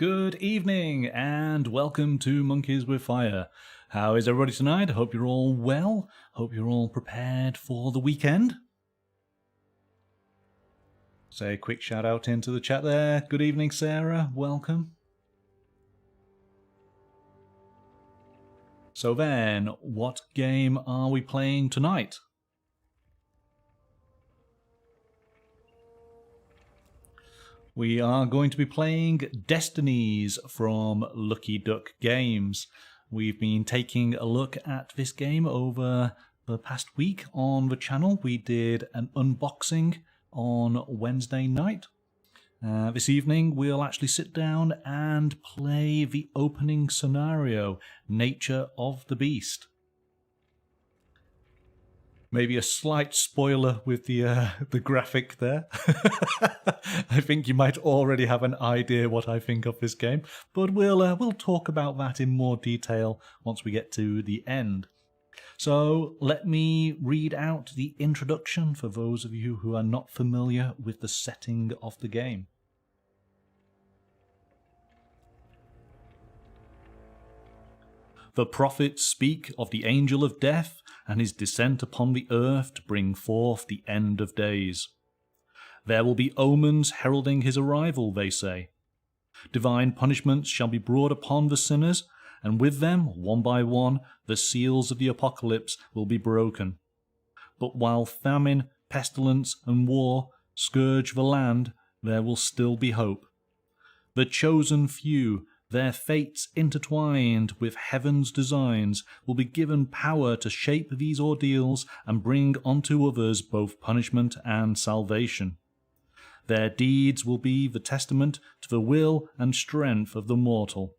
Good evening and welcome to Monkeys with Fire. How is everybody tonight? I hope you're all well. Hope you're all prepared for the weekend. Say a quick shout out into the chat there. Good evening, Sarah. Welcome. So then, what game are we playing tonight? We are going to be playing Destinies from Lucky Duck Games. We've been taking a look at this game over the past week on the channel. We did an unboxing on Wednesday night. This evening we'll actually sit down and play the opening scenario, Nature of the Beast. Maybe a slight spoiler with the graphic there. I think you might already have an idea what I think of this game, but we'll talk about that in more detail once we get to the end. So let me read out the introduction for those of you who are not familiar with the setting of the game. The prophets speak of the angel of death and his descent upon the earth to bring forth the end of days. There will be omens heralding his arrival, they say. Divine punishments shall be brought upon the sinners, and with them, one by one, the seals of the apocalypse will be broken. But while famine, pestilence, and war scourge the land, there will still be hope. The chosen few, their fates intertwined with heaven's designs, will be given power to shape these ordeals and bring unto others both punishment and salvation. Their deeds will be the testament to the will and strength of the mortal.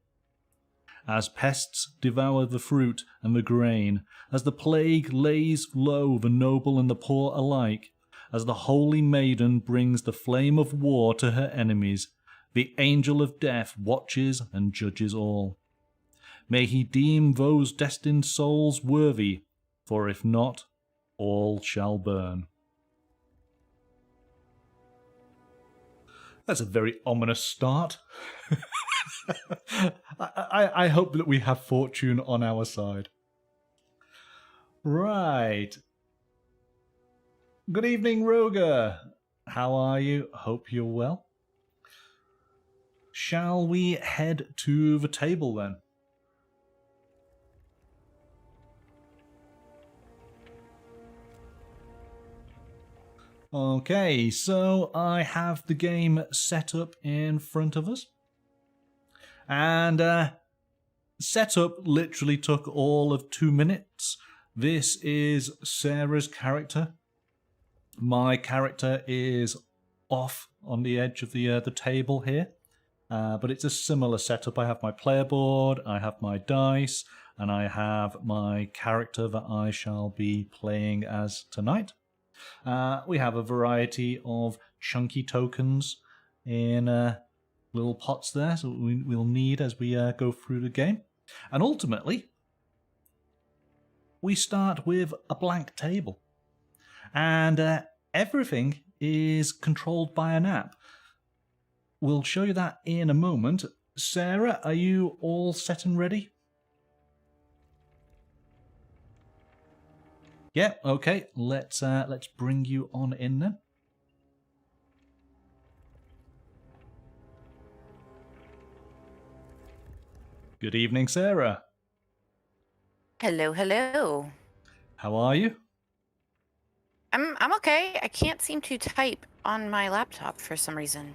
As pests devour the fruit and the grain, as the plague lays low the noble and the poor alike, as the holy maiden brings the flame of war to her enemies, the angel of death watches and judges all. May he deem those destined souls worthy, for if not, all shall burn. That's a very ominous start. I hope that we have fortune on our side. Right. Good evening, Roger. How are you? Hope you're well. Shall we head to the table then? Okay, so I have the game set up in front of us. And setup literally took all of 2 minutes. This is Sarah's character. My character is off on the edge of the table here. But it's a similar setup. I have my player board, I have my dice, and I have my character that I shall be playing as tonight. We have a variety of chunky tokens in little pots there, so we'll need as we go through the game. And ultimately, we start with a blank table. And everything is controlled by an app. We'll show you that in a moment. Sarah, are you all set and ready? Yeah, okay. Let's bring you on in then. Good evening, Sarah. Hello, hello. How are you? I'm okay. I can't seem to type on my laptop for some reason.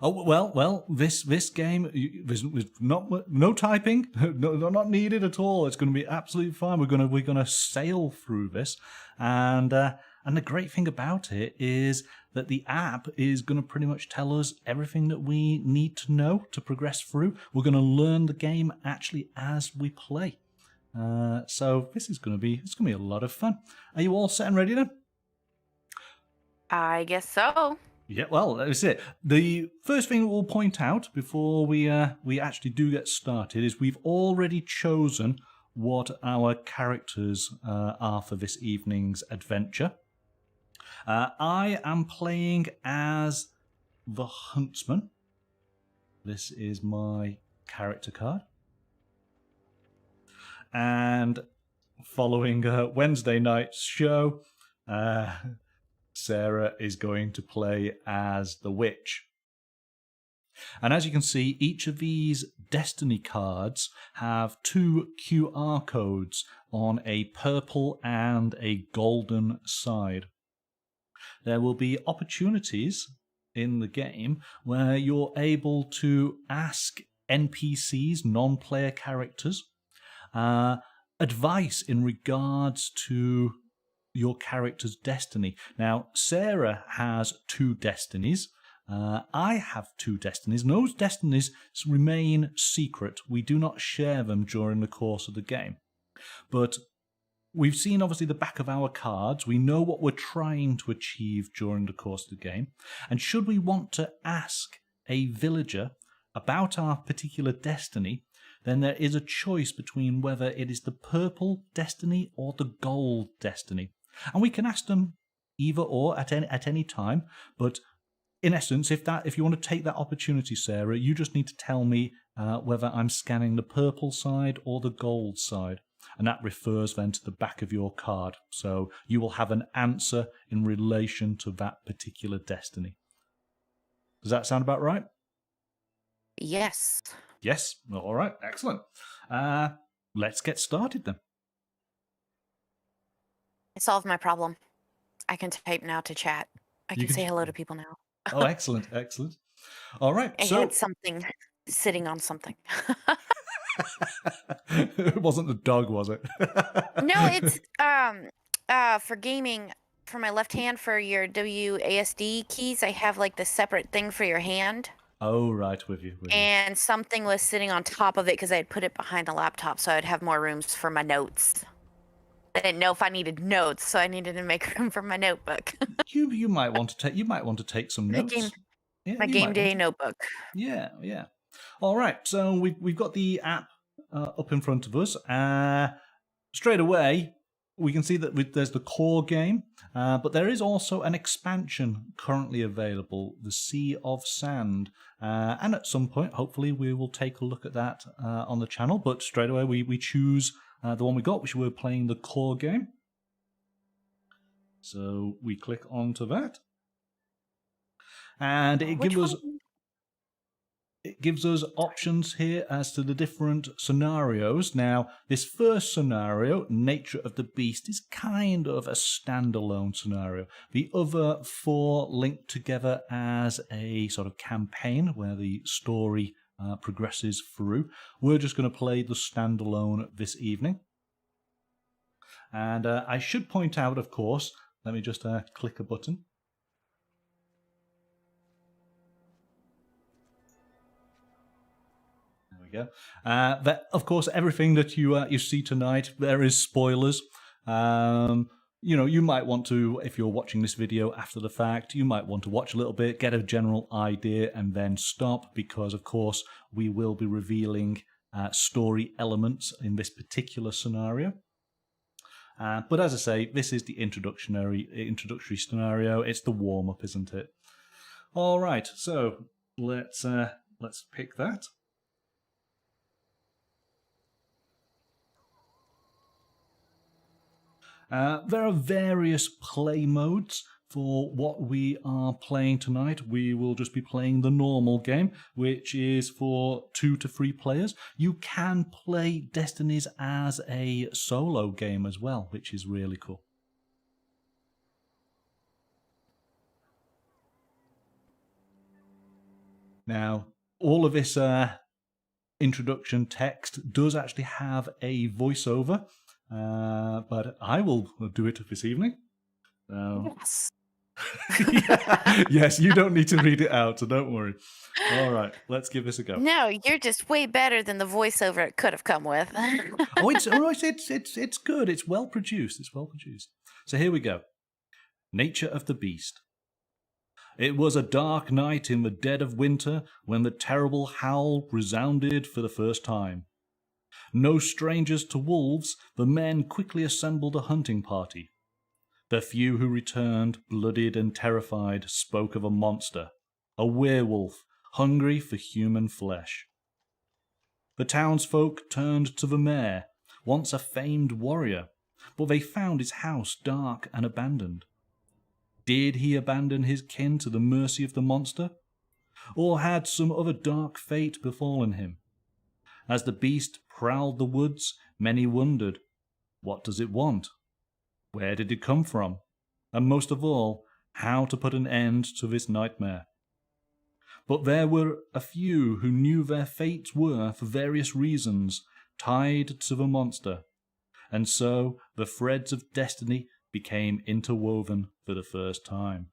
Oh well. This game, there's no typing, not needed at all. It's going to be absolutely fine. We're gonna sail through this, and the great thing about it is that the app is going to pretty much tell us everything that we need to know to progress through. We're going to learn the game actually as we play. So this is going to be a lot of fun. Are you all set and ready then? I guess so. Yeah, well, that's it. The first thing we'll point out before we actually do get started is we've already chosen what our characters are for this evening's adventure. I am playing as the Huntsman. This is my character card. And following Wednesday night's show, Sarah is going to play as the witch. And as you can see, each of these Destiny cards have 2 QR codes on a purple and a golden side. There will be opportunities in the game where you're able to ask NPCs, non-player characters, advice in regards to your character's destiny. Now, Sarah has 2 destinies. I have 2 destinies, and those destinies remain secret. We do not share them during the course of the game. But we've seen, obviously, the back of our cards. We know what we're trying to achieve during the course of the game. And should we want to ask a villager about our particular destiny, then there is a choice between whether it is the purple destiny or the gold destiny. And we can ask them either or at any time, but in essence, if you want to take that opportunity, Sarah, you just need to tell me whether I'm scanning the purple side or the gold side. And that refers then to the back of your card. So you will have an answer in relation to that particular destiny. Does that sound about right? Yes. Yes? All right. Excellent. Let's get started then. I solved my problem. I can type now to chat. I can say hello to people now. Oh, excellent, excellent. All right. I had something sitting on something. It wasn't the dog, was it? No, it's for gaming, for my left hand, for your WASD keys, I have like the separate thing for your hand. Oh, right, with you. And something was sitting on top of it because I had put it behind the laptop, so I'd have more rooms for my notes. I didn't know if I needed notes, so I needed to make room for my notebook. you might want to take some notes. My game day notebook. Yeah. All right, so we've got the app up in front of us. Straight away, we can see that there's the core game, but there is also an expansion currently available, the Sea of Sand. And at some point, hopefully, we will take a look at that on the channel. But straight away, we choose the one we got, which we're playing the core game. So we click onto that. And it gives us options here as to the different scenarios. Now, this first scenario, Nature of the Beast, is kind of a standalone scenario. The other 4 link together as a sort of campaign where the story progresses through. We're just going to play the standalone this evening. And I should point out, of course, let me just click a button. Go. That, of course, everything that you see tonight, there is spoilers. You might want to, if you're watching this video after the fact, you might want to watch a little bit, get a general idea, and then stop, because, of course, we will be revealing story elements in this particular scenario. But as I say, this is the introductory scenario. It's the warm-up, isn't it? All right, so let's pick that. There are various play modes for what we are playing tonight. We will just be playing the normal game, which is for 2 to 3 players. You can play Destinies as a solo game as well, which is really cool. Now, all of this introduction text does actually have a voiceover. But I will do it this evening. Yes. Yes, you don't need to read it out, so don't worry. All right, let's give this a go. No, you're just way better than the voiceover it could have come with. It's good. It's well produced. So here we go. Nature of the Beast. It was a dark night in the dead of winter when the terrible howl resounded for the first time. No strangers to wolves, the men quickly assembled a hunting party. The few who returned, bloodied and terrified, spoke of a monster, a werewolf, hungry for human flesh. The townsfolk turned to the mayor, once a famed warrior, but they found his house dark and abandoned. Did he abandon his kin to the mercy of the monster? Or had some other dark fate befallen him? As the beast prowled the woods, many wondered, what does it want? Where did it come from? And most of all, how to put an end to this nightmare. But there were a few who knew their fates were, for various reasons, tied to the monster, and so the threads of destiny became interwoven for the first time.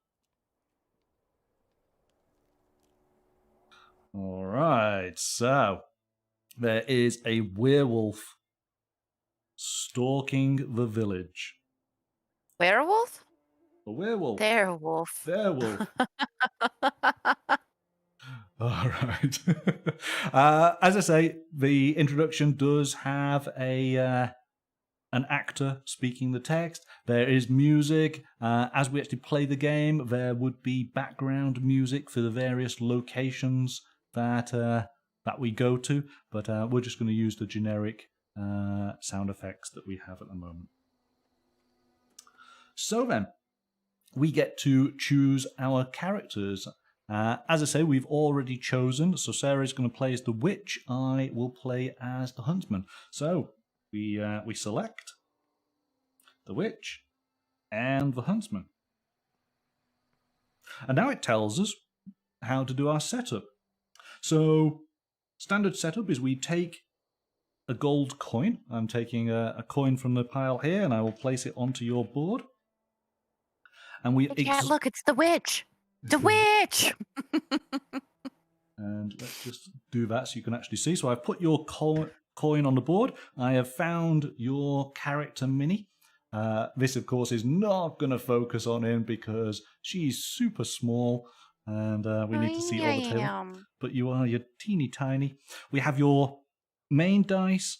Alright, so there is a werewolf stalking the village. Werewolf? A werewolf. Werewolf. Werewolf. Alright. As I say, the introduction does have an actor speaking the text. There is music. As we actually play the game, there would be background music for the various locations that we go to, but we're just going to use the generic sound effects that we have at the moment. So then, we get to choose our characters. As I say, we've already chosen, so Sarah's going to play as the witch. I will play as the huntsman. So we select the witch and the huntsman. And now it tells us how to do our setup. So standard setup is we take a gold coin. I'm taking a coin from the pile here, and I will place it onto your board. And we look, it's the witch. The witch! And let's just do that so you can actually see. So I've put your coin on the board. I have found your character Minnie. This, of course, is not going to focus on him because she's super small and we need to see all the tail. But you're teeny tiny. We have your main dice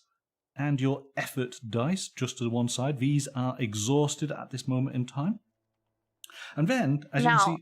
and your effort dice just to one side. These are exhausted at this moment in time. And then, as you can see...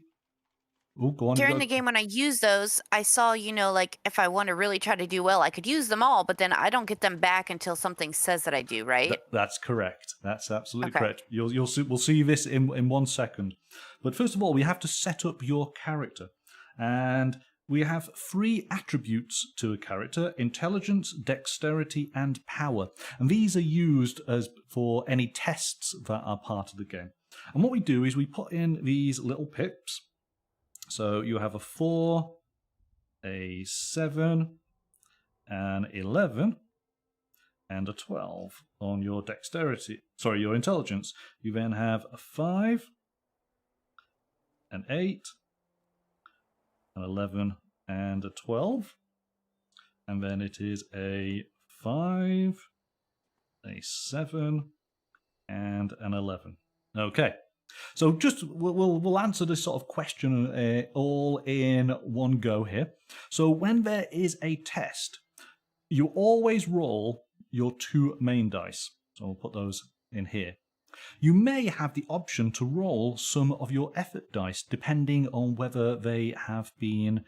Oh, go on. During the game, when I use those, I saw, like if I want to really try to do well, I could use them all, but then I don't get them back until something says that I do, right? That's correct. That's absolutely correct. We'll see this in 1 second. But first of all, we have to set up your character. And we have 3 attributes to a character: intelligence, dexterity, and power. And these are used for any tests that are part of the game. And what we do is we put in these little pips. So you have a 4, a 7, an 11, and a 12 on your your intelligence. You then have a 5, an 8, an 11, and a 12. And then it is a 5, a 7, and an 11. Okay. So just we'll answer this sort of question all in one go here. So when there is a test, you always roll your 2 main dice. So I'll put those in here. You may have the option to roll some of your effort dice depending on whether they have been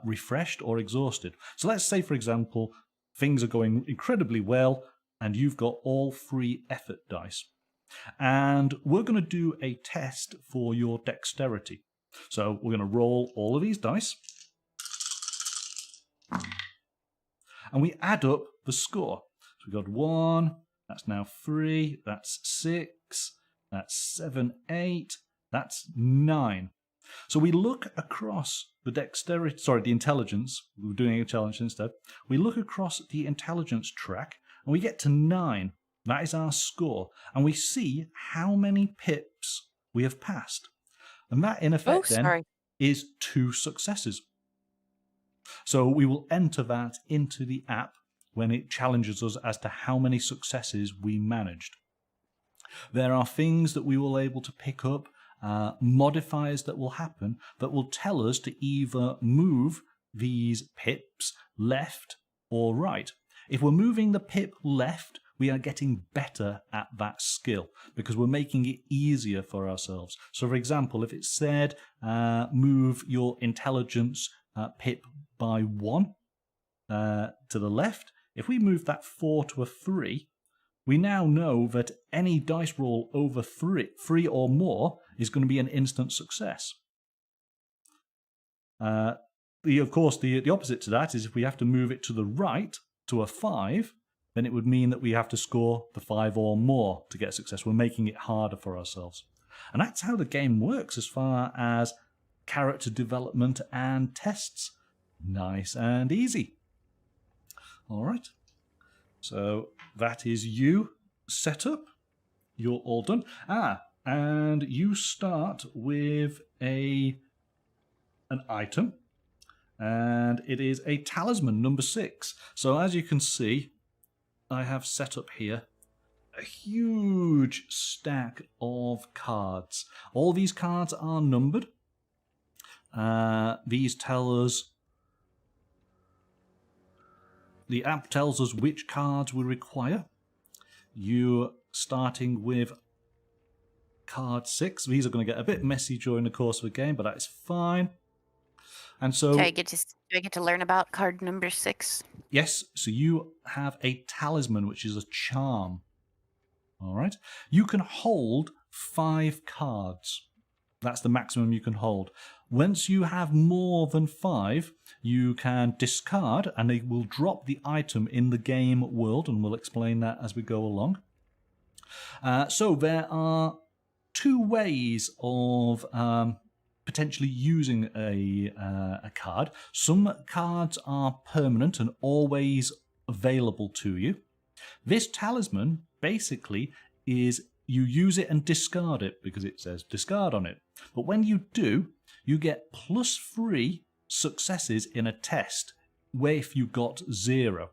refreshed or exhausted. So let's say, for example, things are going incredibly well and you've got all 3 effort dice. And we're going to do a test for your dexterity. So we're going to roll all of these dice. And we add up the score. So we've got 1, that's now 3, that's 6, that's 7, 8, that's 9. So we look across the intelligence. We're doing intelligence instead. We look across the intelligence track and we get to 9. That is our score. And we see how many pips we have passed. And that, in effect, is 2 successes. So we will enter that into the app when it challenges us as to how many successes we managed. There are things that we will be able to pick up, modifiers that will happen, that will tell us to either move these pips left or right. If we're moving the pip left, we are getting better at that skill because we're making it easier for ourselves. So, for example, if it said move your intelligence pip by 1 to the left. If we move that 4 to a 3, we now know that any dice roll over 3 or more is going to be an instant success. Of course, the opposite to that is if we have to move it to the right to a 5, then it would mean that we have to score the 5 or more to get success. We're making it harder for ourselves. And that's how the game works as far as character development and tests. Nice and easy. All right. So that is you set up. You're all done. And you start with an item. And it is a talisman, number 6. So as you can see, I have set up here a huge stack of cards. All these cards are numbered. These tell us... The app tells us which cards we require. You're starting with card 6. These are going to get a bit messy during the course of the game, but that is fine. And so, do I get to learn about card number 6? Yes. So you have a talisman, which is a charm. All right. You can hold 5 cards. That's the maximum you can hold. Once you have more than 5, you can discard, and they will drop the item in the game world, and we'll explain that as we go along. So there are 2 ways of potentially using a card. Some cards are permanent and always available to you. This talisman basically is you use it and discard it because it says discard on it. But when you do, you get +3 successes in a test where if you got 0.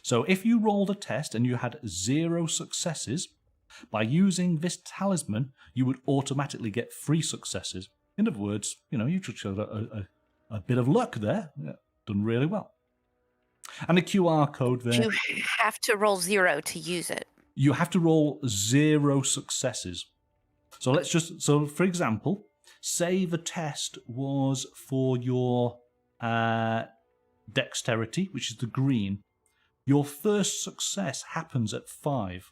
So if you rolled a test and you had 0 successes, by using this talisman, you would automatically get 3 successes. In other words, you just got a bit of luck there. Yeah, done really well. And the QR code there... You have to roll 0 to use it. You have to roll 0 successes. So for example, say the test was for your dexterity, which is the green. Your first success happens at 5.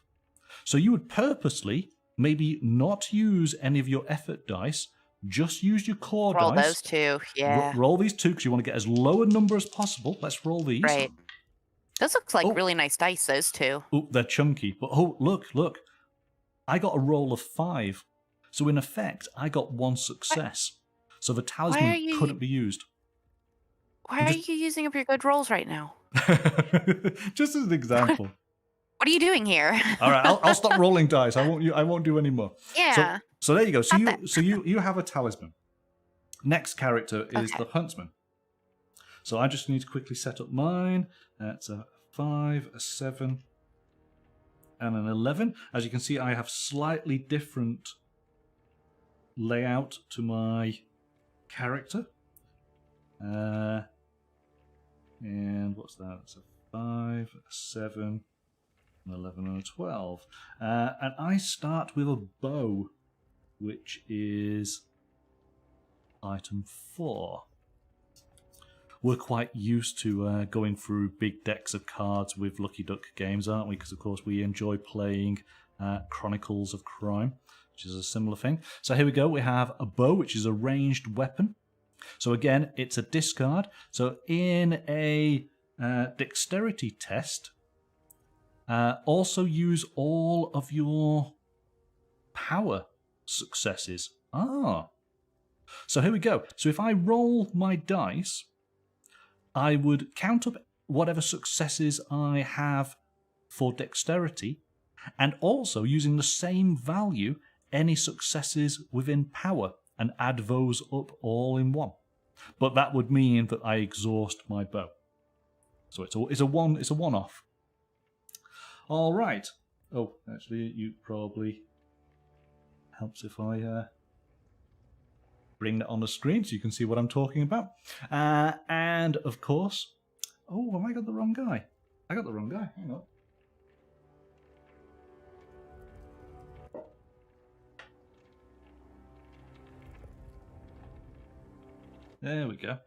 So you would purposely maybe not use any of your effort dice, just use your core dice. Roll those 2, yeah. Roll these 2 because you want to get as low a number as possible. Let's roll these. Right. Those look like really nice dice, those 2. Oh, they're chunky. But look. I got a roll of 5. So in effect, I got 1 success. So the talisman couldn't be used. Why are you using up your good rolls right now? Just as an example. What are you doing here? All right, I'll stop rolling dice. I won't do any more. Yeah. So there you go. So you have a talisman. Next character is the Huntsman. So I just need to quickly set up mine. That's a 5, a 7, and an 11. As you can see, I have slightly different layout to my character. And what's that? It's a 5, a 7, an 11, and a 12. And I start with a bow, which is item 4. We're quite used to going through big decks of cards with Lucky Duck games, aren't we? Because, of course, we enjoy playing Chronicles of Crime, which is a similar thing. So here we go. We have a bow, which is a ranged weapon. So again, it's a discard. So in a dexterity test, also use all of your power successes. So here we go. So if I roll my dice, I would count up whatever successes I have for dexterity, and also using the same value, any successes within power, and add those up all in one. But that would mean that I exhaust my bow. So it's a one-off. All right. Oh, actually, you probably helps if I bring that on the screen so you can see what I'm talking about. And of course, oh, have I got the wrong guy? I got the wrong guy. Hang on. There we go.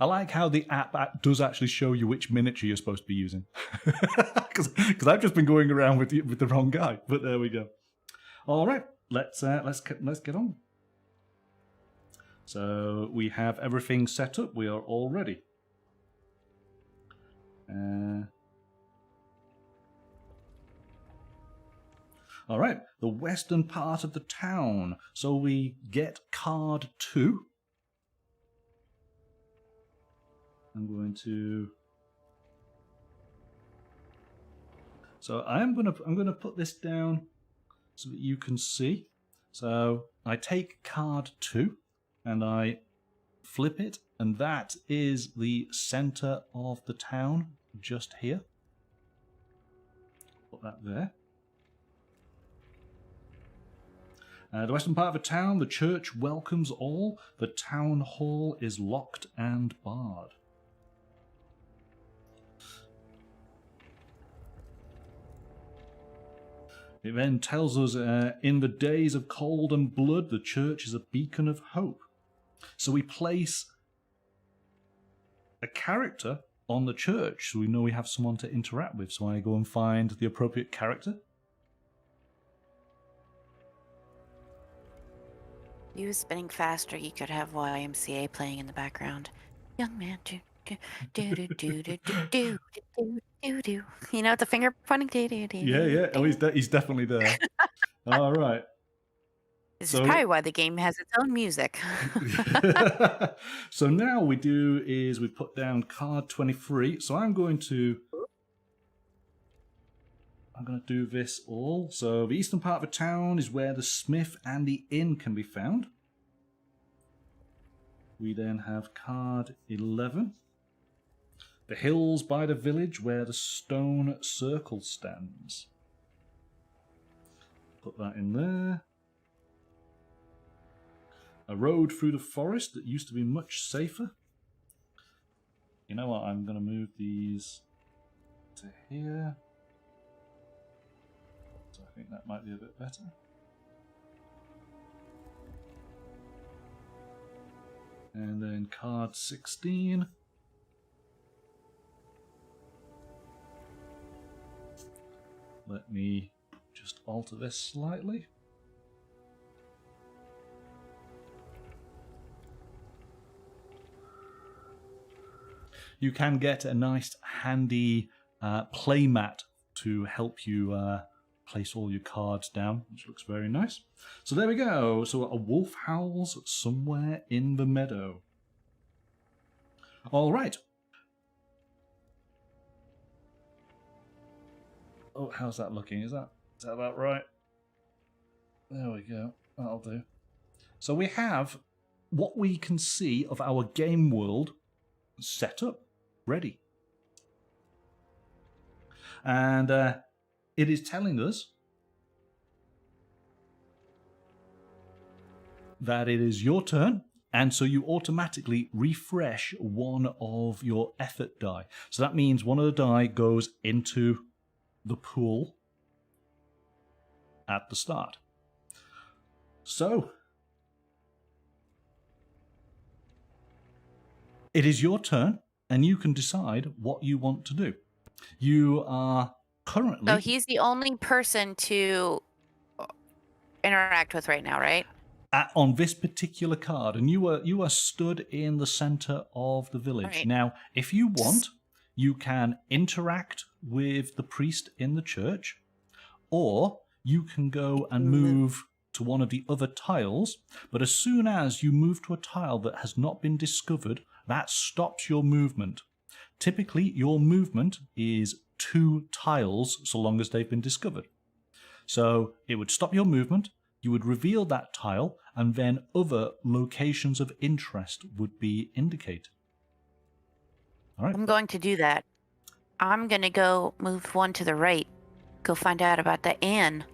I like how the app does actually show you which miniature you're supposed to be using. Because I've just been going around with the wrong guy. But there we go. All right, let's get on. So we have everything set up. We are all ready. All right, the western part of the town. So we get card 2. I'm going to. So I'm gonna put this down so that you can see. So I take card 2 and I flip it, and that is the center of the town, just here. Put that there. The western part of the town, the church welcomes all. The town hall is locked and barred. It then tells us, in the days of cold and blood, the church is a beacon of hope. So we place a character on the church, so we know we have someone to interact with. So I go and find the appropriate character. If you was spinning faster, you could have YMCA playing in the background. Young man, do do do do do do do do do. You know, the finger pointing. Do do do. Yeah. Oh, he's definitely there. All right. This is probably why the game has its own music. So now we do is we put down card 23. So I'm going to do this all. So the eastern part of the town is where the smith and the inn can be found. We then have card 11. The hills by the village where the stone circle stands. Put that in there. A road through the forest that used to be much safer. You know what? I'm going to move these to here. So I think that might be a bit better. And then card 16. Let me just alter this slightly. You can get a nice handy play mat to help you place all your cards down, which looks very nice. So there we go. So a wolf howls somewhere in the meadow. All right. Oh, how's that looking? Is that about right? There we go. That'll do. So we have what we can see of our game world set up, ready. And it is telling us that it is your turn, and so you automatically refresh one of your effort die. So that means one of the die goes into the pool at the start. So it is your turn, and you can decide what you want to do. You are currently... So he's the only person to interact with right now, right? On this particular card, and you are stood in the center of the village. Right. Now, if you want, you can interact with the priest in the church, or you can go and move to one of the other tiles, but as soon as you move to a tile that has not been discovered, that stops your movement. Typically, your movement is 2 tiles so long as they've been discovered. So it would stop your movement, you would reveal that tile, and then other locations of interest would be indicated. All right. I'm going to do that. I'm going to go move one to the right. Go find out about the inn.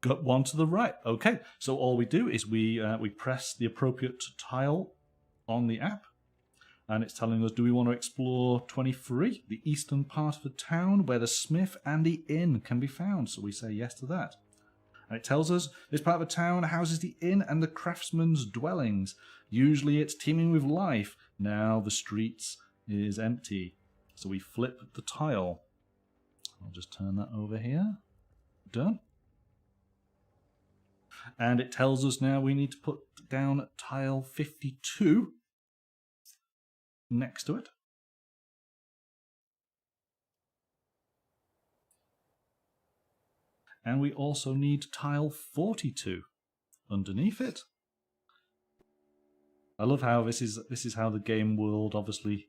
Got one to the right. Okay. So all we do is we press the appropriate tile on the app. And it's telling us, do we want to explore 23, the eastern part of the town where the smith and the inn can be found? So we say yes to that. And it tells us this part of the town houses the inn and the craftsman's dwellings. Usually it's teeming with life. Now the streets is empty. So we flip the tile. I'll just turn that over here. Done. And it tells us now we need to put down tile 52 next to it. And we also need tile 42 underneath it. I love how this is how the game world obviously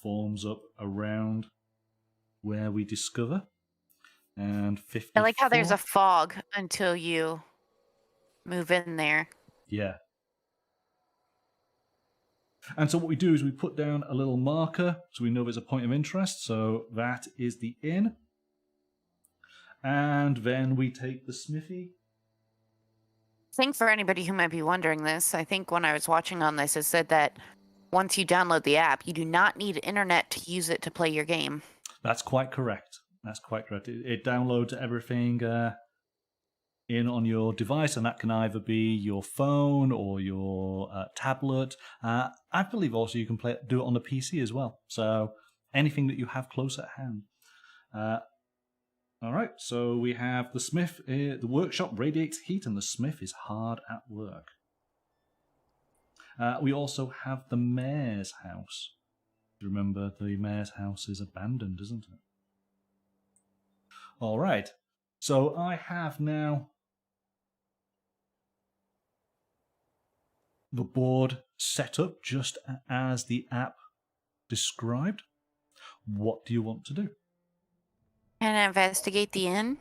forms up around where we discover. And 54. I like how there's a fog until you move in there. Yeah. And so what we do is we put down a little marker so we know there's a point of interest. So that is the inn. And then we take the smithy. I think for anybody who might be wondering this, I think when I was watching on this, it said that once you download the app, you do not need internet to use it to play your game. That's quite correct. That's quite correct. It downloads everything in on your device, and that can either be your phone or your tablet. I believe also you can do it on the PC as well. So anything that you have close at hand. All right, so we have the smith. The workshop radiates heat, and the smith is hard at work. We also have the mayor's house. Remember, the mayor's house is abandoned, isn't it? All right, so I have now the board set up just as the app described. What do you want to do? Can I investigate the inn?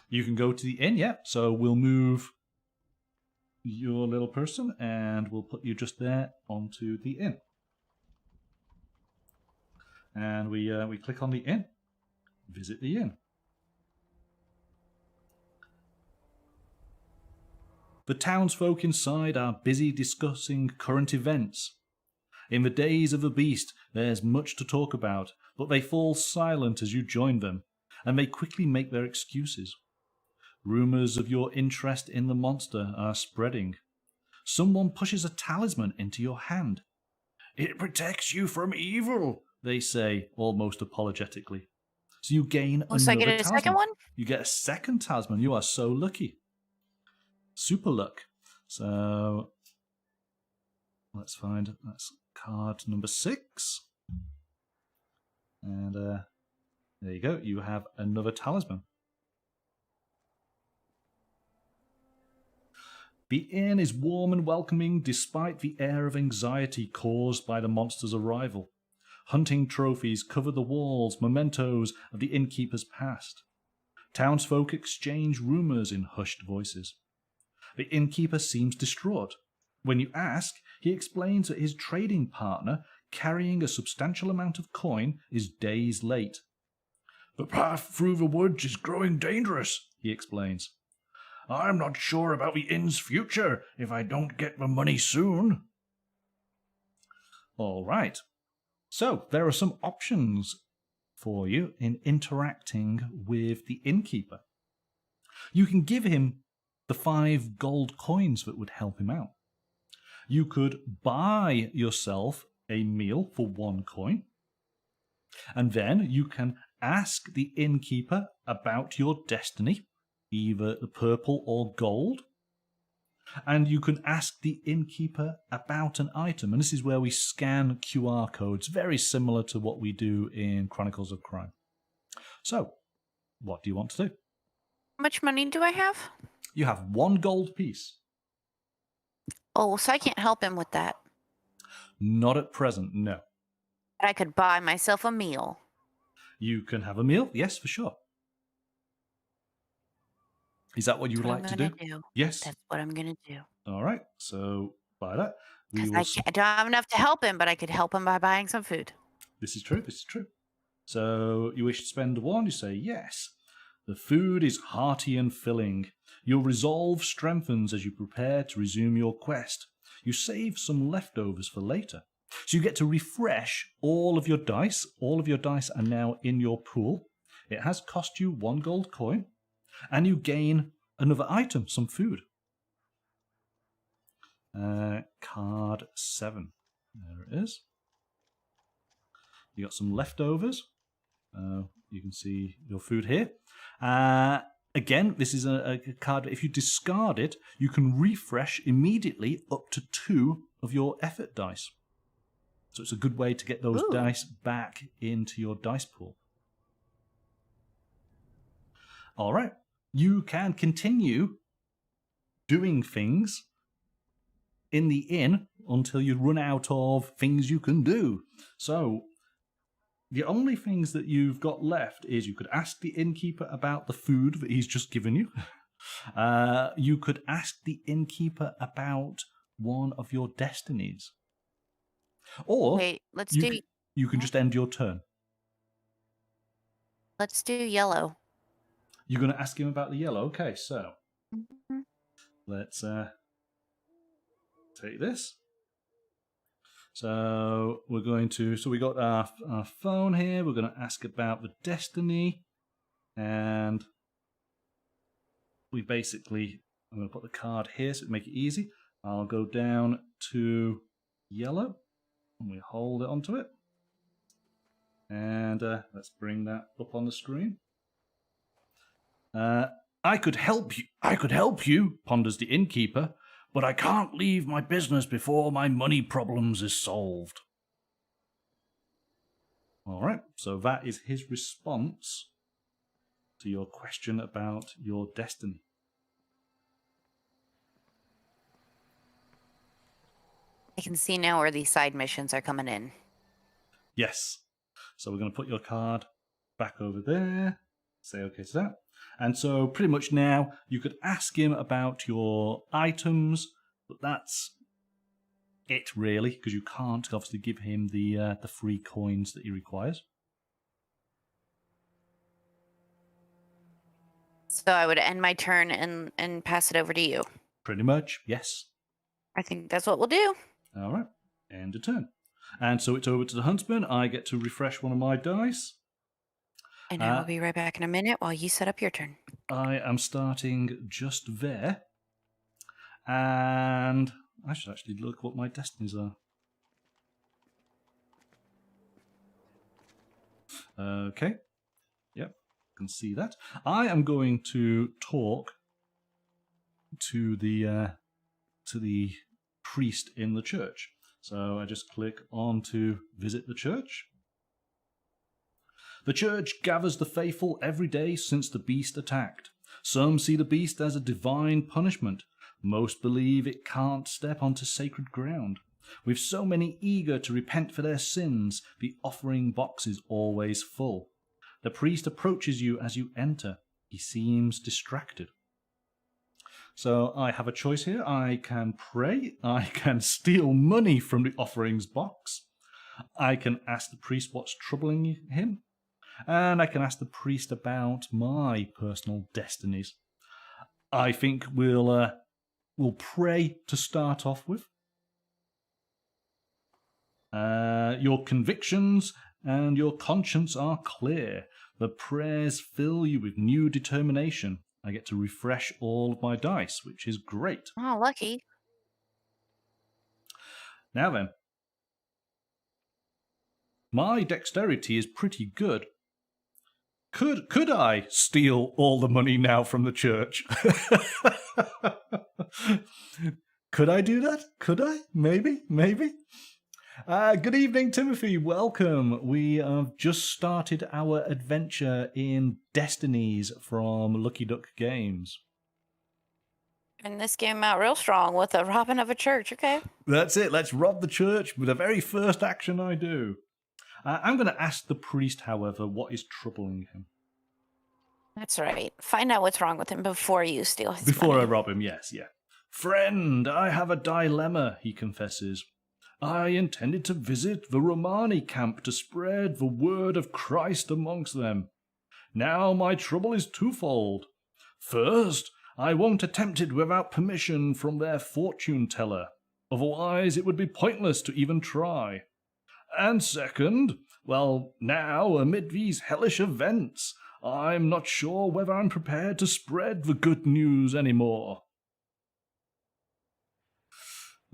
You can go to the inn, yeah. So we'll move your little person and we'll put you just there onto the inn. And we click on the inn, visit the inn. The townsfolk inside are busy discussing current events. In the days of the beast, there's much to talk about, but they fall silent as you join them, and they quickly make their excuses. Rumours of your interest in the monster are spreading. Someone pushes a talisman into your hand. It protects you from evil, they say, almost apologetically. So you gain another So I get a talisman. second one? You get a second talisman. You are so lucky. Super luck. So let's find, that's card number 6. And there you go. You have another talisman. The inn is warm and welcoming despite the air of anxiety caused by the monster's arrival. Hunting trophies cover the walls, mementos of the innkeeper's past. Townsfolk exchange rumours in hushed voices. The innkeeper seems distraught. When you ask, he explains that his trading partner, carrying a substantial amount of coin, is days late. The path through the woods is growing dangerous, he explains. I'm not sure about the inn's future if I don't get the money soon. All right. So there are some options for you in interacting with the innkeeper. You can give him the 5 gold coins that would help him out. You could buy yourself a meal for 1 coin. And then you can ask the innkeeper about your destiny, either the purple or gold. And you can ask the innkeeper about an item. And this is where we scan QR codes, very similar to what we do in Chronicles of Crime. So, what do you want to do? How much money do I have? You have 1 gold piece. Oh, so I can't help him with that. Not at present, no. I could buy myself a meal. You can have a meal, yes, for sure. Is that what you would like to do? Yes. That's what I'm going to do. All right, so by that. I don't have enough to help him, but I could help him by buying some food. This is true, this is true. So you wish to spend 1, you say yes. The food is hearty and filling. Your resolve strengthens as you prepare to resume your quest. You save some leftovers for later. So you get to refresh all of your dice. All of your dice are now in your pool. It has cost you 1 gold coin. And you gain another item, some food. Card 7. There it is. You got some leftovers. You can see your food here. Again, this is a card. If you discard it, you can refresh immediately up to 2 of your effort dice. So it's a good way to get those dice back into your dice pool. All right. You can continue doing things in the inn until you run out of things you can do. So the only things that you've got left is you could ask the innkeeper about the food that he's just given you. You could ask the innkeeper about one of your destinies. Or Wait, you can just end your turn. Let's do yellow. You're going to ask him about the yellow? Okay, so let's take this. So we're going to, we got our phone here. We're going to ask about the destiny. And we basically, I'm going to put the card here so to make it easy. I'll go down to yellow. And we hold it onto it. And let's bring that up on the screen. I could help you, ponders the innkeeper, but I can't leave my business before my money problems is solved. All right, so that is his response to your question about your destiny. I can see now where these side missions are coming in. Yes. So we're going to put your card back over there. Say okay to that. And so pretty much now you could ask him about your items, but that's it really, because you can't obviously give him the free coins that he requires. So I would end my turn and pass it over to you. Pretty much, yes. I think that's what we'll do. All right, end a turn. And so it's over to the Huntsman. I get to refresh one of my dice. And I will be right back in a minute while you set up your turn. I am starting just there. And I should actually look what my destinies are. Okay. Yep, can see that. I am going to talk to the priest in the church. So I just click on to visit the church. The church gathers the faithful every day since the beast attacked. Some see the beast as a divine punishment. Most believe it can't step onto sacred ground. With so many eager to repent for their sins, the offering box is always full. The priest approaches you as you enter. He seems distracted. So I have a choice here. I can pray. I can steal money from the offerings box. I can ask the priest what's troubling him. And I can ask the priest about my personal destinies. I think we'll pray to start off with. Your convictions and your conscience are clear. The prayers fill you with new determination. I get to refresh all of my dice, which is great. Oh, lucky. Now then. My dexterity is pretty good. Could I steal all the money now from the church? Could I do that? Could I? Maybe. Good evening, Timothy. Welcome. We have just started our adventure in Destinies from Lucky Duck Games. And this came out real strong with a robbing of a church, okay? That's it. Let's rob the church with the very first action I do. I'm going to ask the priest, however, what is troubling him. That's right. Find out what's wrong with him before you steal his Before money. I rob him, yes, yeah. Friend, I have a dilemma, he confesses. I intended to visit the Romani camp to spread the word of Christ amongst them. Now my trouble is twofold. First, I won't attempt it without permission from their fortune teller. Otherwise, it would be pointless to even try. And second, well, now, amid these hellish events, I'm not sure whether I'm prepared to spread the good news anymore.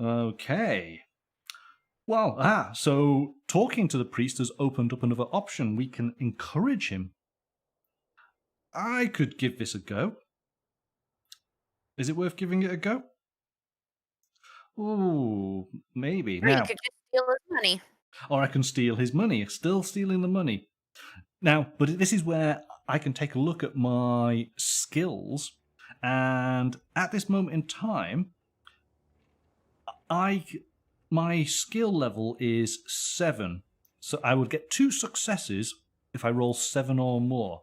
Okay. Well, so talking to the priest has opened up another option. We can encourage him. I could give this a go. Is it worth giving it a go? Ooh, maybe. Or Now, you could just steal his money. or I can steal his money. Still stealing the money. Now, but this is where I can take a look at my skills, and at this moment in time, my skill level is 7. So I would get 2 successes if I roll 7 or more.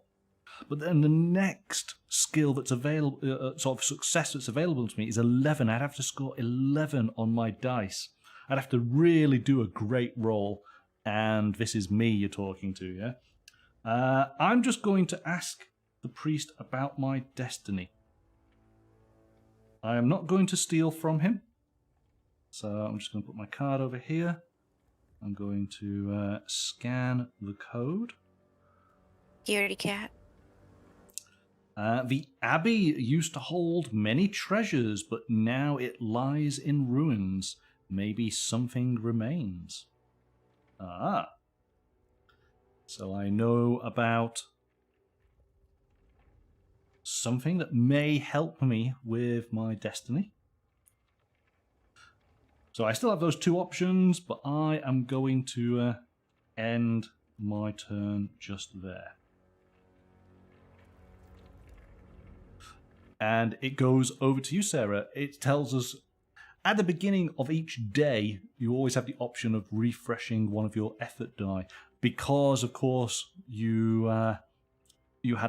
But then the next skill that's available, sort of success that's available to me is 11. I'd have to score 11 on my dice. I'd have to really do a great roll. And this is me you're talking to, yeah? I'm just going to ask the priest about my destiny. I am not going to steal from him. So I'm just going to put my card over here. I'm going to scan the code. Scaredy cat. The abbey used to hold many treasures, but now it lies in ruins. Maybe something remains. Ah. So I know about something that may help me with my destiny. So I still have those 2 options, but I am going to end my turn just there. And it goes over to you, Sarah. It tells us at the beginning of each day, you always have the option of refreshing one of your effort die. Because, of course, you had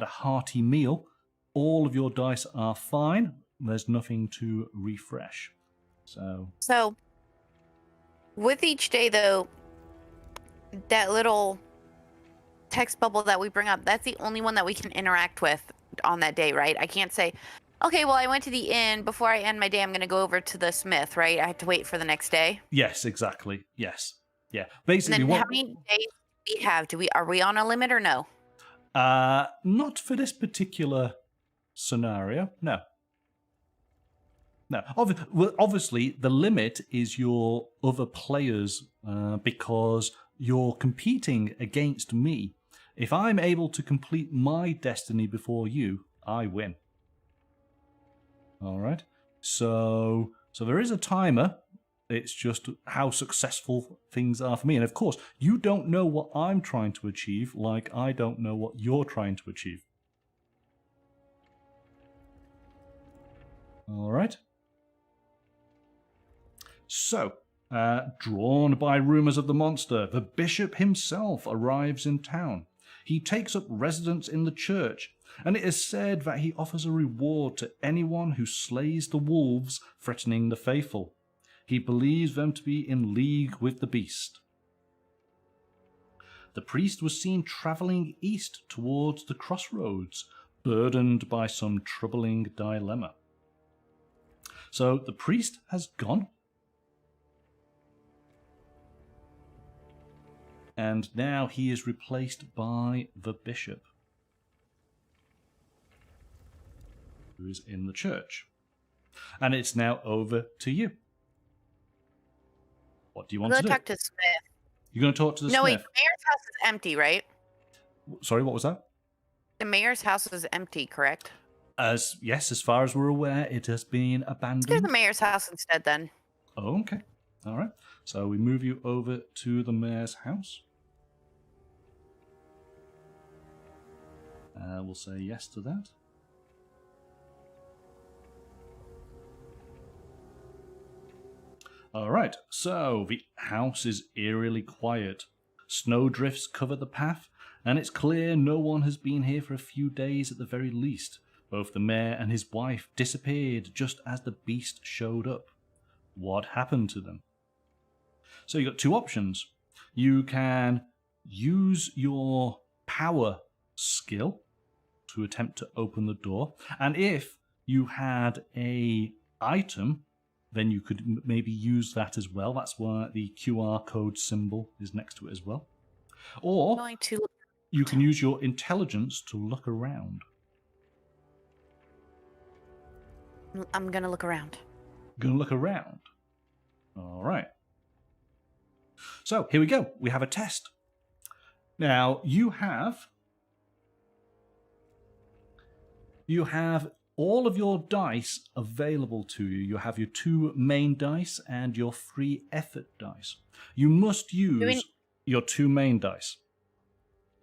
a hearty meal, all of your dice are fine. There's nothing to refresh. So, with each day, though, that little text bubble that we bring up, that's the only one that we can interact with on that day, right? I can't say, okay, well, I went to the inn. Before I end my day, I'm going to go over to the smith, right? I have to wait for the next day. Yes, exactly. Yes. Yeah. Basically, and then how many days do we have? Are we on a limit or no? Not for this particular scenario. No. No. Obviously, the limit is your other players because you're competing against me. If I'm able to complete my destiny before you, I win. All right. So there is a timer. It's just how successful things are for me. And of course, you don't know what I'm trying to achieve, like I don't know what you're trying to achieve. All right. So, drawn by rumors of the monster, the bishop himself arrives in town. He takes up residence in the church, and it is said that he offers a reward to anyone who slays the wolves threatening the faithful. He believes them to be in league with the beast. The priest was seen travelling east towards the crossroads, burdened by some troubling dilemma. So the priest has gone. And now he is replaced by the bishop, who is in the church. And it's now over to you. What do you want to do? Go talk to Smith. You're going to talk to the Smith? No, wait, the mayor's house is empty, right? Sorry, what was that? The mayor's house is empty, correct? Yes, as far as we're aware, it has been abandoned. Let's go to the mayor's house instead, then. Oh, okay. All right. So we move you over to the mayor's house. We'll say yes to that. All right, so the house is eerily quiet. Snowdrifts cover the path, and it's clear no one has been here for a few days at the very least. Both the mayor and his wife disappeared just as the beast showed up. What happened to them? So you've got 2 options. You can use your power skill to attempt to open the door, and if you had a item, then you could maybe use that as well. That's why the QR code symbol is next to it as well. Or I'm going to look you can use your intelligence to look around. I'm going to look around. Gonna look around. All right. So here we go. We have a test. Now you have all of your dice available to you. You have your 2 main dice and your 3 effort dice. You must use your 2 main dice.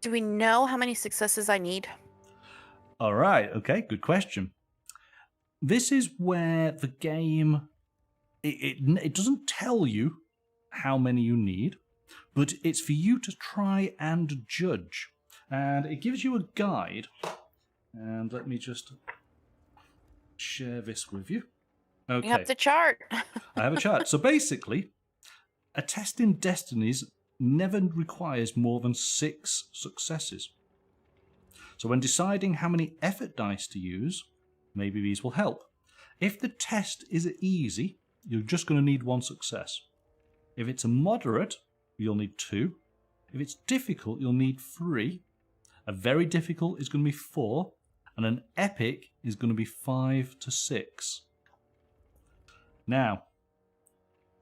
Do we know how many successes I need? All right. Okay. Good question. This is where the game it doesn't tell you how many you need, but it's for you to try and judge. And it gives you a guide. And let me just share this with you. Okay. You have the chart. I have a chart. So basically, a test in Destinies never requires more than 6 successes. So when deciding how many effort dice to use, maybe these will help. If the test is easy, you're just going to need 1 success. If it's a moderate, you'll need 2. If it's difficult, you'll need 3. A very difficult is going to be 4. And an epic is going to be 5 to 6. Now,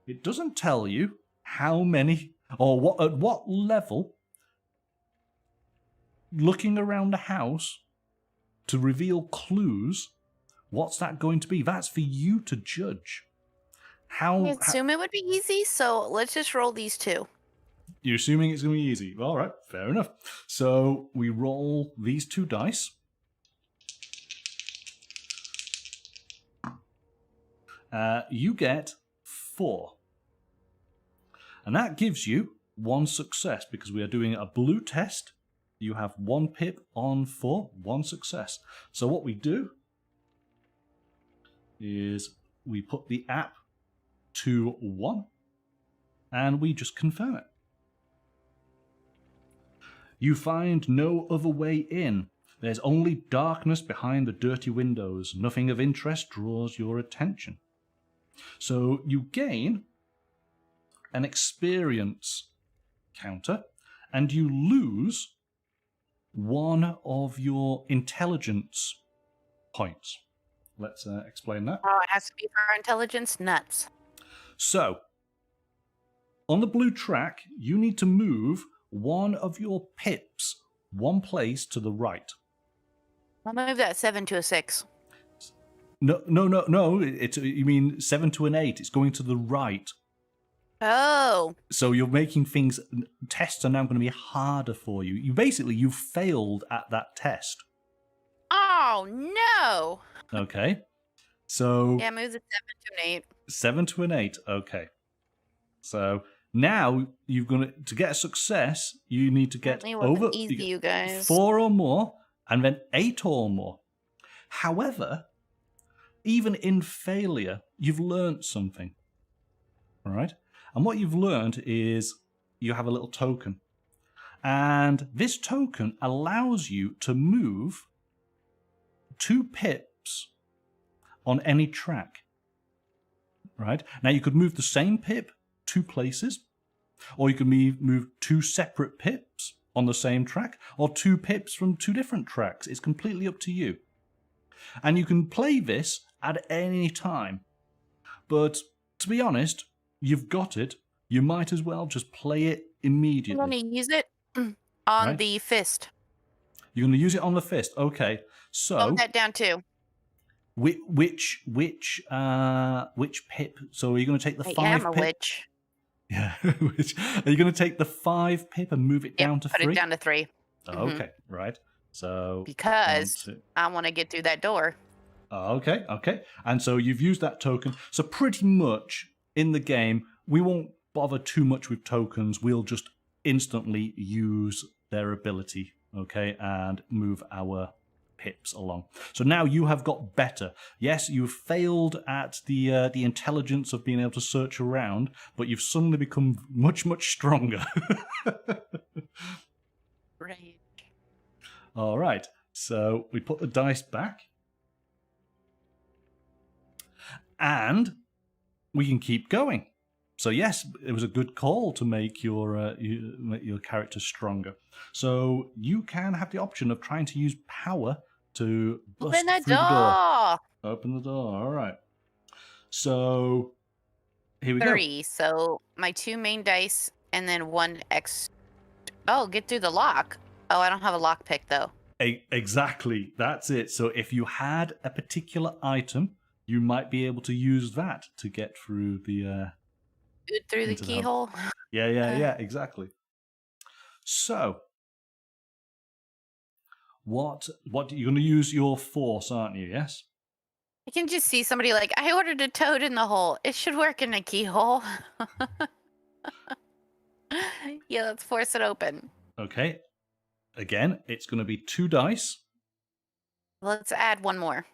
it doesn't tell you how many or at what level looking around the house to reveal clues. What's that going to be? That's for you to judge. I assume it would be easy, so let's just roll these 2. You're assuming it's going to be easy. All right, fair enough. So we roll these 2 dice. You get 4. And that gives you 1 success because we are doing a blue test. You have 1 pip on 4, 1 success. So what we do is we put the app to 1 and we just confirm it. You find no other way in. There's only darkness behind the dirty windows. Nothing of interest draws your attention. So you gain an experience counter and you lose 1 of your intelligence points. Let's explain that. Oh, it has to be for our intelligence? Nuts. So, on the blue track, you need to move 1 of your pips 1 place to the right. I'll move that 7 to a 6. No. You mean 7 to an 8. It's going to the right. Oh. So you're making things... Tests are now going to be harder for you. You failed at that test. Oh, no. Okay. So... Yeah, move the 7 to an 8. 7 to an 8. Okay. So now you're going to get a success, you need to get over easy, you guys. 4 or more, and then 8 or more. However, even in failure, you've learned something. All right? And what you've learned is you have a little token. And this token allows you to move 2 pips on any track. Right? Now, you could move the same pip 2 places, or you could move 2 separate pips on the same track, or 2 pips from 2 different tracks. It's completely up to you. And you can play this at any time. But to be honest, you've got it. You might as well just play it immediately. I'm going to use it on the fist. You're going to use it on the fist. Okay. So slow that down too. Which pip? So are you going to take the 5 I am a pip? witch. Yeah. Are you going to take the 5 pip and move it down to 3? Put it down to 3. Okay. Right. So because I want to get through that door. Okay. And so you've used that token. So pretty much in the game, we won't bother too much with tokens. We'll just instantly use their ability, okay, and move our pips along. So now you have got better. Yes, you've failed at the intelligence of being able to search around, but you've suddenly become much, much stronger. Right. All right. So we put the dice back. And we can keep going. So yes, it was a good call to make your character stronger. So you can have the option of trying to use power to bust Open the through the door. door. Open the door. All right. So here we go. 3. So my 2 main dice and then 1 X. Oh, get through the lock. Oh, I don't have a lock pick though. Exactly. That's it. So if you had a particular item, you might be able to use that to get through the Through the into the house. keyhole. Yeah, exactly. So what you're going to use your force, aren't you? Yes. I can just see somebody like, I ordered a toad in the hole. It should work in a keyhole. Yeah, let's force it open. Okay. Again, it's going to be 2 dice. Let's add 1 more.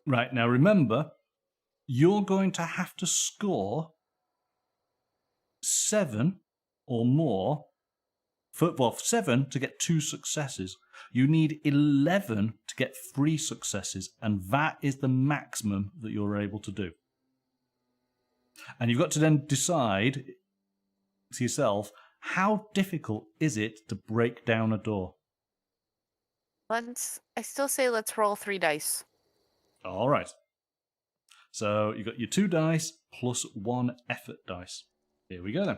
Right, now remember, you're going to have to score 7 or more. 7 to get 2 successes. You need 11 to get 3 successes, and that is the maximum that you're able to do. And you've got to then decide to yourself, how difficult is it to break down a door? I still say let's roll 3 dice. All right. So you've got your 2 dice plus 1 effort dice. Here we go then.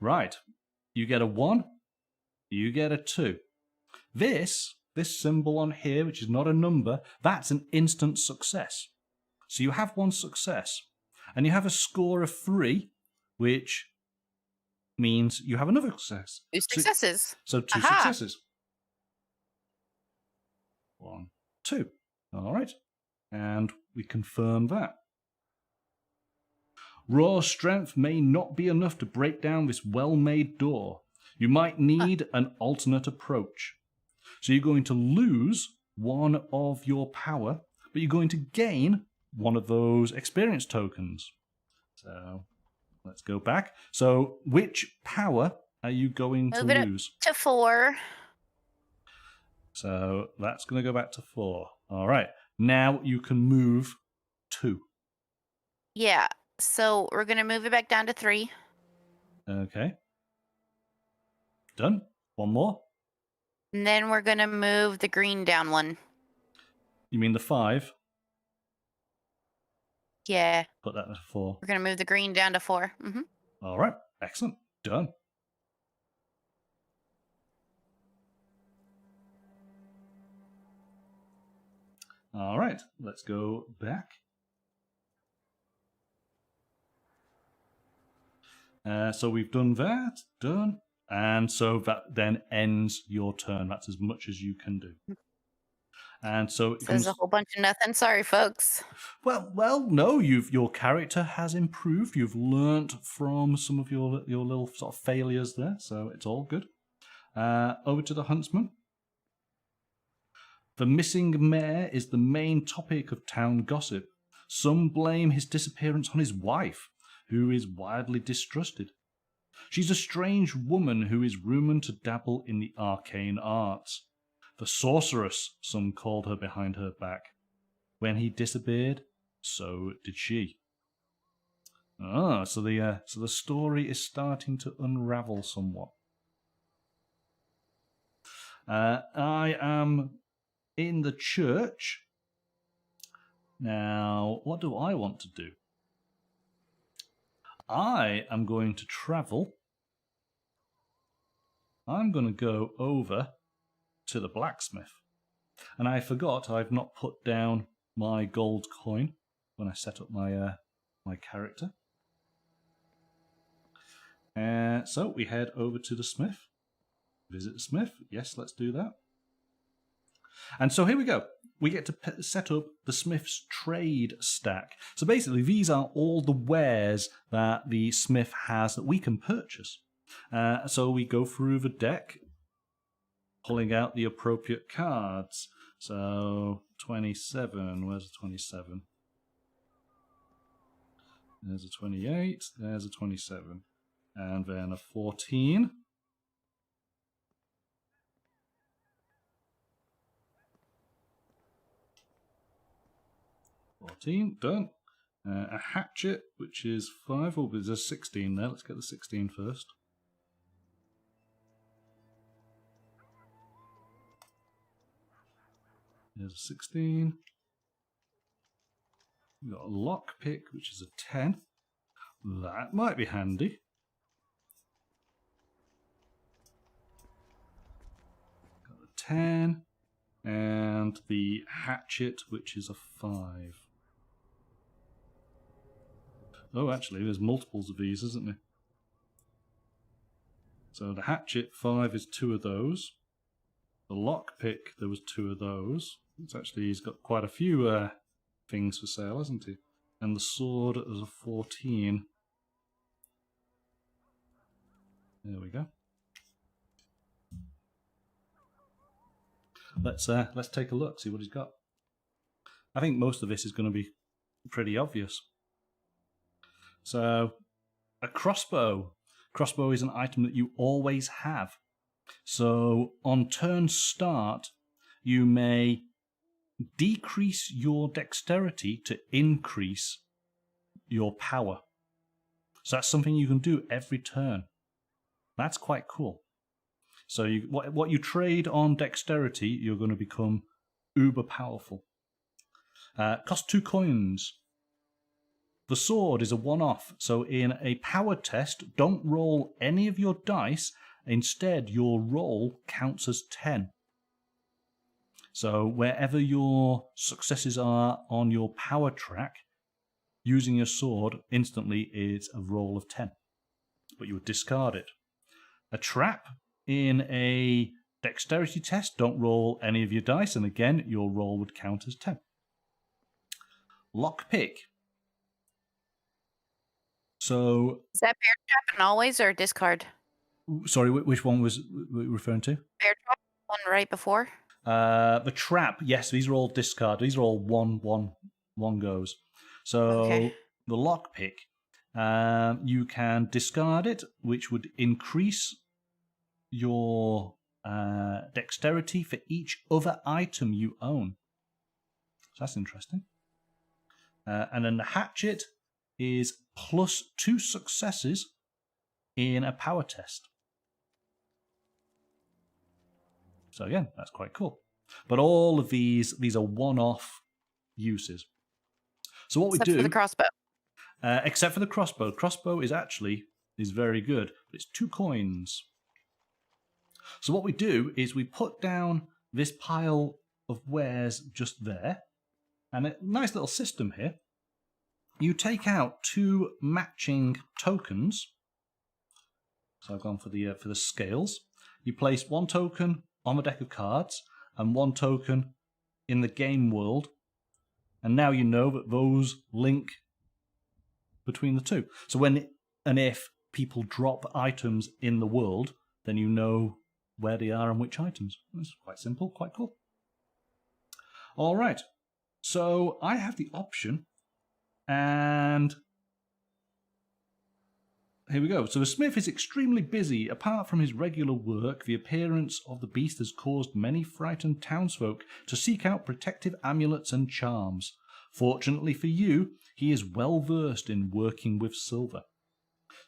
Right. You get a 1. You get a 2. This symbol on here, which is not a number, that's an instant success. So you have 1 success. And you have a score of 3, which means you have another success. 2 successes. So 2 successes. 1, 2. All right. And we confirm that. Raw strength may not be enough to break down this well-made door. You might need an alternate approach. So you're going to lose 1 of your power, but you're going to gain 1 of those experience tokens. So let's go back. So which power are you going to lose? To 4. So that's going to go back to 4. All right. Now you can move 2. Yeah. So we're going to move it back down to 3. Okay. Done. 1 more. And then we're going to move the green down 1. You mean the 5? Yeah. Put that at 4. We're going to move the green down to 4. Mm-hmm. All right. Excellent. Done. All right. Let's go back. So we've done that. Done. And so that then ends your turn. That's as much as you can do. And so it There's a whole bunch of nothing. Sorry, folks. Well, no. Your character has improved. You've learnt from some of your little sort of failures there, so it's all good. Over to the Huntsman. The missing mayor is the main topic of town gossip. Some blame his disappearance on his wife, who is widely distrusted. She's a strange woman who is rumoured to dabble in the arcane arts. The sorceress, some called her behind her back. When he disappeared, so did she. So the story is starting to unravel somewhat. I am in the church. Now, what do I want to do? I am going to travel. I'm going to go over to the blacksmith. And I forgot I've not put down my gold coin when I set up my my character. So we head over to the smith. Visit the smith. Yes, let's do that. And so here we go. We get to set up the smith's trade stack. So basically, these are all the wares that the smith has that we can purchase. So we go through the deck, pulling out the appropriate cards. So 27, where's the 27? There's a 28, there's a 27. And then a 14. 14, done. A hatchet, which is 5. Oh, there's a 16 there. Let's get the 16 first. There's a 16. We've got a lockpick, which is a 10. That might be handy. Got a 10. And the hatchet, which is a 5. Oh, actually, there's multiples of these, isn't there? So the hatchet, 5 is 2 of those. The lockpick, there was 2 of those. It's actually, he's got quite a few things for sale, hasn't he? And the sword is a 14. There we go. Let's take a look, see what he's got. I think most of this is going to be pretty obvious. So, a crossbow. Crossbow is an item that you always have. So, on turn start, you may decrease your dexterity to increase your power. So that's something you can do every turn. That's quite cool. So what you trade on dexterity, you're going to become uber powerful. Cost 2 coins. The sword is a one-off, so in a power test, don't roll any of your dice. Instead, your roll counts as 10. So wherever your successes are on your power track, using your sword instantly is a roll of 10. But you would discard it. A trap in a dexterity test, don't roll any of your dice, and again, your roll would count as 10. Lockpick. So, is that bear trap and always or discard? Sorry, which one was we referring to? Bear trap, one right before. The trap, yes, these are all discard. These are all one goes. So Okay. The lockpick, you can discard it, which would increase your dexterity for each other item you own. So that's interesting. And then the hatchet is plus 2 successes in a power test. So again, that's quite cool. But all of these are one-off uses. So what Except we do, for the crossbow. Except for the crossbow. Crossbow is very good, but it's 2 coins. So what we do is we put down this pile of wares just there, and a nice little system here. You take out 2 matching tokens. So I've gone for the scales. You place 1 token on the deck of cards and 1 token in the game world, and now you know that those link between the 2. So when and if people drop items in the world, then you know where they are and which items. It's quite simple, quite cool. All right, so I have the option, and here we go. So the smith is extremely busy. Apart from his regular work, the appearance of the beast has caused many frightened townsfolk to seek out protective amulets and charms. Fortunately for you, he is well versed in working with silver.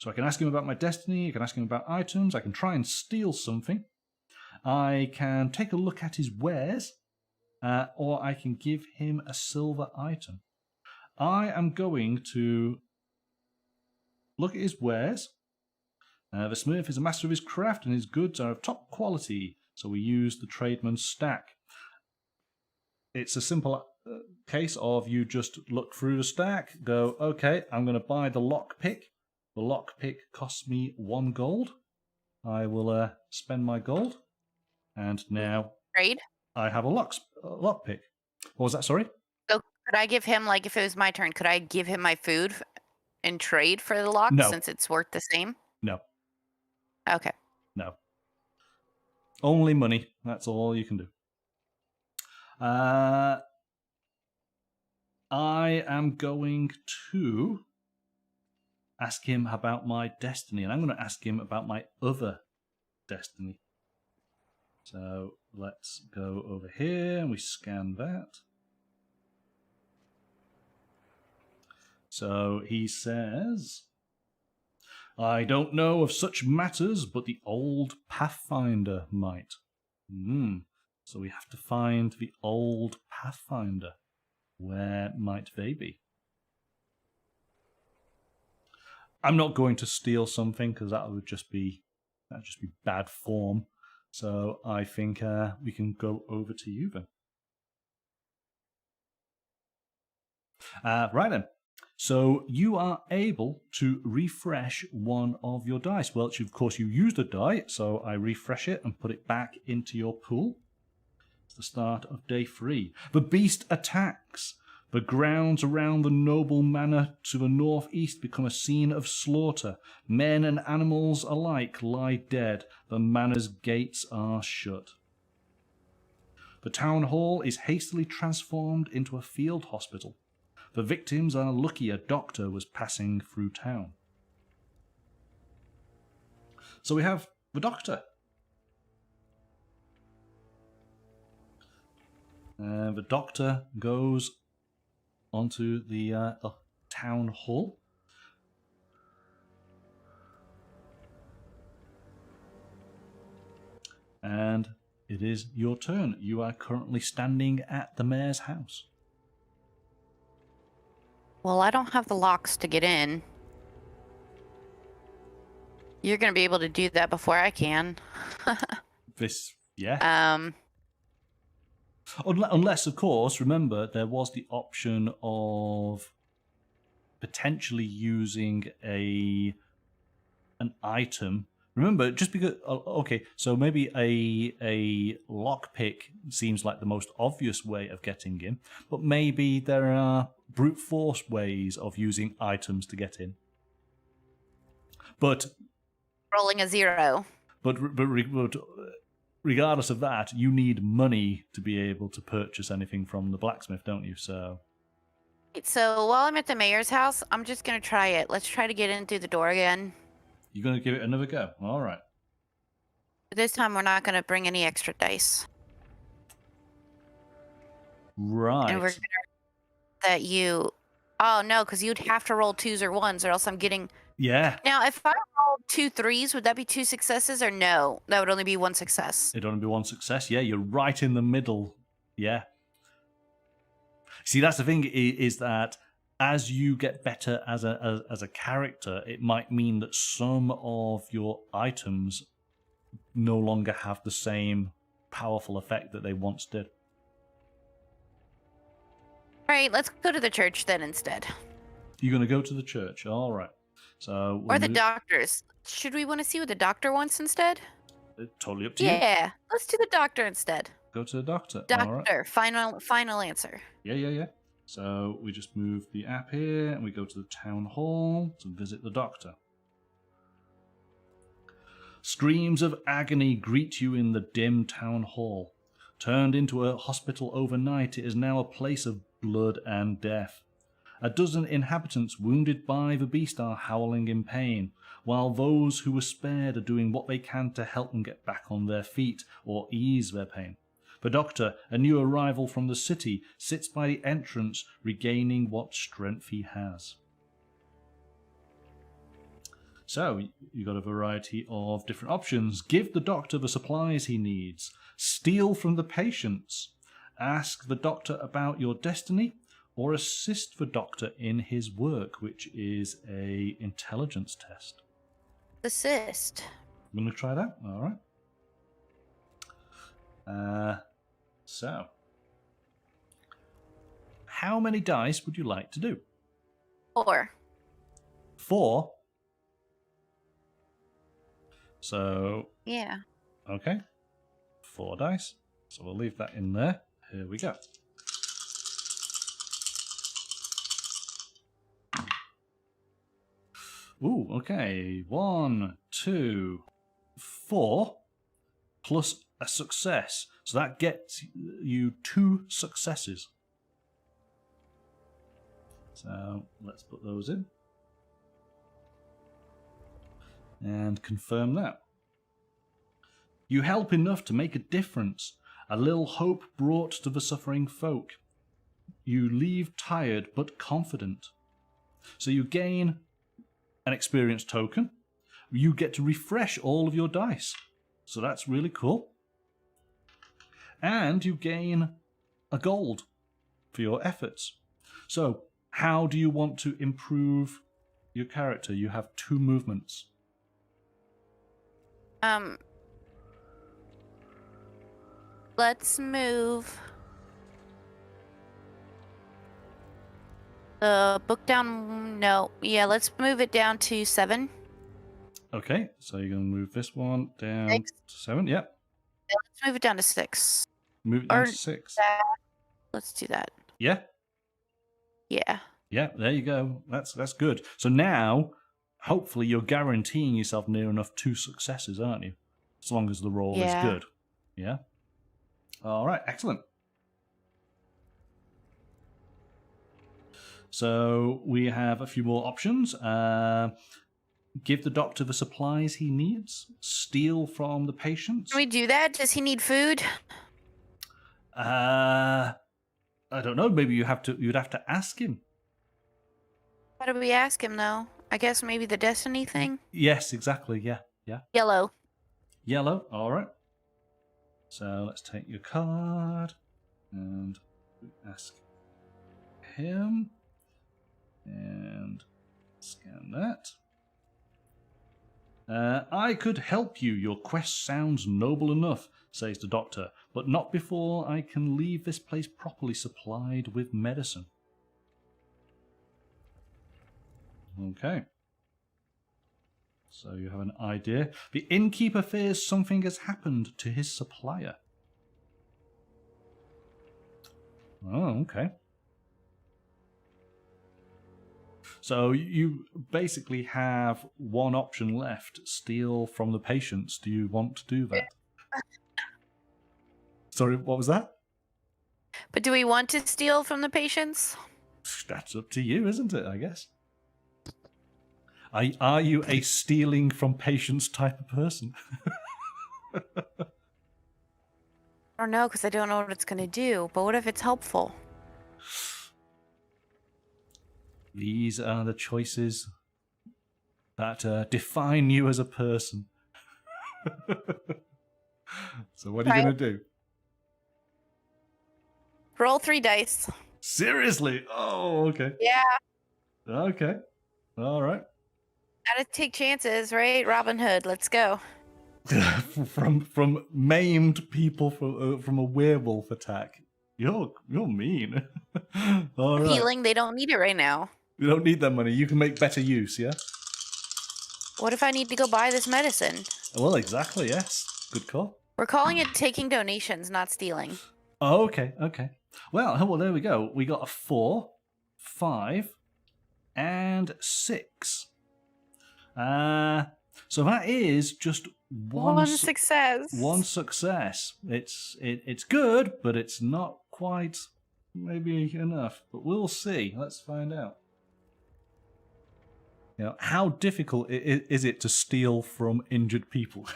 So I can ask him about my destiny, I can ask him about items, I can try and steal something, I can take a look at his wares, or I can give him a silver item. I am going to look at his wares. The smith is a master of his craft and his goods are of top quality, so we use the tradesman's stack. It's a simple case of you just look through the stack, go, okay, I'm going to buy the lockpick. The lockpick costs me 1 gold. I will spend my gold, and now Trade. I have a lockpick. What was that, sorry? So could I give him, like, if it was my turn, could I give him my food and trade for the lock No. since it's worth the same? No. Okay. No. Only money. That's all you can do. I am going to ask him about my destiny, and I'm going to ask him about my other destiny. So let's go over here and we scan that. So he says, I don't know of such matters, but the old Pathfinder might. So we have to find the old Pathfinder. Where might they be? I'm not going to steal something because that'd just be bad form. So I think we can go over to you then. Right then. So you are able to refresh one of your dice. Well, of course, you used a die, so I refresh it and put it back into your pool. It's the start of day 3. The beast attacks. The grounds around the noble manor to the northeast become a scene of slaughter. Men and animals alike lie dead. The manor's gates are shut. The town hall is hastily transformed into a field hospital. The victims are lucky a doctor was passing through town. So we have the doctor. The doctor goes onto the town hall. And it is your turn. You are currently standing at the mayor's house. Well, I don't have the locks to get in. You're going to be able to do that before I can. Yeah. Unless, of course, remember, there was the option of potentially using an item. Remember, just because... Okay, so maybe a lockpick seems like the most obvious way of getting in, but maybe there are brute force ways of using items to get in. But... Rolling a 0. But regardless of that, you need money to be able to purchase anything from the blacksmith, don't you? So while I'm at the mayor's house, I'm just going to try it. Let's try to get in through the door again. You're going to give it another go? All right. This time we're not going to bring any extra dice. Right. And we're going to that you... Oh, no, because you'd have to roll 2s or 1s, or else I'm getting... Yeah. Now, if I rolled 2 3s, would that be 2 successes, or no? That would only be 1 success. It'd only be 1 success. Yeah, you're right in the middle. Yeah. See, that's the thing, is that as you get better as a character, it might mean that some of your items no longer have the same powerful effect that they once did. All right, let's go to the church then instead. You're going to go to the church. All right. So or the doctors. Should we want to see what the doctor wants instead? Totally up to you. Yeah, let's do the doctor instead. Go to the doctor. Doctor, right. Final answer. Yeah. So we just move the app here and we go to the town hall to visit the doctor. Screams of agony greet you in the dim town hall. Turned into a hospital overnight, it is now a place of blood and death. A dozen inhabitants wounded by the beast are howling in pain, while those who were spared are doing what they can to help them get back on their feet or ease their pain. The doctor, a new arrival from the city, sits by the entrance, regaining what strength he has. So, you've got a variety of different options. Give the doctor the supplies he needs. Steal from the patients. Ask the doctor about your destiny. Or assist the doctor in his work, which is a intelligence test. Assist. I'm going to try that. All right. So, how many dice would you like to do? 4. 4? So... Yeah. Okay. 4 dice. So we'll leave that in there. Here we go. Ooh, okay. 1, 2, 4, plus a success. So that gets you 2 successes. So let's put those in. And confirm that. You help enough to make a difference. A little hope brought to the suffering folk. You leave tired but confident. So you gain an experience token. You get to refresh all of your dice. So that's really cool. And you gain a gold for your efforts. So how do you want to improve your character? You have 2 movements. Let's move the book down. No, yeah, let's move it down to 7. Okay, so you're going to move this one down 6. to 7. Yep. Yeah, let's move it down to 6. Move it down to 6. Let's do that. Yeah. Yeah. Yeah, there you go. That's good. So now, hopefully, you're guaranteeing yourself near enough 2 successes, aren't you? As long as the roll is good. Yeah? All right, excellent. So we have a few more options. Give the doctor the supplies he needs. Steal from the patients. Can we do that? Does he need food? I don't know. Maybe you'd have to ask him. How do we ask him, though? I guess maybe the Destiny thing? Yes, exactly. Yeah. Yellow. Yellow. All right. So let's take your card and ask him. And scan that. I could help you. Your quest sounds noble enough, says the doctor, but not before I can leave this place properly supplied with medicine. Okay. So you have an idea. The innkeeper fears something has happened to his supplier. Oh, okay. So you basically have one option left. Steal from the patients. Do you want to do that? Sorry, what was that? But do we want to steal from the patients? That's up to you, isn't it, I guess? Are you a stealing from patients type of person? I don't know, because I don't know what it's going to do. But what if it's helpful? These are the choices that define you as a person. So what are you going to do? Roll 3 dice. Seriously? Oh, okay. Yeah. Okay. All right. Gotta take chances, right? Robin Hood, let's go. from maimed people from a werewolf attack. You're mean. All right. Healing, they don't need it right now. You don't need that money. You can make better use, yeah? What if I need to go buy this medicine? Well, exactly, yes. Good call. We're calling it taking donations, not stealing. Oh, okay. Well, there we go. We got a 4, 5, and 6. So that is just one success. One success. It's good, but it's not quite maybe enough. But we'll see. Let's find out. You know, how difficult is it to steal from injured people?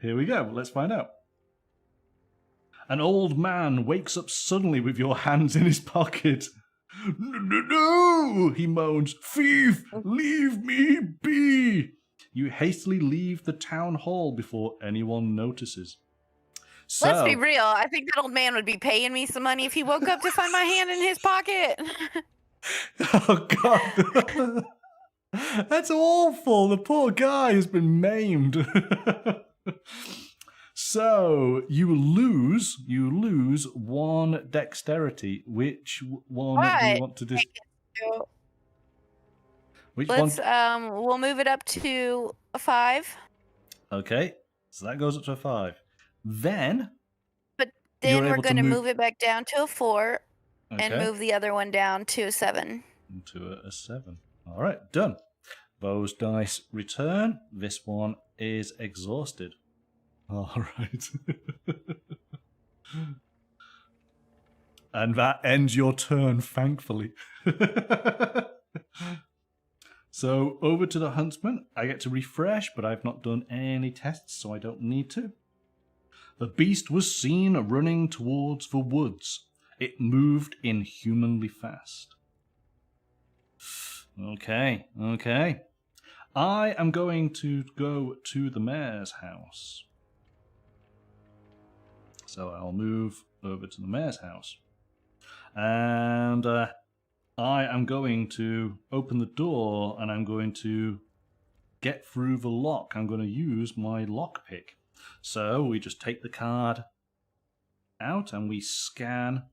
Here we go. Let's find out. An old man wakes up suddenly with your hands in his pocket. No, he moans. Thief, leave me be. You hastily leave the town hall before anyone notices. So, let's be real. I think that old man would be paying me some money if he woke up to find my hand in his pocket. Oh, God. That's awful. The poor guy has been maimed. So you lose 1 dexterity. Which one do you want to do? We'll move it up to a 5. Okay, so that goes up to a 5. Then we're going to move it back down to a 4, and move the other one down to a 7. To a 7. All right, done. Those dice return. This one is exhausted. All right. And that ends your turn, thankfully. So over to the Huntsman. I get to refresh, but I've not done any tests, so I don't need to. The beast was seen running towards the woods. It moved inhumanly fast. Okay. I am going to go to the mayor's house. So I'll move over to the mayor's house. And I am going to open the door and I'm going to get through the lock. I'm going to use my lockpick. So we just take the card out and we scan.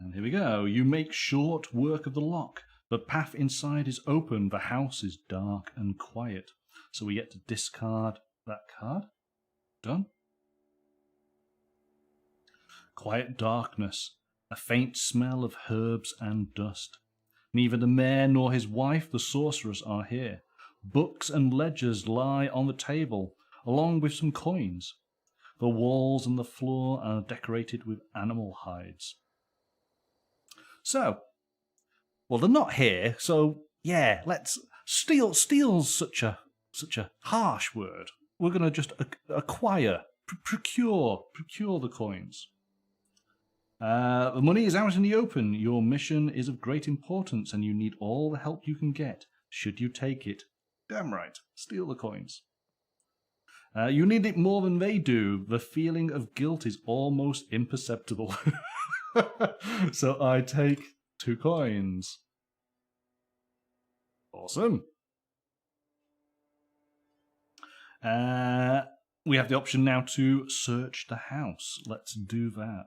And here we go. You make short work of the lock. The path inside is open. The house is dark and quiet. So we get to discard that card. Done. Quiet darkness. A faint smell of herbs and dust. Neither the mayor nor his wife, the sorceress, are here. Books and ledgers lie on the table, along with some coins. The walls and the floor are decorated with animal hides. So, well, they're not here, so yeah, let's steal's such a harsh word. We're gonna just acquire, procure the coins. The money is out in the open. Your mission is of great importance, and you need all the help you can get. Should you take it? Damn right, steal the coins. You need it more than they do. The feeling of guilt is almost imperceptible. So I take 2 coins. Awesome. We have the option now to search the house. Let's do that.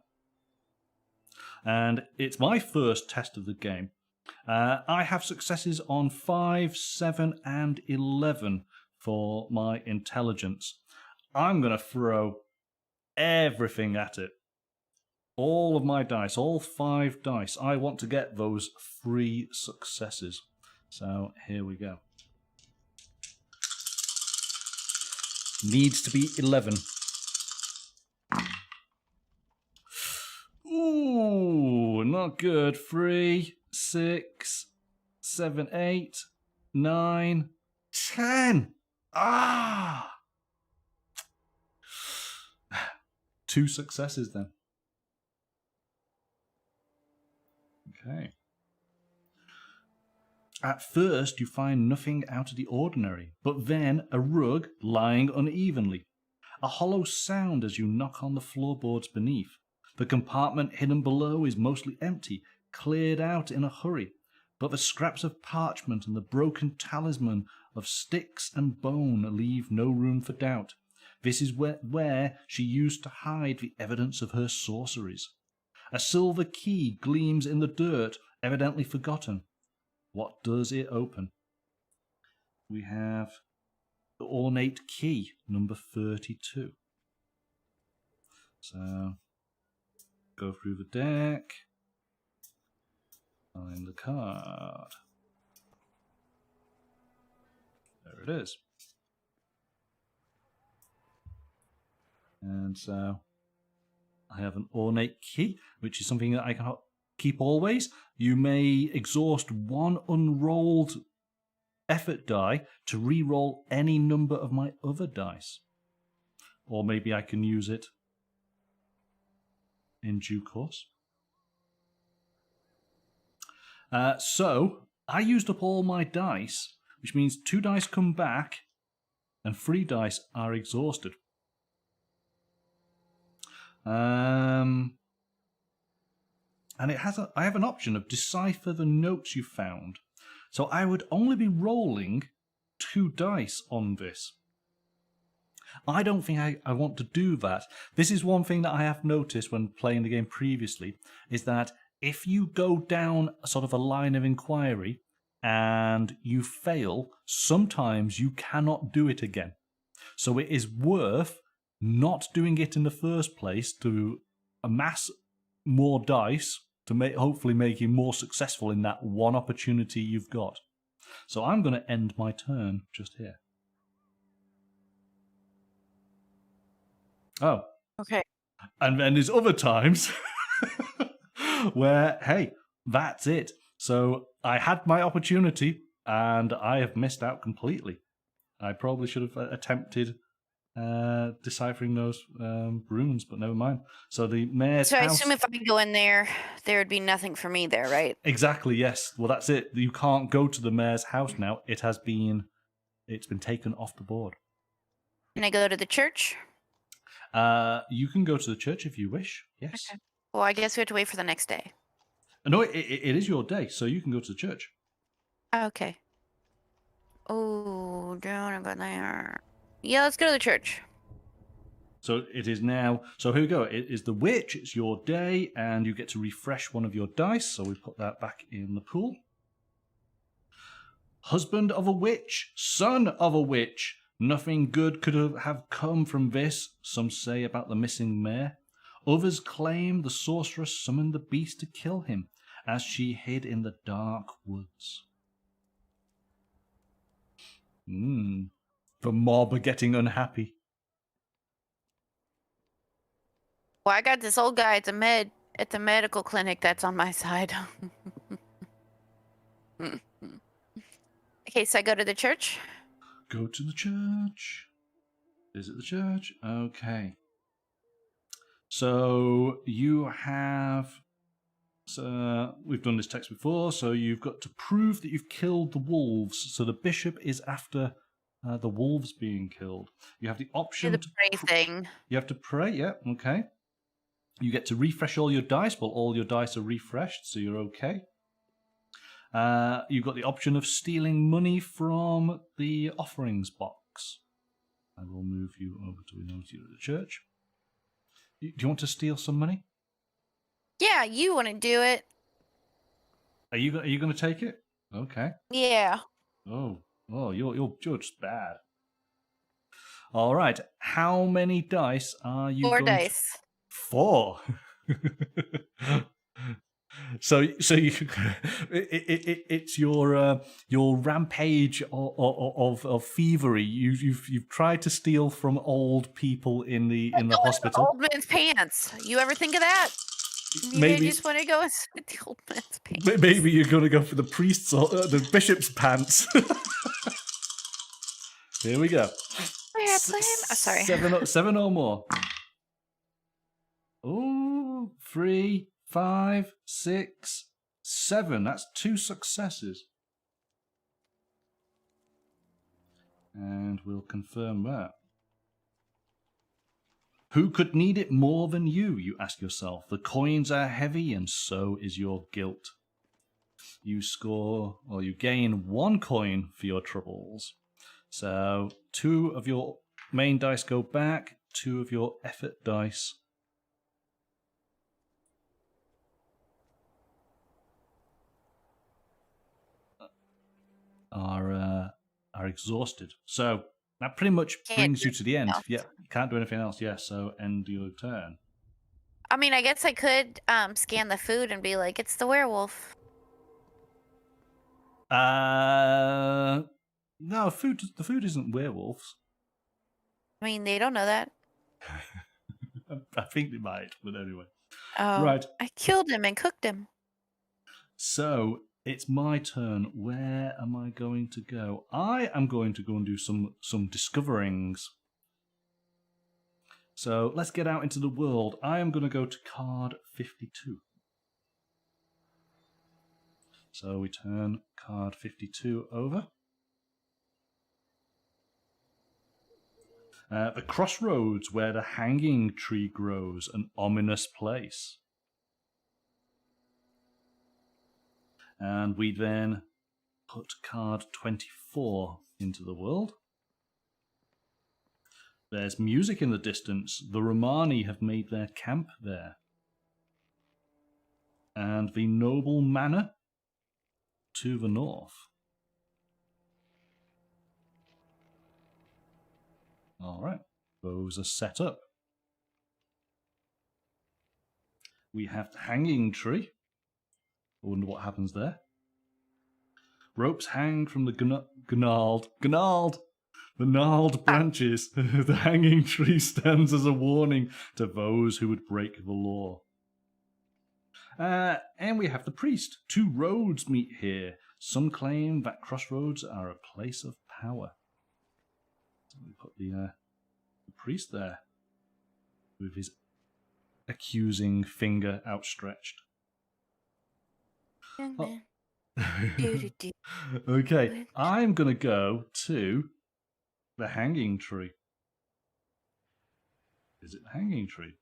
And it's my first test of the game. I have successes on 5, 7, and 11 for my intelligence. I'm going to throw everything at it. All of my dice, all 5 dice. I want to get those 3 successes. So here we go. Needs to be 11. Ooh, not good. 3, 6, 7, 8, 9, 10. Ah! 2 successes then. Okay. At first, you find nothing out of the ordinary, but then a rug lying unevenly. A hollow sound as you knock on the floorboards beneath. The compartment hidden below is mostly empty, cleared out in a hurry, but the scraps of parchment and the broken talisman of sticks and bone leave no room for doubt. This is where she used to hide the evidence of her sorceries. A silver key gleams in the dirt, evidently forgotten. What does it open? We have the ornate key, number 32. So, go through the deck, find the card. There it is. And so, I have an ornate key, which is something that I can keep always. You may exhaust 1 unrolled effort die to re-roll any number of my other dice. Or maybe I can use it in due course. So, I used up all my dice, which means 2 dice come back and 3 dice are exhausted. And I have an option of decipher the notes you found. So I would only be rolling 2 dice on this. I don't think I want to do that. This is one thing that I have noticed when playing the game previously, is that if you go down sort of a line of inquiry and you fail, sometimes you cannot do it again. So it is worth not doing it in the first place to amass more dice to hopefully make you more successful in that one opportunity you've got. So I'm going to end my turn just here. Oh. Okay. And then there's other times where, hey, that's it. So I had my opportunity and I have missed out completely. I probably should have attempted deciphering those runes, but never mind. So the mayor's So I house... assume if I go in there, there would be nothing for me there, right? Exactly, yes. Well, that's it. You can't go to the mayor's house now. It's been taken off the board. Can I go to the church? You can go to the church if you wish, yes. Okay. Well, I guess we have to wait for the next day. No, it is your day, so you can go to the church. Okay. Oh, don't go there. Yeah, let's go to the church. So it is now. So here we go. It is the witch. It's your day, and you get to refresh one of your dice. So we put that back in the pool. Husband of a witch, son of a witch. Nothing good could have come from this, some say about the missing mayor. Others claim the sorceress summoned the beast to kill him, as she hid in the dark woods. The mob are getting unhappy. Well, I got this old guy at the medical clinic that's on my side. Okay, so I go to the church. Go to the church. Visit the church. Okay. So you have... So we've done this text before, so you've got to prove that you've killed the wolves. So the bishop is after the wolves being killed. You have the option Do the pray thing. You have to pray, yeah, okay. You get to refresh all your dice, but all your dice are refreshed, so you're okay. You've got the option of stealing money from the offerings box. I will move you over to the church. Do you want to steal some money? Yeah, you want to do it. Are you going to take it? Okay. Yeah. Oh, you're just bad. All right. How many dice are you? 4 dice. 4. So you, it's your rampage of thievery. You've tried to steal from old people in the hospital. Old man's pants. You ever think of that? Maybe you just want to go with the old man's pants. Maybe you're going to go for the priest's or the bishop's pants. Here we go. Yeah, play him. Oh, sorry. 7 or more. Oh, 3, 5, 6, 7. That's 2 successes. And we'll confirm that. Who could need it more than you ask yourself. The coins are heavy, and so is your guilt. You gain 1 coin for your troubles. So 2 of your main dice go back, 2 of your effort dice are exhausted. So that pretty much brings you to the end. Yeah, you can't do anything else. Yeah, so end your turn. I mean, I guess I could scan the food and be like, it's the werewolf. No, the food isn't werewolves. I mean, they don't know that. I think they might, but anyway. Oh, right. I killed him and cooked him. So it's my turn. Where am I going to go? I am going to go and do some discoverings. So let's get out into the world. I am going to go to card 52. So we turn card 52 over. The crossroads where the hanging tree grows, an ominous place. And we then put card 24 into the world. There's music in the distance. The Romani have made their camp there. And the noble manor to the north. All right, those are set up. We have the hanging tree. I wonder what happens there. Ropes hang from the gnarled branches. The hanging tree stands as a warning to those who would break the law. And we have the priest. 2 roads meet here. Some claim that crossroads are a place of power. So we put the priest there with his accusing finger outstretched. Young Oh. man. Do-do-do. Okay, I'm going to go to the hanging tree. Is it the hanging tree?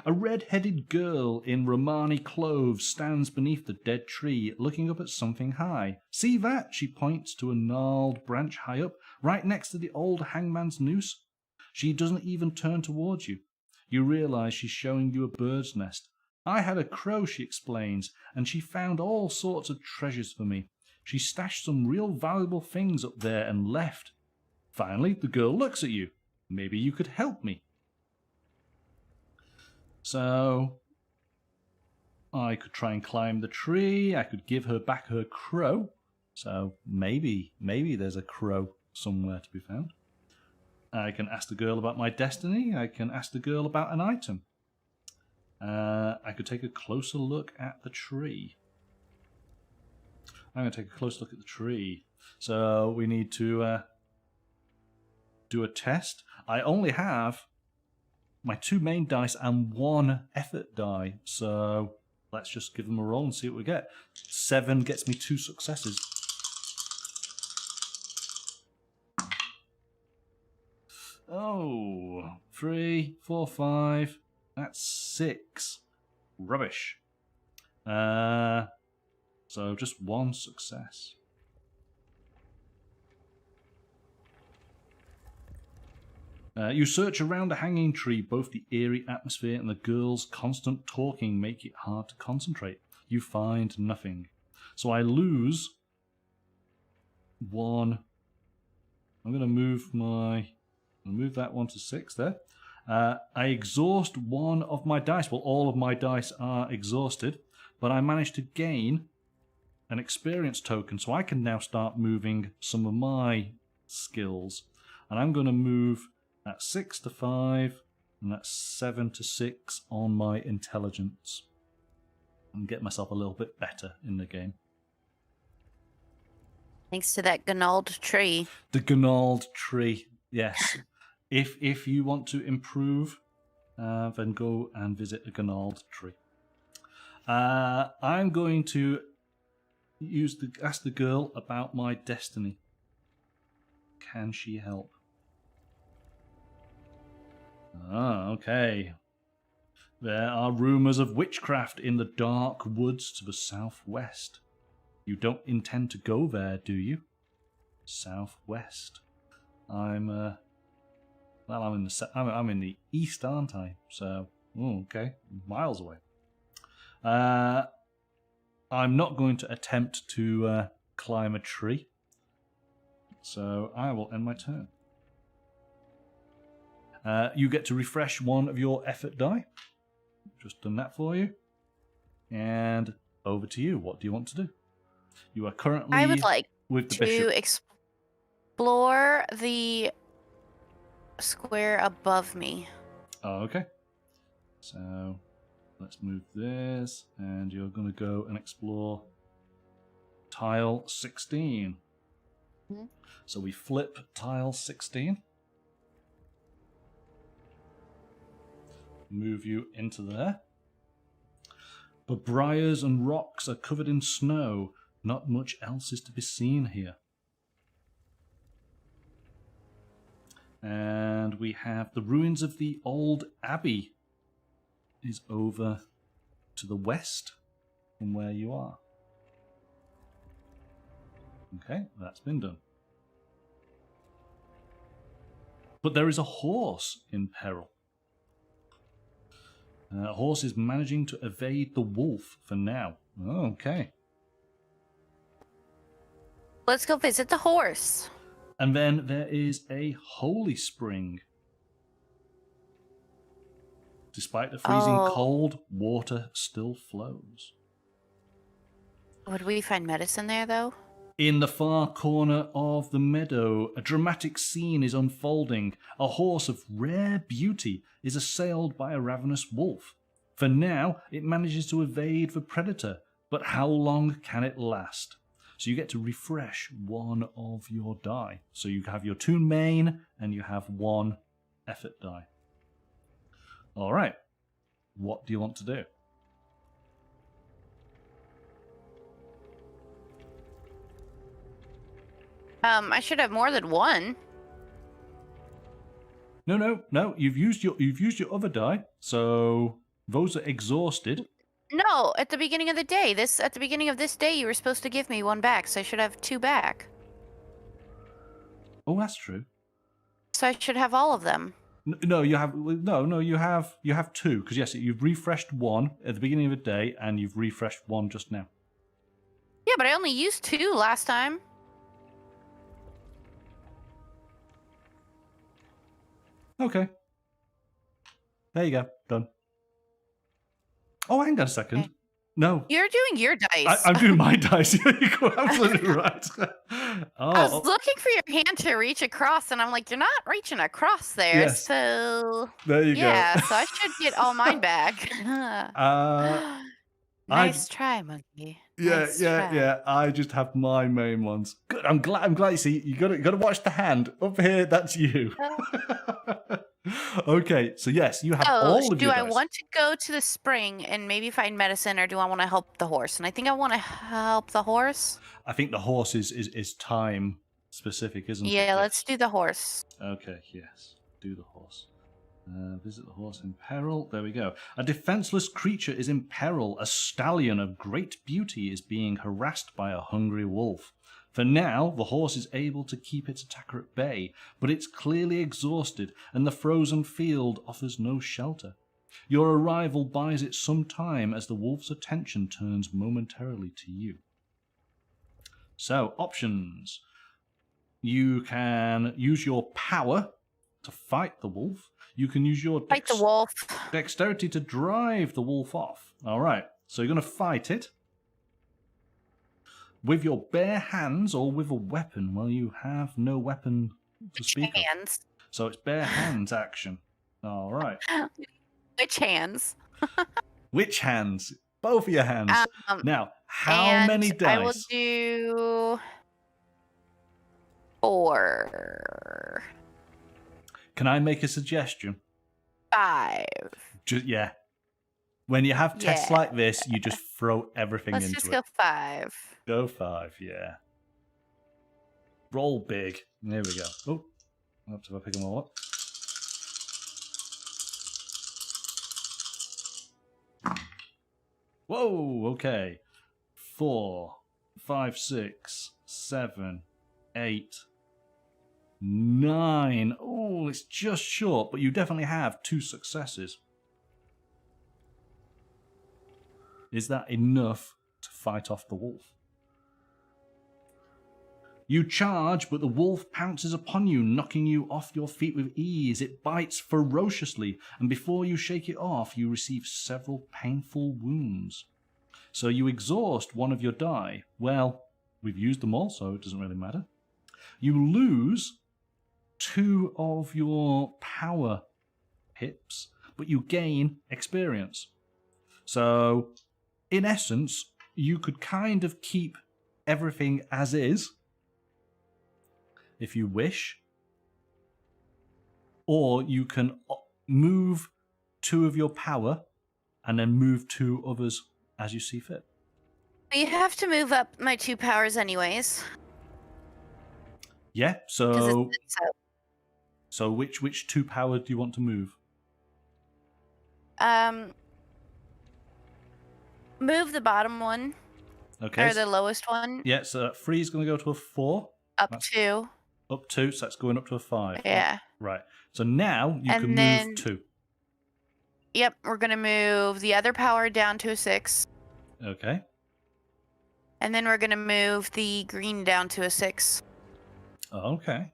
A red-headed girl in Romani clothes stands beneath the dead tree, looking up at something high. See that? She points to a gnarled branch high up, right next to the old hangman's noose. She doesn't even turn towards you. You realize she's showing you a bird's nest. I had a crow, she explains, and she found all sorts of treasures for me. She stashed some real valuable things up there and left. Finally, the girl looks at you. Maybe you could help me. So, I could try and climb the tree. I could give her back her crow. So maybe there's a crow somewhere to be found. I can ask the girl about my destiny. I can ask the girl about an item. I could take a closer look at the tree. I'm going to take a close look at the tree. So we need to do a test. I only have my 2 main dice and 1 effort die. So let's just give them a roll and see what we get. 7 gets me 2 successes. Oh, 3, 4, 5. That's 6. Rubbish. So just 1 success. You search around the hanging tree. Both the eerie atmosphere and the girl's constant talking make it hard to concentrate. You find nothing. So I lose 1. I'm going to move that 1 to 6 there. I exhaust 1 of my dice. Well, all of my dice are exhausted, but I managed to gain an experience token, so I can now start moving some of my skills. And I'm going to move that 6 to 5, and that's 7 to 6 on my intelligence, and get myself a little bit better in the game. Thanks to that gnarled tree. The gnarled tree, yes. If you want to improve, then go and visit a gnarled tree. I'm going to ask the girl about my destiny. Can she help? Okay. There are rumors of witchcraft in the dark woods to the southwest. You don't intend to go there, do you? Southwest. I'm in the east, aren't I? So, okay, miles away. I'm not going to attempt to climb a tree, so I will end my turn. You get to refresh 1 of your effort die. Just done that for you. And over to you. What do you want to do? You are currently I would like with the to bishop. explore the square above me. Oh, okay. So let's move this, and you're going to go and explore tile 16. Mm-hmm. So we flip tile 16. Move you into there. The briars and rocks are covered in snow. Not much else is to be seen here. And we have the ruins of the old abbey is over to the west from where you are. Okay, that's been done. But there is a horse in peril. A horse is managing to evade the wolf for now. Oh, okay. Let's go visit the horse. And then there is a holy spring. Despite the freezing cold, water still flows. Would we find medicine there, though? In the far corner of the meadow, a dramatic scene is unfolding. A horse of rare beauty is assailed by a ravenous wolf. For now, it manages to evade the predator, but how long can it last? So you get to refresh 1 of your die. So you have your 2 main, and you have 1 effort die. All right. What do you want to do? I should have more than one. No. You've used your other die, so those are exhausted. No, at the beginning of the day. At the beginning of this day, you were supposed to give me one back, so I should have 2 back. Oh, that's true. So I should have all of them. No, you have you have 2 because yes, you've refreshed 1 at the beginning of the day, and you've refreshed 1 just now. Yeah, but I only used 2 last time. Okay. There you go. Done. Oh, hang on a second. Okay. No. You're doing your dice. I'm doing my dice. You're absolutely right. I was looking for your hand to reach across, and I'm like, you're not reaching across there. Yes. So there you go. Yeah, so I should get all mine back. Nice try, monkey. Nice try. Yeah. I just have my main ones. Good. I'm glad. You see, you got to watch the hand up here. That's you. Okay, so yes, you have all of your do I dice. want to go to the spring and maybe find medicine, or do I want to help the horse? And I think I want to help the horse. I think the horse is time specific, isn't it? Yeah, let's do the horse. Okay, yes, do the horse. Visit the horse in peril. There we go. A defenseless creature is in peril. A stallion of great beauty is being harassed by a hungry wolf. For now, the horse is able to keep its attacker at bay, but it's clearly exhausted, and the frozen field offers no shelter. Your arrival buys it some time as the wolf's attention turns momentarily to you. So, options. You can use your power to fight the wolf. You can use your Fight the wolf. dexterity to drive the wolf off. All right, so you're going to fight it with your bare hands or with a weapon. Well, you have no weapon to speak of. So it's bare hands action. All right. Which hands? Which hands? Both of your hands. Now, how many dice? I will do 4. Can I make a suggestion? 5. Yeah. When you have tests like this, you just throw everything into it. Let's just go 5. Go 5, yeah. Roll big. There we go. Oh, I'll have to pick them all up. Whoa, okay. 4, 5, 6, 7, 8, 9. Oh, it's just short, but you definitely have 2 successes. Is that enough to fight off the wolf? You charge, but the wolf pounces upon you, knocking you off your feet with ease. It bites ferociously, and before you shake it off, you receive several painful wounds. So you exhaust one of your die. Well, we've used them all, so it doesn't really matter. You lose 2 of your power pips, but you gain experience. So, in essence, you could kind of keep everything as is, if you wish, or you can move 2 of your power and then move 2 others as you see fit. You have to move up my 2 powers anyways. Yeah, so which 2 power do you want to move? Move the bottom one. Okay. Or the lowest one. Yeah, so 3 is going to go to a 4. That's 2. Up 2, so that's going up to a 5. Yeah. Right. So now you can move 2. Yep, we're going to move the other power down to a 6. Okay. And then we're going to move the green down to a 6. Okay.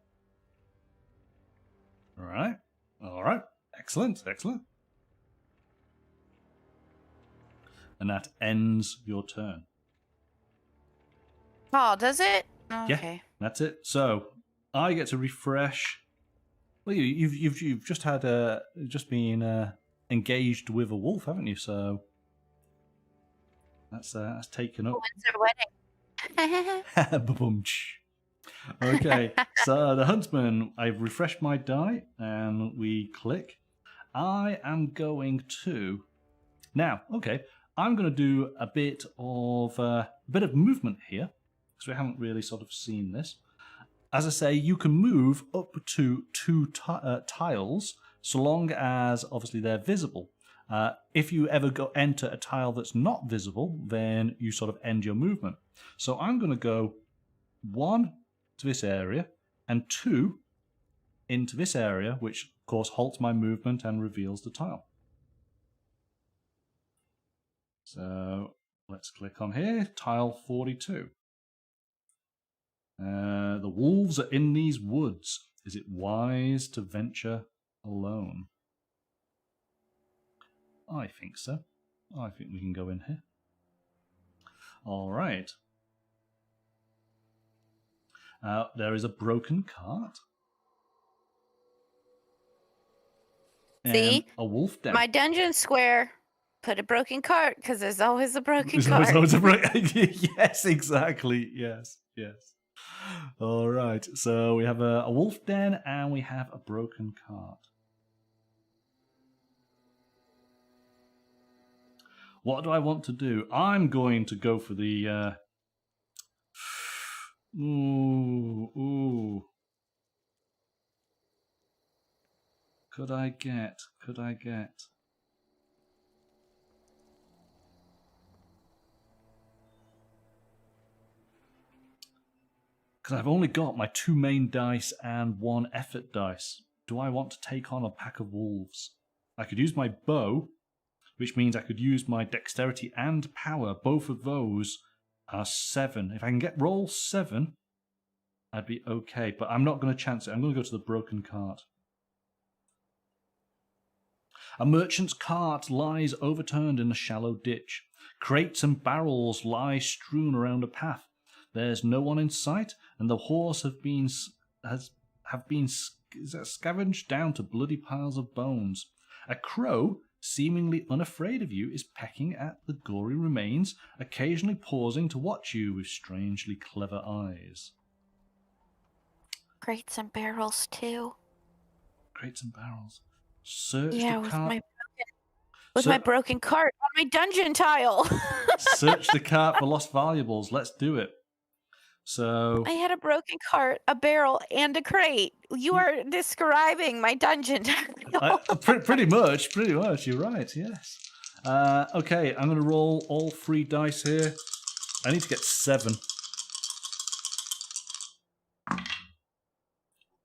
All right. Excellent. And that ends your turn. Oh, does it? Yeah, Okay. that's it. So I get to refresh. Well, you've just had just been engaged with a wolf, haven't you? So that's taken up. When's our wedding? Ba-boom-ch. Okay, so the Huntsman, I've refreshed my die, and we click. I am going to... Now, okay, I'm going to do a bit of movement here, because we haven't really sort of seen this. As I say, you can move up to 2 tiles, so long as, obviously, they're visible. If you ever enter a tile that's not visible, then you sort of end your movement. So I'm going to go 1 to this area, and 2 into this area, which, of course, halts my movement and reveals the tile. So let's click on here, tile 42. The wolves are in these woods. Is it wise to venture alone? I think so. I think we can go in here. All right. There is a broken cart. See? And a wolf den. My dungeon square. Put a broken cart, because there's always a broken cart. There's always a broken... Yes, exactly. Yes, yes. All right. So we have a wolf den and we have a broken cart. What do I want to do? I'm going to go for the... Ooh. Could I get? Because I've only got my 2 main dice and 1 effort dice. Do I want to take on a pack of wolves? I could use my bow, which means I could use my dexterity and power. Both of those are 7. If I can roll 7, I'd be okay. But I'm not going to chance it. I'm going to go to the broken cart. A merchant's cart lies overturned in a shallow ditch. Crates and barrels lie strewn around a path. There's no one in sight, and the horse have been scavenged down to bloody piles of bones. A crow, seemingly unafraid of you, is pecking at the gory remains, occasionally pausing to watch you with strangely clever eyes. Crates and barrels, too. Crates and barrels. Search yeah, the with cart. my broken cart on my dungeon tile. Search the cart for lost valuables. Let's do it. So I had a broken cart, a barrel, and a crate. You are describing my dungeon tile. Pretty much. You're right. Yes. Okay, I'm going to roll all 3 dice here. I need to get 7.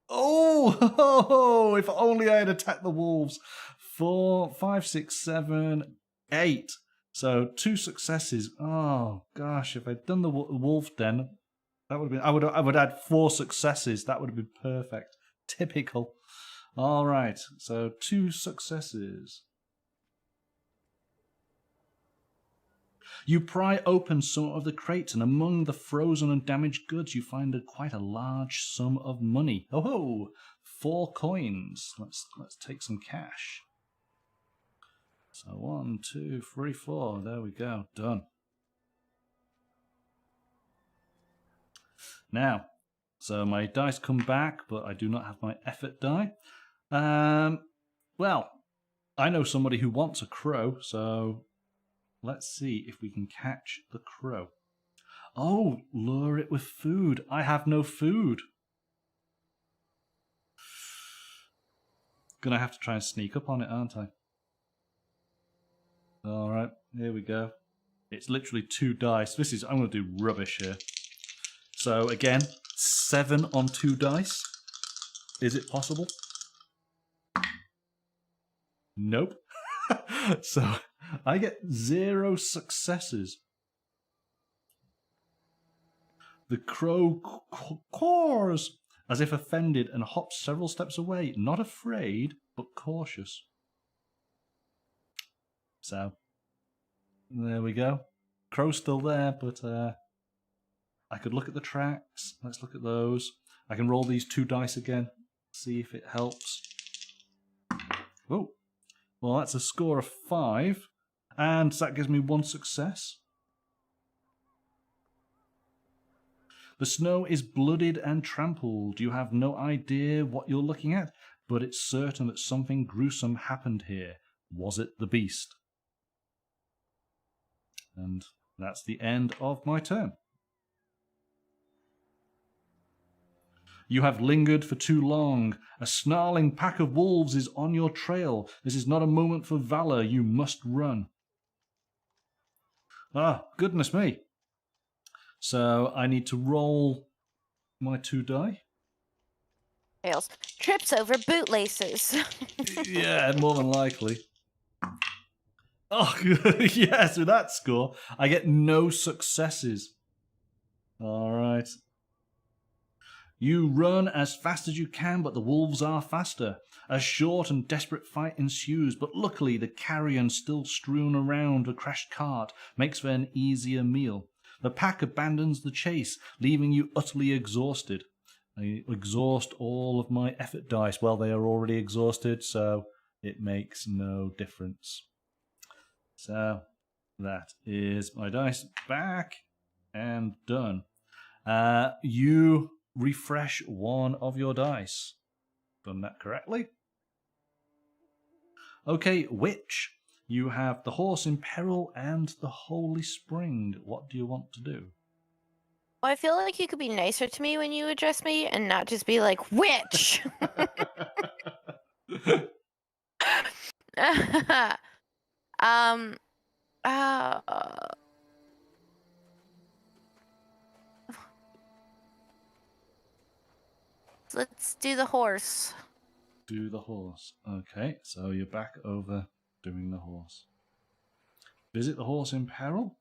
Oh, if only I had attacked the wolves. 4, 5, 6, 7, 8. So 2 successes. Oh gosh, if I'd done the wolf den, that would have been. I would add 4 successes. That would have been perfect. Typical. All right. So 2 successes. You pry open some of the crates, and among the frozen and damaged goods, you find quite a large sum of money. Oh ho! 4 coins. Let's take some cash. So 1, 2, 3, 4. There we go. Done. Now, so my dice come back, but I do not have my effort die. Well, I know somebody who wants a crow, so let's see if we can catch the crow. Oh, lure it with food. I have no food. Gonna have to try and sneak up on it, aren't I? All right, here we go. It's literally 2 dice. I'm gonna do rubbish here. So again, 7 on 2 dice. Is it possible? Nope. So I get 0 successes. The crow caws as if offended and hops several steps away, not afraid, but cautious. So there we go. Crow's still there, but I could look at the tracks. Let's look at those. I can roll these 2 dice again, see if it helps. Oh, well, that's a score of 5, and that gives me 1 success. The snow is blooded and trampled. You have no idea what you're looking at, but it's certain that something gruesome happened here. Was it the beast? And that's the end of my turn. You have lingered for too long. A snarling pack of wolves is on your trail. This is not a moment for valor. You must run. Ah, goodness me. So I need to roll my 2 die. Fails. Trips over bootlaces. Yeah, more than likely. Oh, yes, with that score, I get no successes. All right. You run as fast as you can, but the wolves are faster. A short and desperate fight ensues, but luckily the carrion still strewn around the crashed cart makes for an easier meal. The pack abandons the chase, leaving you utterly exhausted. I exhaust all of my effort dice. Well, they are already exhausted, so it makes no difference. So that is my dice back and done. You refresh one of your dice. Done that correctly? Okay, Witch. You have the horse in peril and the holy spring. What do you want to do? Well, I feel like you could be nicer to me when you address me and not just be like, witch! uh, let's do the horse. Do the horse. Okay, so you're back over doing the horse. Visit the horse in peril?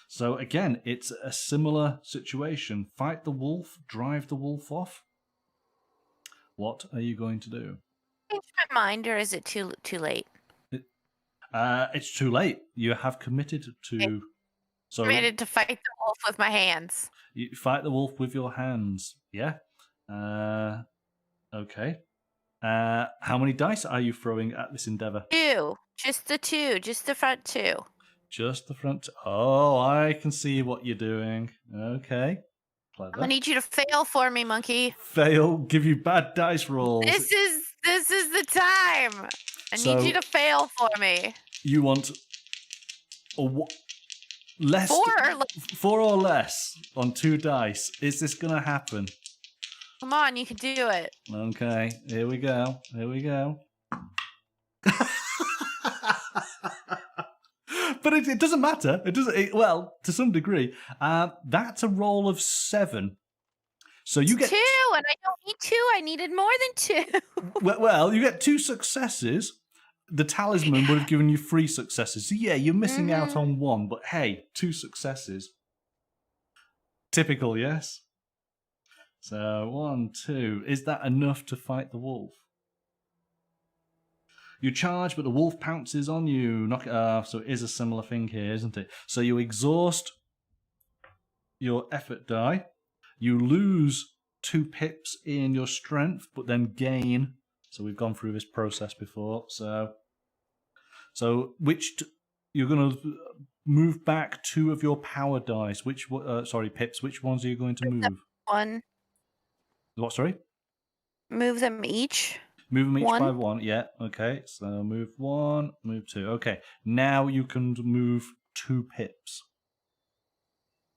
So again, it's a similar situation. Fight the wolf, drive the wolf off. What are you going to do? Change my mind, or is it too late? It's too late. You have committed to... So Committed to fight the wolf with my hands. You fight the wolf with your hands. Yeah? Okay. How many dice are you throwing at this endeavor? 2. Just the 2. Just the front 2. Just the front. Oh, I can see what you're doing. Okay. Clever. I'm gonna need you to fail for me, monkey. Fail. Give you bad dice rolls. This is the time. I need you to fail for me. You want less 4 or less on 2 dice. Is this gonna happen? Come on, you can do it. Okay. Here we go. But it doesn't matter. It doesn't. Well, to some degree, that's a roll of 7. So you get 2, and I don't need 2. I needed more than 2. well, you get 2 successes. The talisman would have given you 3 successes. So yeah, you're missing out on 1. But hey, 2 successes. Typical, yes. So 1, 2. Is that enough to fight the wolf? You charge, but the wolf pounces on you. Knock it off. So it is a similar thing here, isn't it? So you exhaust your effort die. You lose 2 pips in your strength, but then gain. So we've gone through this process before. So you're going to move back 2 of your power dice. Pips. Which ones are you going to move? 1. What? Sorry. Move them each. Move them each 1. by 1, yeah, okay. So move 1, move 2. Okay, now you can move 2 pips.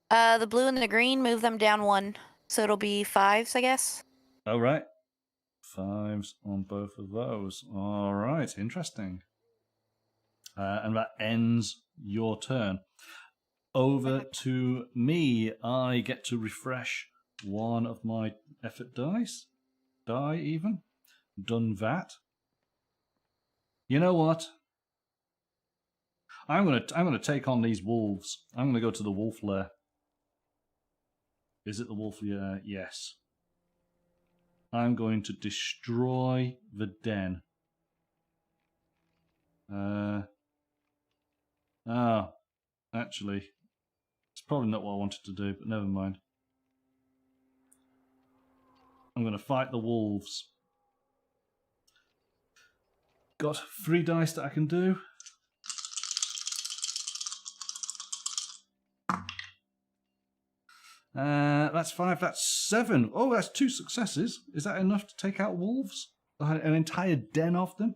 The blue and the green, move them down 1. So it'll be 5s, I guess. All right. 5s on both of those. All right, interesting. And that ends your turn. Over to me. I get to refresh one of my effort dice. Die, even. Done that. You know what? I'm gonna take on these wolves. I'm gonna go to the wolf lair. Is it the wolf lair? Yes. I'm going to destroy the den. Actually, it's probably not what I wanted to do, but never mind. I'm going to fight the wolves. Got 3 dice that I can do. That's 5, that's 7. Oh, that's 2 successes. Is that enough to take out wolves? An entire den of them?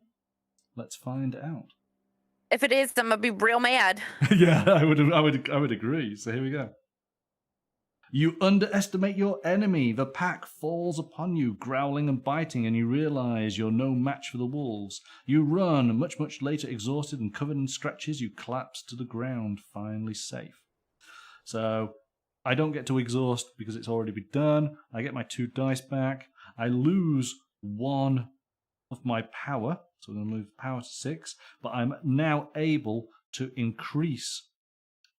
Let's find out. If it is, I'm gonna be real mad. Yeah, I would agree. So here we go. You underestimate your enemy. The pack falls upon you, growling and biting, and you realize you're no match for the wolves. You run, much later exhausted and covered in scratches, you collapse to the ground, finally safe. So, I don't get to exhaust because it's already been done. I get my 2 dice back. I lose 1 of my power, so I'm going to move power to 6, but I'm now able to increase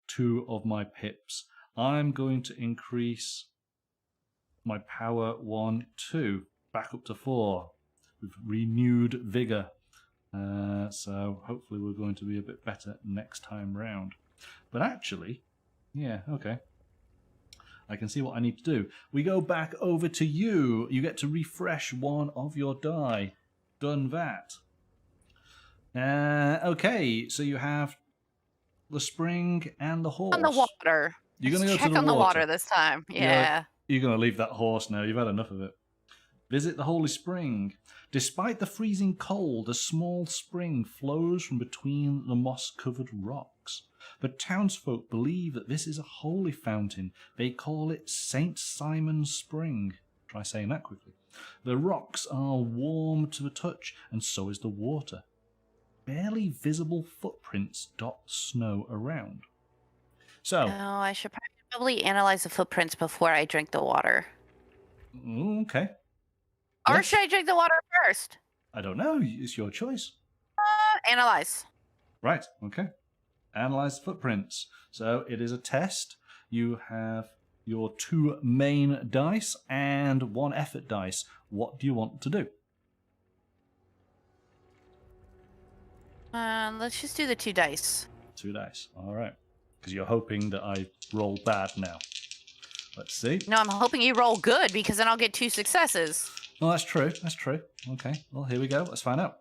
2 of my pips. I'm going to increase my power 1, 2, back up to 4 with renewed vigor. So hopefully we're going to be a bit better next time round. But actually, yeah, okay. I can see what I need to do. We go back over to you. You get to refresh 1 of your die. Done that. Okay, so you have the spring and the horse. On the water. You're going to go Check to the on the water this time. Yeah. You're going to leave that horse now. You've had enough of it. Visit the holy spring. Despite the freezing cold, a small spring flows from between the moss-covered rocks. But townsfolk believe that this is a holy fountain. They call it St. Simon's Spring. Try saying that quickly. The rocks are warm to the touch, and so is the water. Barely visible footprints dot the snow around. So, Oh, I should probably analyze the footprints before I drink the water. Okay. Or Yes. should I drink the water first? I don't know. It's your choice. Analyze. Right. Okay. Analyze the footprints. So it is a test. You have your 2 main dice and 1 effort dice. What do you want to do? Let's just do the 2 dice. 2 dice. All right. Because you're hoping that I roll bad now. Let's see. No, I'm hoping you roll good because then I'll get 2 successes. Oh, that's true. That's true. Okay. Well, here we go. Let's find out.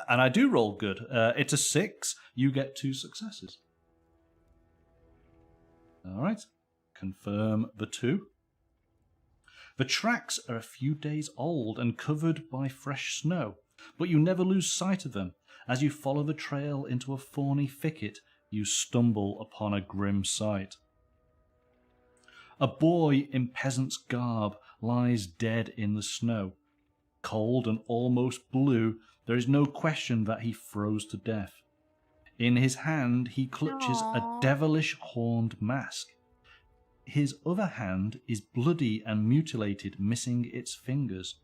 And I do roll good. It's a 6. You get 2 successes. All right. Confirm the 2. The tracks are a few days old and covered by fresh snow, but you never lose sight of them. As you follow the trail into a thorny thicket, you stumble upon a grim sight. A boy in peasant's garb lies dead in the snow. Cold and almost blue, there is no question that he froze to death. In his hand he clutches a devilish horned mask. His other hand is bloody and mutilated, missing its fingers.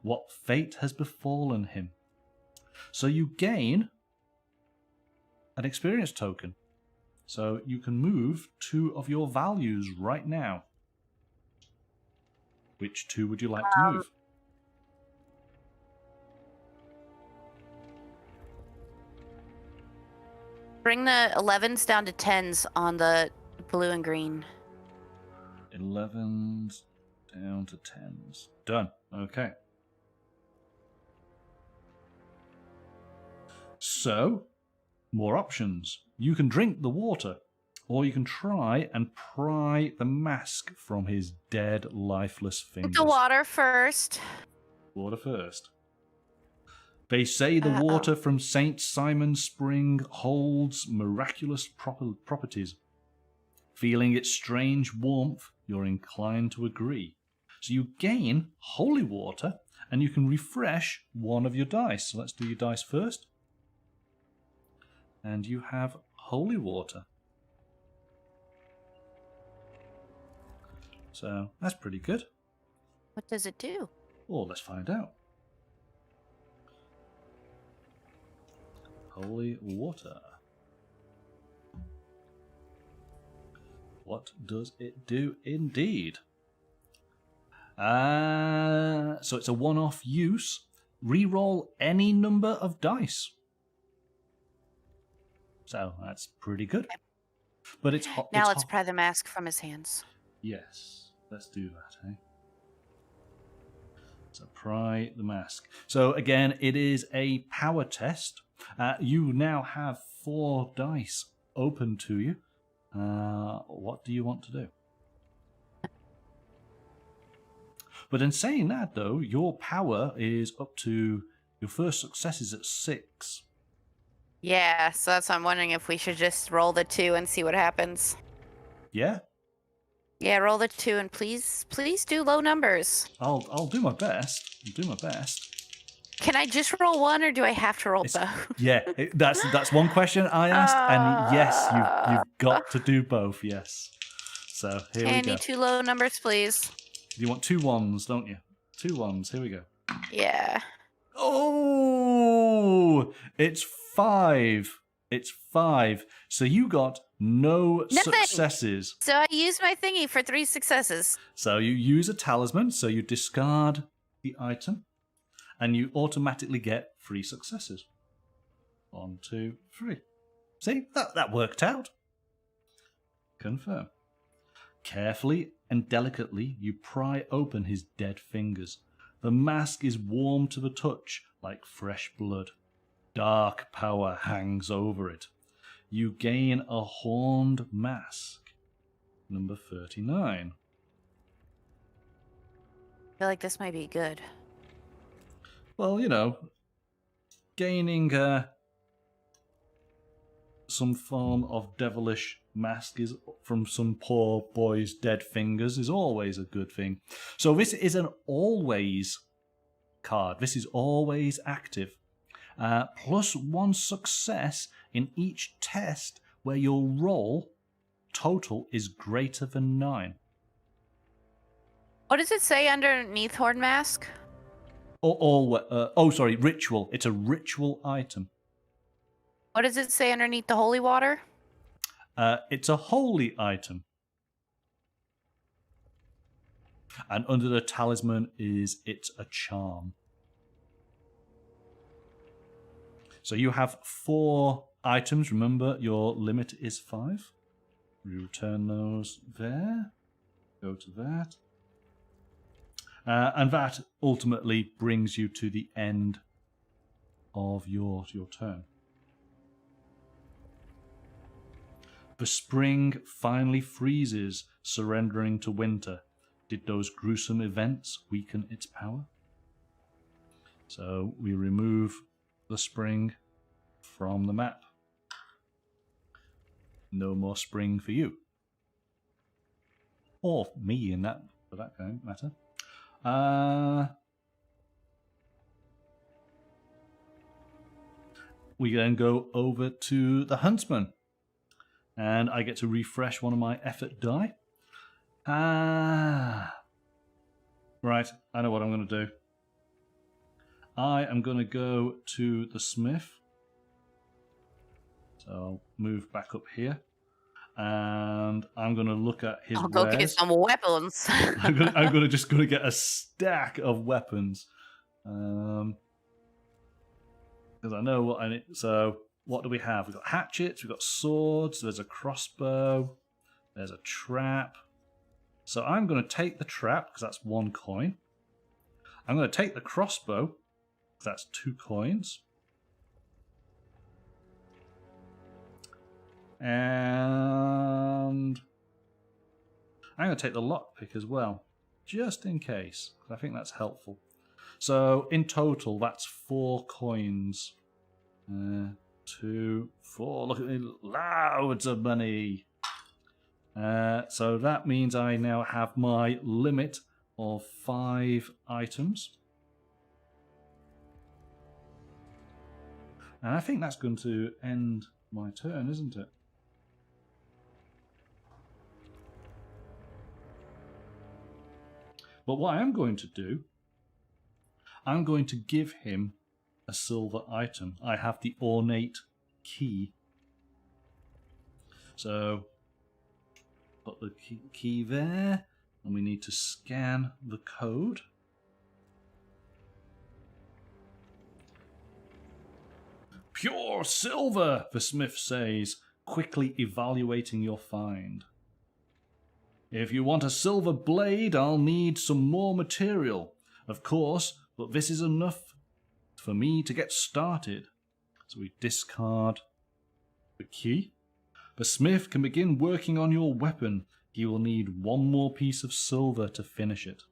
What fate has befallen him? So you gain an experience token. So you can move 2 of your values right now. Which 2 would you like to move? Bring the 11s down to 10s on the blue and green. 11s down to 10s. Done. Okay. So, more options. You can drink the water, or you can try and pry the mask from his dead, lifeless fingers. The water first. Water first. They say the water from St. Simon's Spring holds miraculous properties. Feeling its strange warmth, you're inclined to agree. So you gain holy water, and you can refresh 1 of your dice. So let's do your dice first. And you have holy water. So that's pretty good. What does it do? Well, let's find out. Holy water. What does it do indeed? So it's a one-off use. Reroll any number of dice. So that's pretty good. But it's hot. Now let's pry the mask from his hands. Yes, let's do that, eh? So pry the mask. So again, it is a power test. You now have 4 dice open to you. What do you want to do? But in saying that, though, your power is up to... Your first success is at 6. Yeah, so that's why I'm wondering if we should just roll the 2 and see what happens. Yeah? Yeah, roll the 2 and please do low numbers. I'll do my best. I'll do my best. Can I just roll 1 or do I have to roll both? Yeah, that's one question I asked, and yes, you've got to do both, yes. So here we go. I need 2 low numbers, please. You want 2 1s, don't you? 2 1s, here we go. Yeah. Oh, it's 5. It's 5. So you got no successes. So I used my thingy for 3 successes. So you use a talisman, so you discard the item, and you automatically get 3 successes. 1, 2, 3. See, that worked out. Confirm. Carefully and delicately, you pry open his dead fingers. The mask is warm to the touch, like fresh blood. Dark power hangs over it. You gain a horned mask. Number 39. I feel like this might be good. Well, you know, gaining some form of devilish mask is from some poor boy's dead fingers is always a good thing. So this is an always card. This is always active. Plus 1 success in each test where your roll total is greater than 9. What does it say underneath Horn Mask? Ritual. It's a ritual item. What does it say underneath the holy water? It's a holy item. And under the talisman it's a charm. So you have 4 items. Remember, your limit is 5. You return those there. Go to that. And that ultimately brings you to the end of your turn. The spring finally freezes, surrendering to winter. Did those gruesome events weaken its power? So we remove the spring from the map. No more spring for you. Or me in that, for that kind of matter. We then go over to the Huntsman. And I get to refresh one of my effort die. Right, I know what I'm going to do. I am going to go to the smith. So I'll move back up here. And I'm going to look at his wares. I'll go get some weapons. I'm going to just going to get a stack of weapons. Because I know what I need. So what do we have? We've got hatchets, we've got swords, there's a crossbow, there's a trap. So I'm going to take the trap, because that's 1 coin. I'm going to take the crossbow, because that's 2 coins. And I'm going to take the lockpick as well, just in case, because I think that's helpful. So in total, that's 4 coins. 2, 4. Look at me, loads of money. So that means I now have my limit of 5 items. And I think that's going to end my turn, isn't it? But what I am going to do, I'm going to give him a silver item. I have the ornate key. So, put the key there, and we need to scan the code. Pure silver, the smith says, quickly evaluating your find. If you want a silver blade, I'll need some more material, of course, but this is enough for me to get started. So we discard the key. The smith can begin working on your weapon. He will need one more piece of silver to finish it.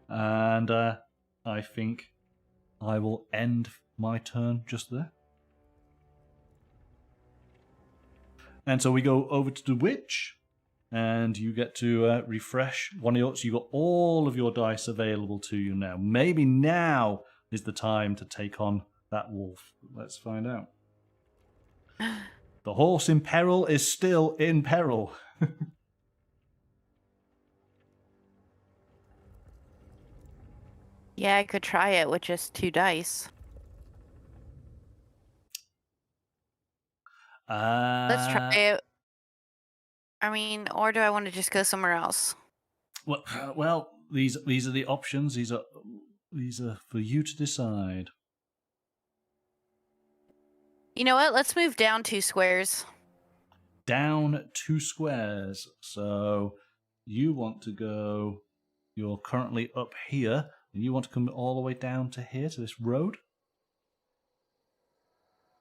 And I think I will end my turn just there. And so we go over to the witch, and you get to refresh one of your... So you got all of your dice available to you now. Maybe now is the time to take on that wolf. Let's find out. The horse in peril is still in peril. Yeah, I could try it with just 2 dice. Let's try it. I mean, or do I want to just go somewhere else? Well, these are the options. These are for you to decide. You know what? Let's move down 2 squares. Down 2 squares. So you want to go... You're currently up here, and you want to come all the way down to here, to this road?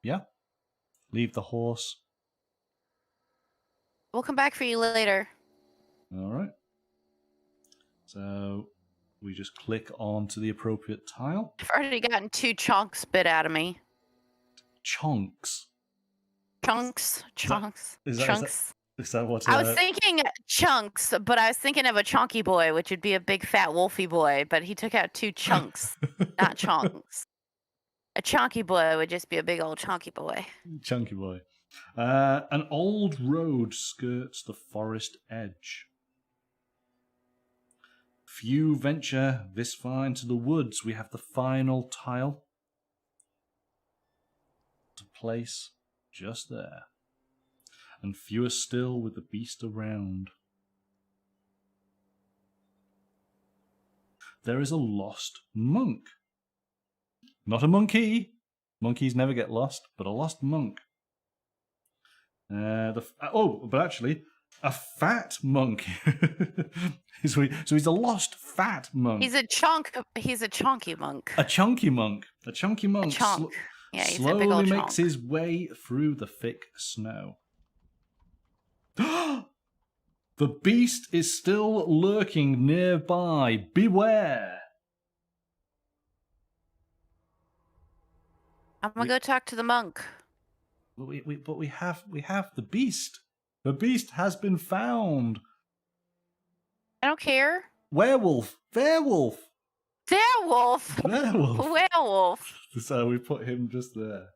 Yeah? Leave the horse. We'll come back for you later. All right. So we just click on to the appropriate tile. I've already gotten 2 chunks bit out of me. Chunks. Chunks. Is that what... I was thinking chunks, but I was thinking of a chunky boy, which would be a big fat wolfy boy, but he took out 2 chunks, not chunks. A chunky boy would just be a big old chunky boy. Chunky boy. An old road skirts the forest edge. Few venture this far into the woods. We have the final tile to place just there. And fewer still with the beast around. There is a lost monk. Not a monkey. Monkeys never get lost, but a lost monk. But actually, a fat monk. So he's a lost fat monk. He's a chunky monk. A chunky monk. A chunky monk. A chunk. Yeah, he's slowly a big old makes chunk. his way through the thick snow. The beast is still lurking nearby. Beware! I'm gonna go talk to the monk. But we have the beast. The beast has been found. I don't care. Werewolf. Werewolf. Werewolf. Werewolf. Werewolf. So we put him just there.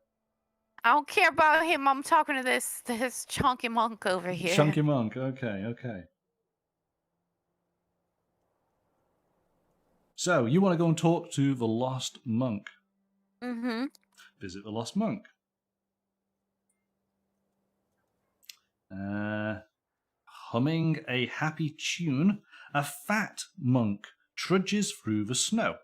I don't care about him. I'm talking to this chunky monk over here. Chunky monk. Okay. So you want to go and talk to the lost monk. Mm-hmm. Visit the lost monk. Humming a happy tune, a fat monk trudges through the snow.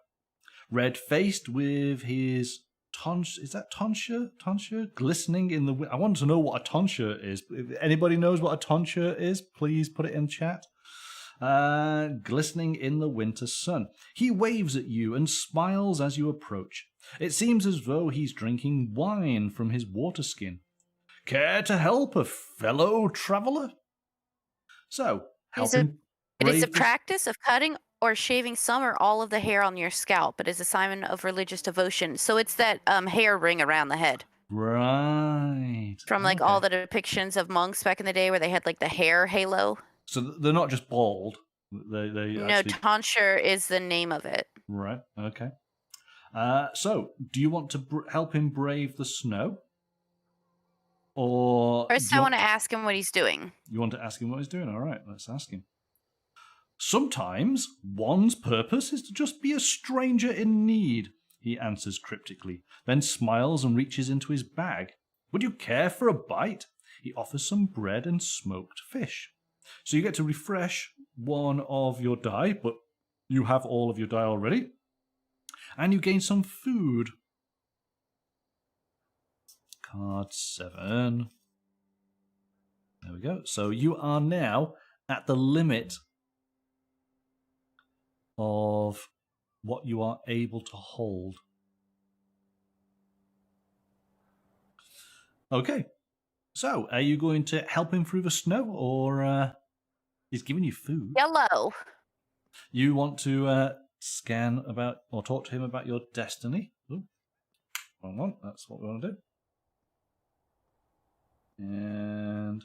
Red-faced with his tonsure, is that tonsure? Tonsure? Glistening in the wind. I want to know what a tonsure is. If anybody knows what a tonsure is, please put it in chat. Glistening in the winter sun. He waves at you and smiles as you approach. It seems as though he's drinking wine from his water skin. Care to help a fellow traveller? So, help him. It is a practice of cutting or shaving some or all of the hair on your scalp. It is a sign of religious devotion. So it's that hair ring around the head. Right. From like all the depictions of monks back in the day where they had like the hair halo. So they're not just bald. No, tonsure is the name of it. Right. Okay. So, do you want to help him brave the snow? Or first, I want to ask him what he's doing. You want to ask him what he's doing? All right, let's ask him. Sometimes one's purpose is to just be a stranger in need, he answers cryptically, then smiles and reaches into his bag. Would you care for a bite? He offers some bread and smoked fish. So you get to refresh one of your die, but you have all of your die already. And you gain some food. Card 7. There we go. So you are now at the limit of what you are able to hold. Okay. So, are you going to help him through the snow, or he's giving you food? Yellow. You want to scan about or talk to him about your destiny? Ooh, wrong one. That's what we want to do. And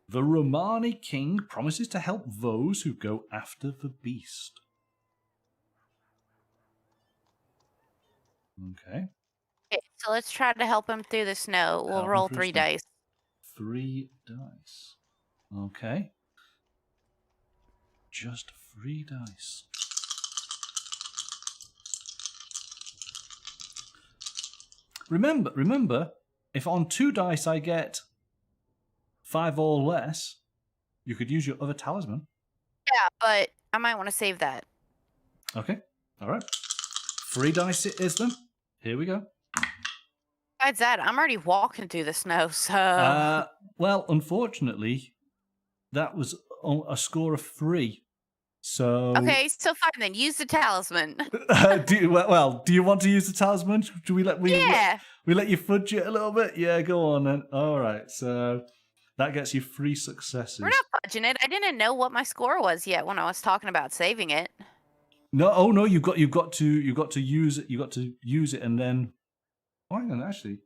the Romani king promises to help those who go after the beast. Okay. Okay, so let's try to help him through the snow. We'll Help him roll through 3 snow. dice. 3 dice. Okay. Just 3 dice. Remember, if on 2 dice I get 5 or less, you could use your other talisman. Yeah, but I might want to save that. Okay. All right. 3 dice it is then. Here we go. Besides that, I'm already walking through the snow, so... Well, unfortunately, that was a score of 3. So Okay, so fine then. Use the talisman. do you want to use the talisman? Do we let Yeah. we let you fudge it a little bit? Yeah, go on then. All right, so that gets you 3 successes. We're not fudging it. I didn't know what my score was yet when I was talking about saving it. No, you've got to use it. You got to use it and then. Oh, hang on, actually.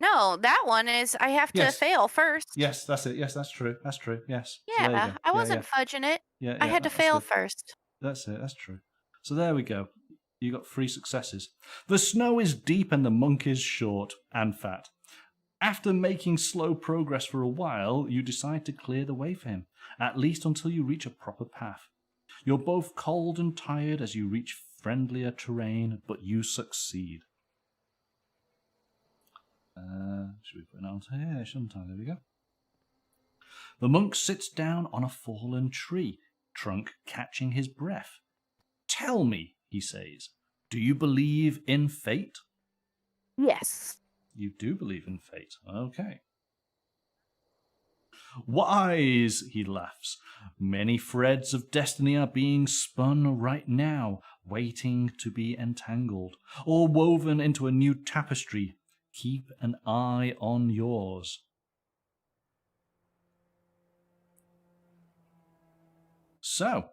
No, that one is I have to fail first. Yes, that's it. Yes, that's true. That's true. Yes. Yeah, So I wasn't fudging it. Yeah, I had to fail first. That's it. That's true. So there we go. You got 3 successes. The snow is deep and the monk is short and fat. After making slow progress for a while, you decide to clear the way for him, at least until you reach a proper path. You're both cold and tired as you reach friendlier terrain, but you succeed. Should we put it onto here? Shouldn't I? There we go. The monk sits down on a fallen tree, trunk catching his breath. Tell me, he says, do you believe in fate? Yes. You do believe in fate. Okay. Wise, he laughs. Many threads of destiny are being spun right now, waiting to be entangled, or woven into a new tapestry. Keep an eye on yours. So,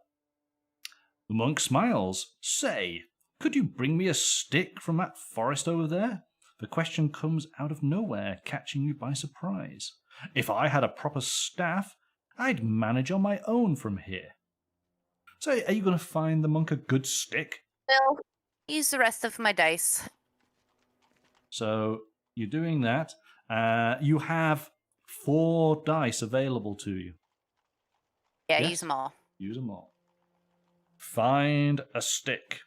the monk smiles. Say, could you bring me a stick from that forest over there? The question comes out of nowhere, catching you by surprise. If I had a proper staff, I'd manage on my own from here. So, are you going to find the monk a good stick? Well, use the rest of my dice. So, you're doing that. You have 4 dice available to you. Yeah, Yes? use them all. Use them all. Find a stick.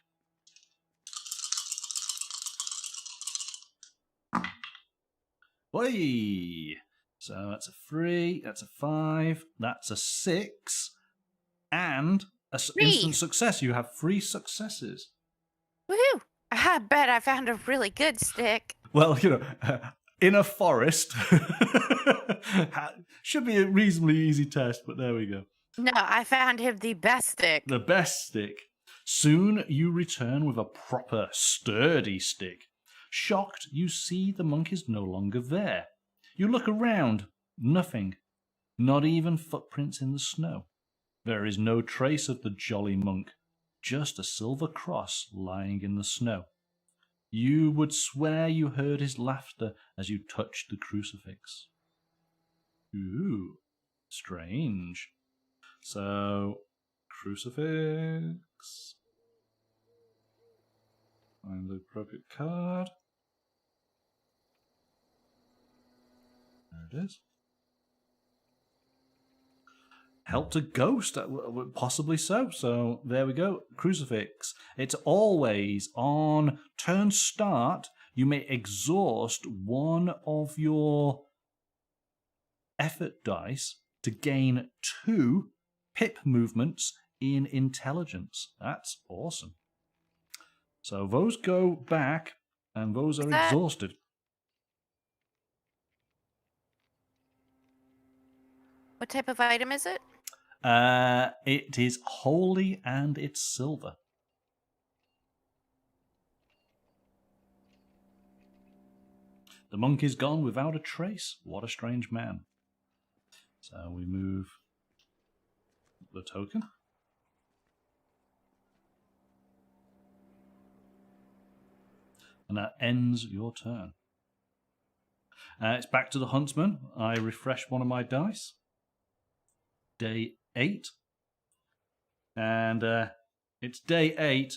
Boy! So that's a 3, that's a 5, that's a 6, and an instant success. You have 3 successes. Woohoo! I bet I found a really good stick. Well, in a forest should be a reasonably easy test, but there we go. No, I found him the best stick. The best stick. Soon you return with a proper, sturdy stick. Shocked, you see the monk is no longer there. You look around. Nothing. Not even footprints in the snow. There is no trace of the jolly monk. Just a silver cross lying in the snow. You would swear you heard his laughter as you touched the crucifix. Ooh, strange. So, crucifix. Find the appropriate card. There it is. Helped a ghost, possibly so. So there we go. Crucifix. It's always on turn start. You may exhaust one of your effort dice to gain 2 pip movements in intelligence. That's awesome. So those go back, and those are exhausted. What type of item is it? It is holy and it's silver. The monk is gone without a trace. What a strange man. So we move the token. And that ends your turn. It's back to the Huntsman. I refresh one of my dice. Day 8. And it's day 8.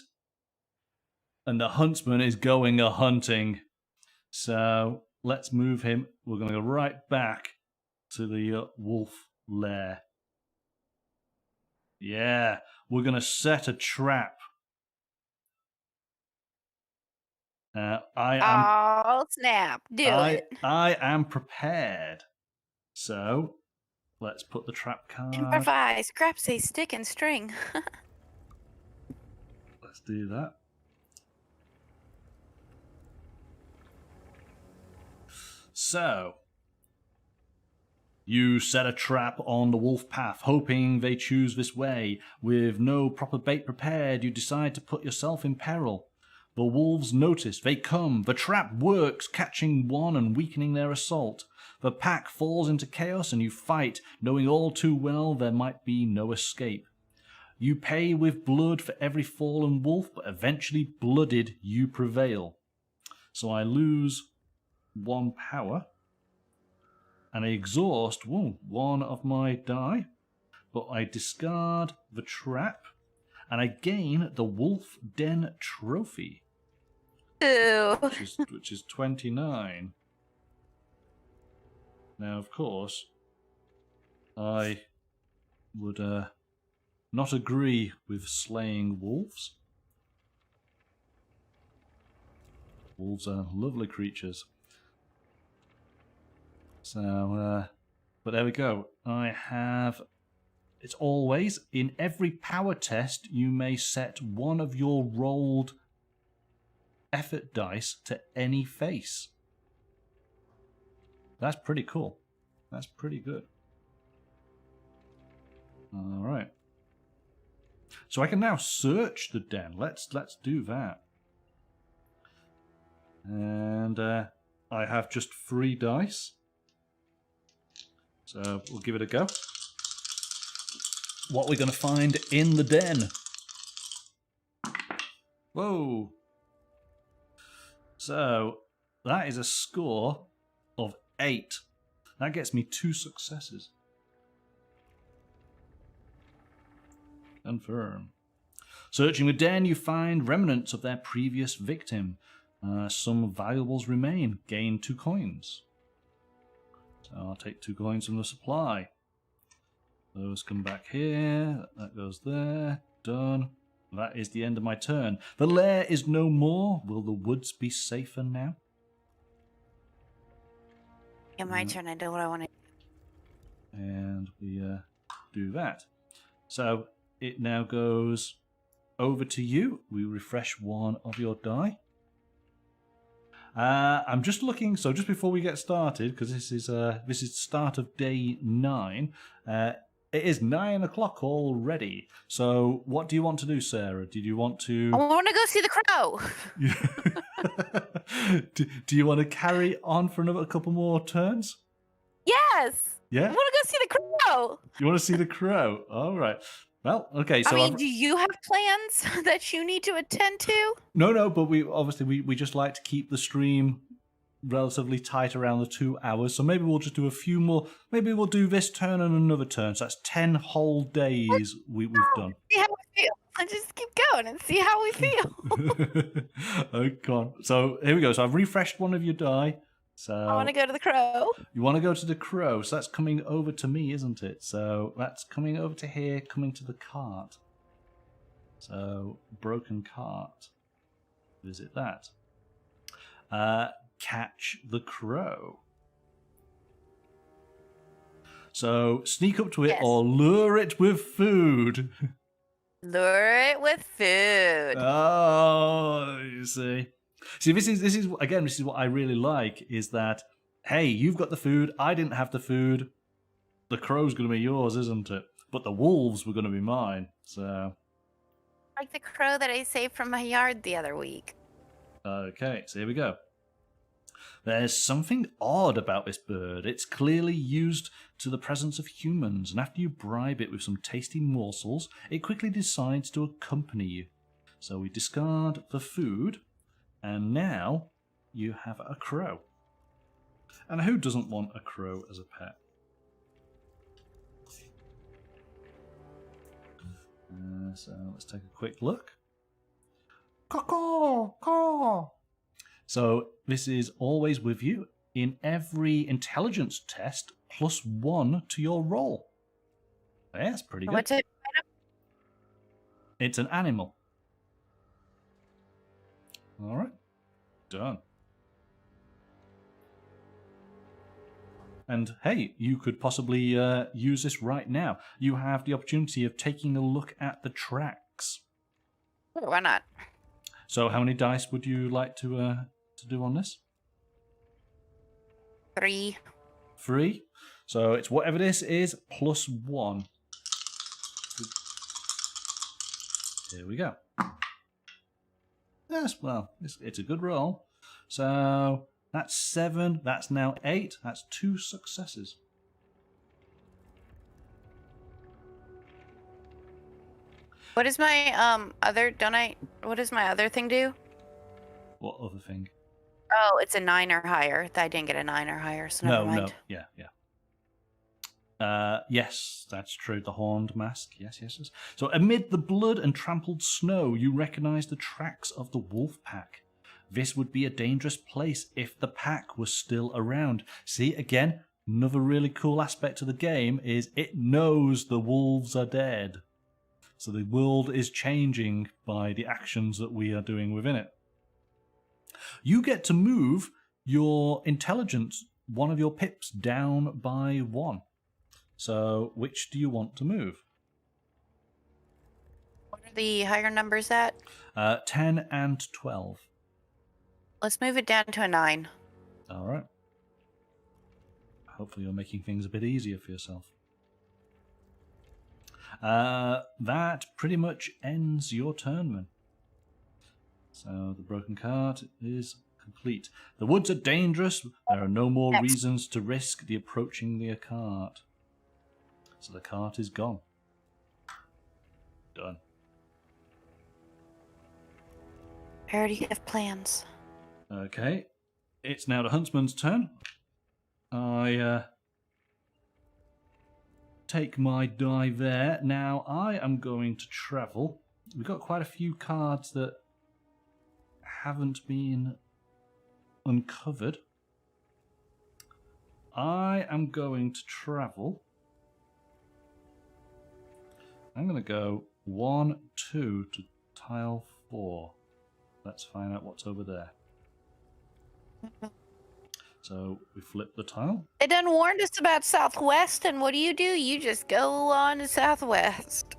And the Huntsman is going a-hunting. So let's move him. We're going to go right back to the wolf lair. Yeah, we're going to set a trap. Oh, snap. Do it. I am prepared. So, let's put the trap card. Improvise. Scraps a stick and string. Let's do that. So, you set a trap on the wolf path, hoping they choose this way. With no proper bait prepared, you decide to put yourself in peril. The wolves notice, they come, the trap works, catching one and weakening their assault. The pack falls into chaos and you fight, knowing all too well there might be no escape. You pay with blood for every fallen wolf, but eventually blooded you prevail. So I lose 1 power, and I exhaust one of my die, but I discard the trap, and I gain the Wolf Den Trophy, Ew. which is 29. Now, of course, I would not agree with slaying wolves. Wolves are lovely creatures. So, but there we go. I have... It's always, in every power test, you may set one of your rolled effort dice to any face. That's pretty cool. That's pretty good. All right. So I can now search the den. Let's do that. And I have just 3 dice. So we'll give it a go. What we're going to find in the den. Whoa. So that is a score of 8. That gets me 2 successes. Confirm. Searching the den, you find remnants of their previous victim. Some valuables remain. Gain 2 coins. So I'll take 2 coins from the supply. Those come back here. That goes there. Done. That is the end of my turn. The lair is no more. Will the woods be safer now? Yeah, my turn. I know what I want to do. And we do that. So it now goes over to you. We refresh one of your die. I'm just looking, so just before we get started, because this is the start of day 9, it is 9 o'clock already. So what do you want to do, Sarah? Did you want to... I want to go see the crow. do you want to carry on for another couple more turns? Yes. Yeah? I want to go see the crow. You want to see the crow? All right. Well, okay. So I mean, do you have plans that you need to attend to? No, but we just like to keep the stream relatively tight around the 2 hours. So maybe we'll just do a few more. Maybe we'll do this turn and another turn. So that's 10 whole days we've done. See how we feel. Let's just keep going and see how we feel. Oh, God. So here we go. So I've refreshed one of your die. So I want to go to the crow. You want to go to the crow. So that's coming over to me, isn't it? So that's coming over to here, coming to the cart. So broken cart. Visit that. Catch the crow. So sneak up to it or lure it with food. Lure it with food. Oh, you see. See, this is what I really like, is that, hey, you've got the food, I didn't have the food, the crow's going to be yours, isn't it? But the wolves were going to be mine, so... Like the crow that I saved from my yard the other week. Okay, so here we go. There's something odd about this bird. It's clearly used to the presence of humans, and after you bribe it with some tasty morsels, it quickly decides to accompany you. So we discard the food, and now you have a crow. And who doesn't want a crow as a pet? So let's take a quick look. Caw, caw. So this is always with you in every intelligence test, +1 to your roll. Yeah, that's pretty good. What's it? It's an animal. All right, done. And hey, you could possibly use this right now. You have the opportunity of taking a look at the tracks. Sure, why not? So how many dice would you like to do on this? 3. 3. So it's whatever this is, +1. Here we go. Yes, well, it's a good roll. So that's 7. That's now 8. That's 2 successes. What is my other? What does my other thing do? What other thing? Oh, it's a 9 or higher. I didn't get a 9 or higher, so never mind. No, yeah. Yes, that's true. The horned mask. Yes. So amid the blood and trampled snow, you recognize the tracks of the wolf pack. This would be a dangerous place if the pack was still around. See, again, another really cool aspect of the game is it knows the wolves are dead. So the world is changing by the actions that we are doing within it. You get to move your intelligence, one of your pips, down by 1. So which do you want to move? What are the higher numbers at? 10 and 12. Let's move it down to a 9. All right. Hopefully you're making things a bit easier for yourself. That pretty much ends your turn, then. So the broken cart is complete. The woods are dangerous. There are no more reasons to risk the approaching the cart. So the cart is gone. Done. I already have plans. Okay. It's now the huntsman's turn. I take my die there. Now I am going to travel. We've got quite a few cards that haven't been uncovered. I am going to travel. I'm going to go 1, 2 to tile 4. Let's find out what's over there. So we flip the tile. They done warned us about Southwest, and what do? You just go on to Southwest.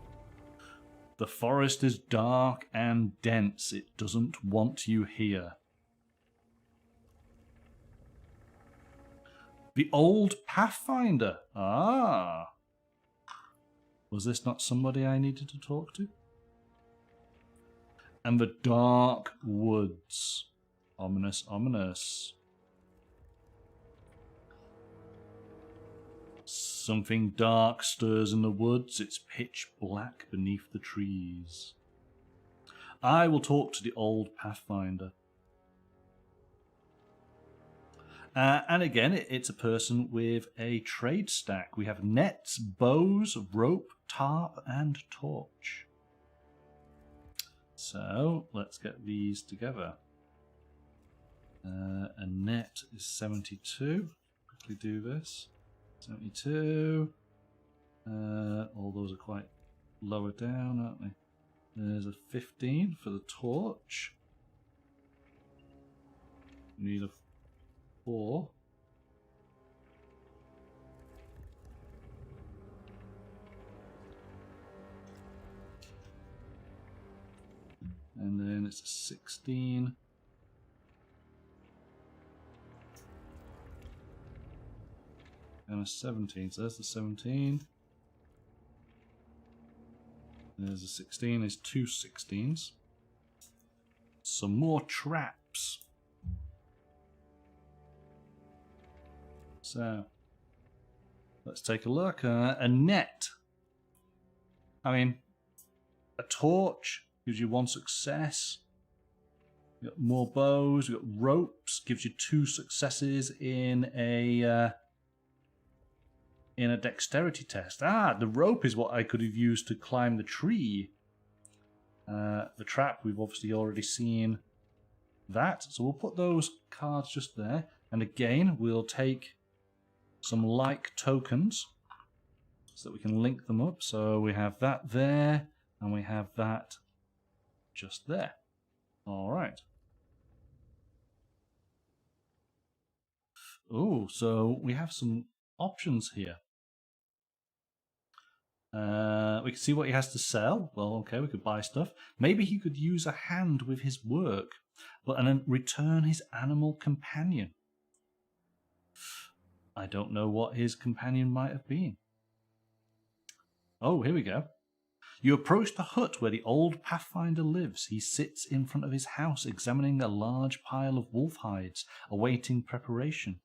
The forest is dark and dense. It doesn't want you here. The old Pathfinder. Ah. Was this not somebody I needed to talk to? And the dark woods. Ominous, ominous. Something dark stirs in the woods. It's pitch black beneath the trees. I will talk to the old Pathfinder. And again, it's a person with a trade stack. We have nets, bows, rope, tarp, and torch. So let's get these together. A net is 72. Quickly do this. 72. All those are quite lower down, aren't they? There's a 15 for the torch. We need a 4. And then it's a 16. And a 17. So there's the 17. There's a 16. There's 2 16s. Some more traps. So, let's take a look. A net. I mean, a torch gives you 1 success. You got more bows. You got ropes. Gives you 2 successes in a dexterity test. Ah, the rope is what I could have used to climb the tree. The trap, we've obviously already seen that. So we'll put those cards just there. And again, we'll take some like tokens so that we can link them up. So we have that there, and we have that just there. All right. Oh, so we have some options here. We can see what he has to sell. Well, okay, we could buy stuff. Maybe he could use a hand with his work, and then return his animal companion. I don't know what his companion might have been. Oh, here we go. You approach the hut where the old Pathfinder lives. He sits in front of his house, examining a large pile of wolf hides, awaiting preparation.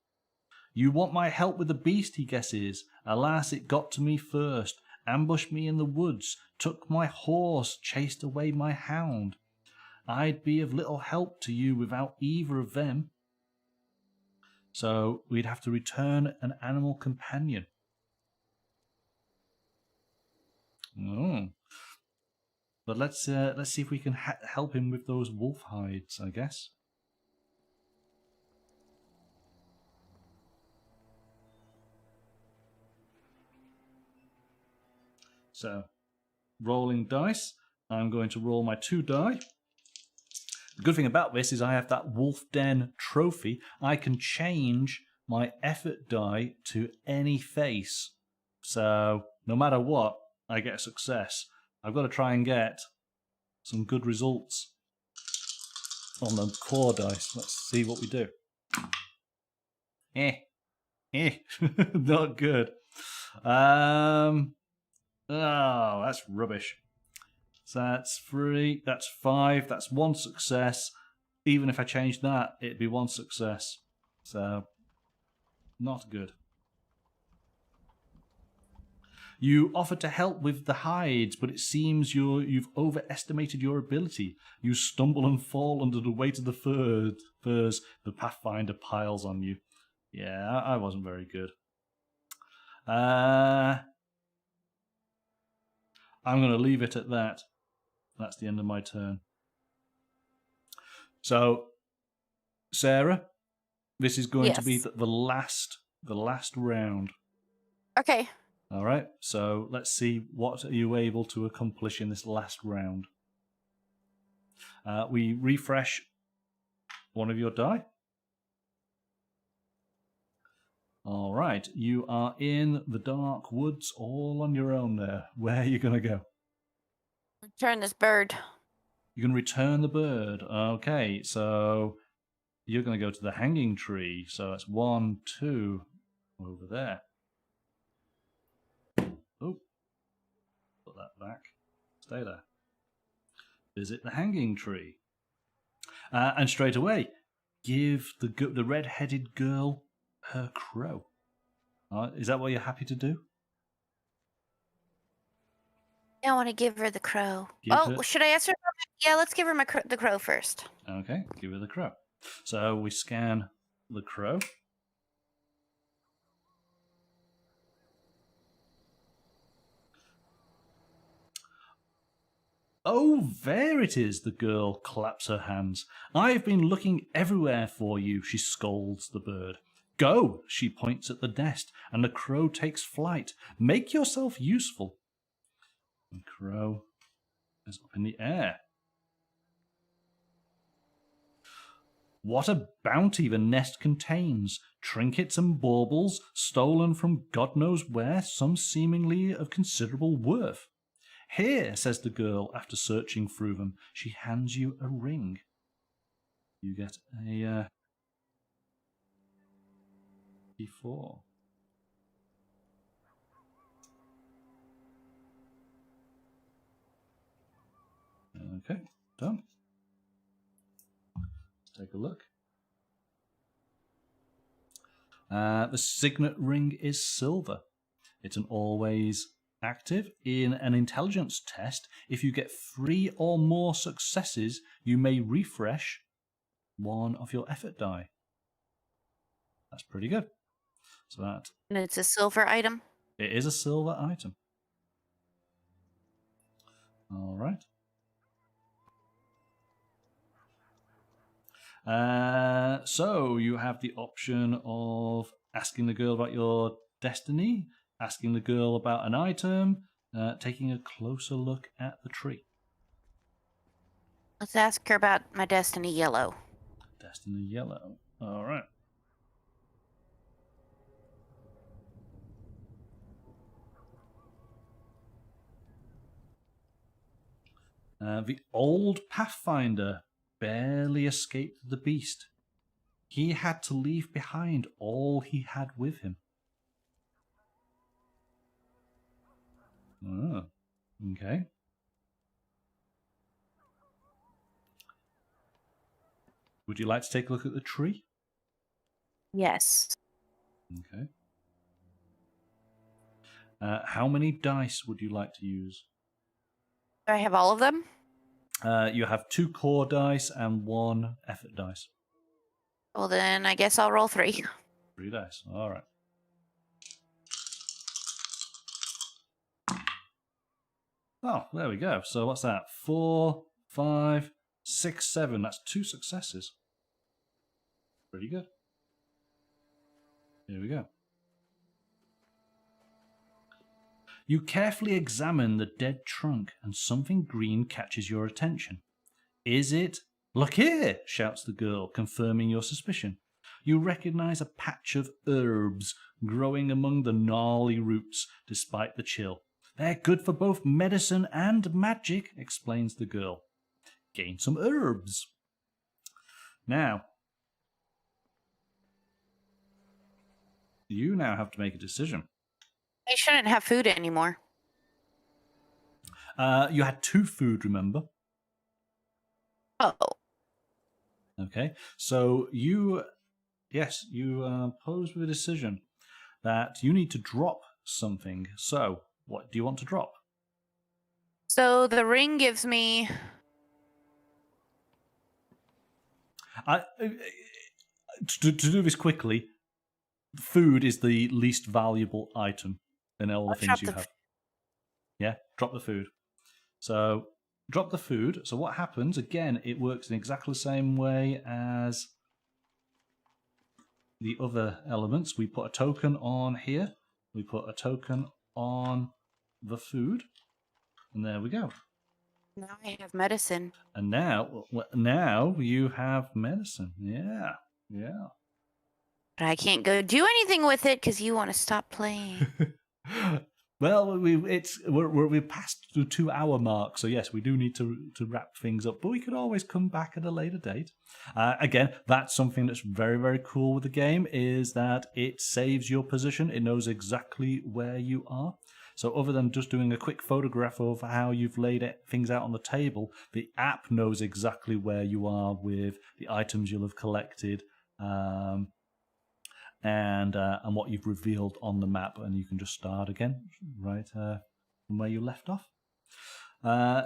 You want my help with the beast, he guesses. Alas, it got to me first. Ambushed me in the woods, took my horse, chased away my hound. I'd be of little help to you without either of them. So we'd have to return an animal companion. Oh. But let's see if we can help him with those wolf hides, I guess. So, rolling dice. I'm going to roll my 2 die. The good thing about this is I have that Wolf Den trophy. I can change my effort die to any face. So, no matter what, I get a success. I've got to try and get some good results on the core dice. Let's see what we do. Not good. Oh, that's rubbish. So that's 3, that's 5, that's 1 success. Even if I changed that, it'd be 1 success. So, not good. You offer to help with the hides, but it seems you've overestimated your ability. You stumble and fall under the weight of the furs. The Pathfinder piles on you. Yeah, I wasn't very good. I'm going to leave it at that. That's the end of my turn. So, Sarah, this is going to be the last round. Okay. All right. So let's see what are you able to accomplish in this last round. We refresh one of your die. All right. You are in the dark woods all on your own there. Where are you going to go? Return this bird. You can return the bird. Okay, so you're going to go to the hanging tree. So that's 1, 2 over there. Oh, put that back. Stay there. Visit the hanging tree. And straight away, give the red-headed girl her crow. Is that what you're happy to do? I want to give her the crow. Should I ask her? Yeah, let's give her the crow first. Okay, give her the crow. So we scan the crow. Oh, there it is, the girl claps her hands. I've been looking everywhere for you, she scolds the bird. Go, she points at the nest, and the crow takes flight. Make yourself useful. The crow is up in the air. What a bounty the nest contains. Trinkets and baubles, stolen from God knows where, some seemingly of considerable worth. Here, says the girl, after searching through them. She hands you a ring. You get a D4. Okay, done. Let's take a look. The signet ring is silver. It's an always active. In an intelligence test, if you get 3 or more successes, you may refresh one of your effort die. That's pretty good. So that And it's a silver item. it is a silver item. All right. So you have the option of asking the girl about your destiny, asking the girl about an item, taking a closer look at the tree. Let's ask her about my destiny yellow. Destiny yellow. All right. The old Pathfinder barely escaped the beast. He had to leave behind all he had with him. Oh, okay. Would you like to take a look at the tree? Yes. Okay. How many dice would you like to use? Do I have all of them? You have 2 core dice and 1 effort dice. Well, then I guess I'll roll 3. 3 dice. All right. Oh, there we go. So what's that? 4, 5, 6, 7. That's 2 successes. Pretty good. Here we go. You carefully examine the dead trunk and something green catches your attention. Is it? Look here, shouts the girl, confirming your suspicion. You recognize a patch of herbs growing among the gnarly roots despite the chill. They're good for both medicine and magic, explains the girl. Gain some herbs. Now, you now have to make a decision. I shouldn't have food anymore. You had 2 food, remember? Oh. Okay, so you pose with a decision that you need to drop something. So, what do you want to drop? So the ring gives me... To do this quickly, food is the least valuable item in all the things you have. Yeah, drop the food. So, drop the food. So what happens, again, it works in exactly the same way as the other elements. We put a token on here. We put a token on the food. And there we go. Now I have medicine. And now you have medicine. Yeah. But I can't go do anything with it because you want to stop playing. Well, we're past the 2-hour mark, so yes, we do need to wrap things up. But we could always come back at a later date. Again, that's something that's very, very cool with the game, is that it saves your position. It knows exactly where you are. So other than just doing a quick photograph of how you've laid things out on the table, the app knows exactly where you are with the items you'll have collected. And what you've revealed on the map, and you can just start again right from where you left off.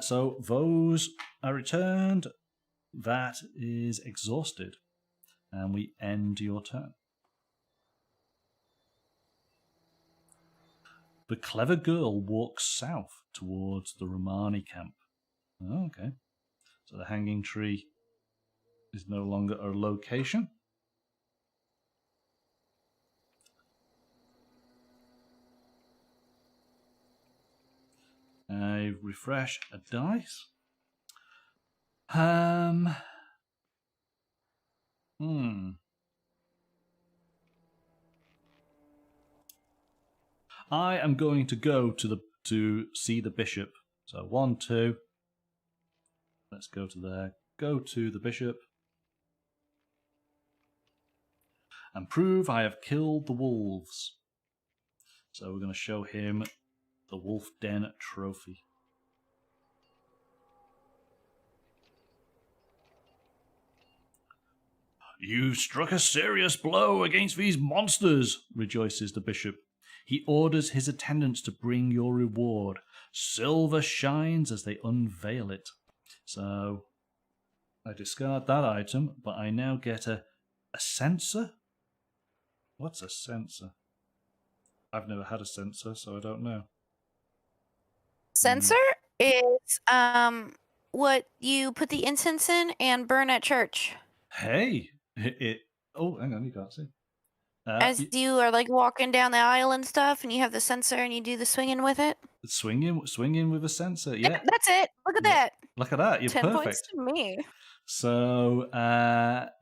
So those are returned. That is exhausted, and we end your turn. The clever girl walks south towards the Romani camp. Oh, okay, so the hanging tree is no longer a location. I refresh a dice. I am going to go to see the bishop. So 1, 2. Let's go to there. Go to the bishop. And prove I have killed the wolves. So we're going to show him the Wolf Den trophy. "You struck a serious blow against these monsters," rejoices the bishop. He orders his attendants to bring your reward. Silver shines as they unveil it. So I discard that item, but I now get a sensor? What's a sensor? I've never had a sensor, so I don't know. Censer is what you put the incense in and burn at church. Hey! Oh, hang on, you can't see. As you are like walking down the aisle and stuff, and you have the censer and you do the swinging with it. Swinging with a sensor, yeah. That's it. Look at that. Look at that, you're 10 perfect. points to me. So,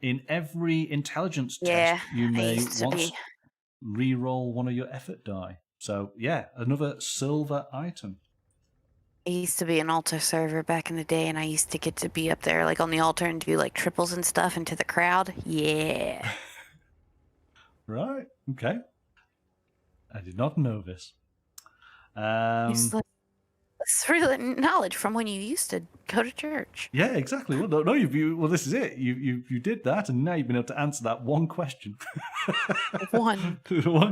in every intelligence test, you may once re-roll one of your effort die. So, yeah, another silver item. I used to be an altar server back in the day, and I used to get to be up there like on the altar and do like triples and stuff into the crowd. Yeah. Right. Okay. I did not know this. It's really knowledge from when you used to go to church. Yeah, exactly. Well, no, well, this is it. You did that, and now you've been able to answer that one question. One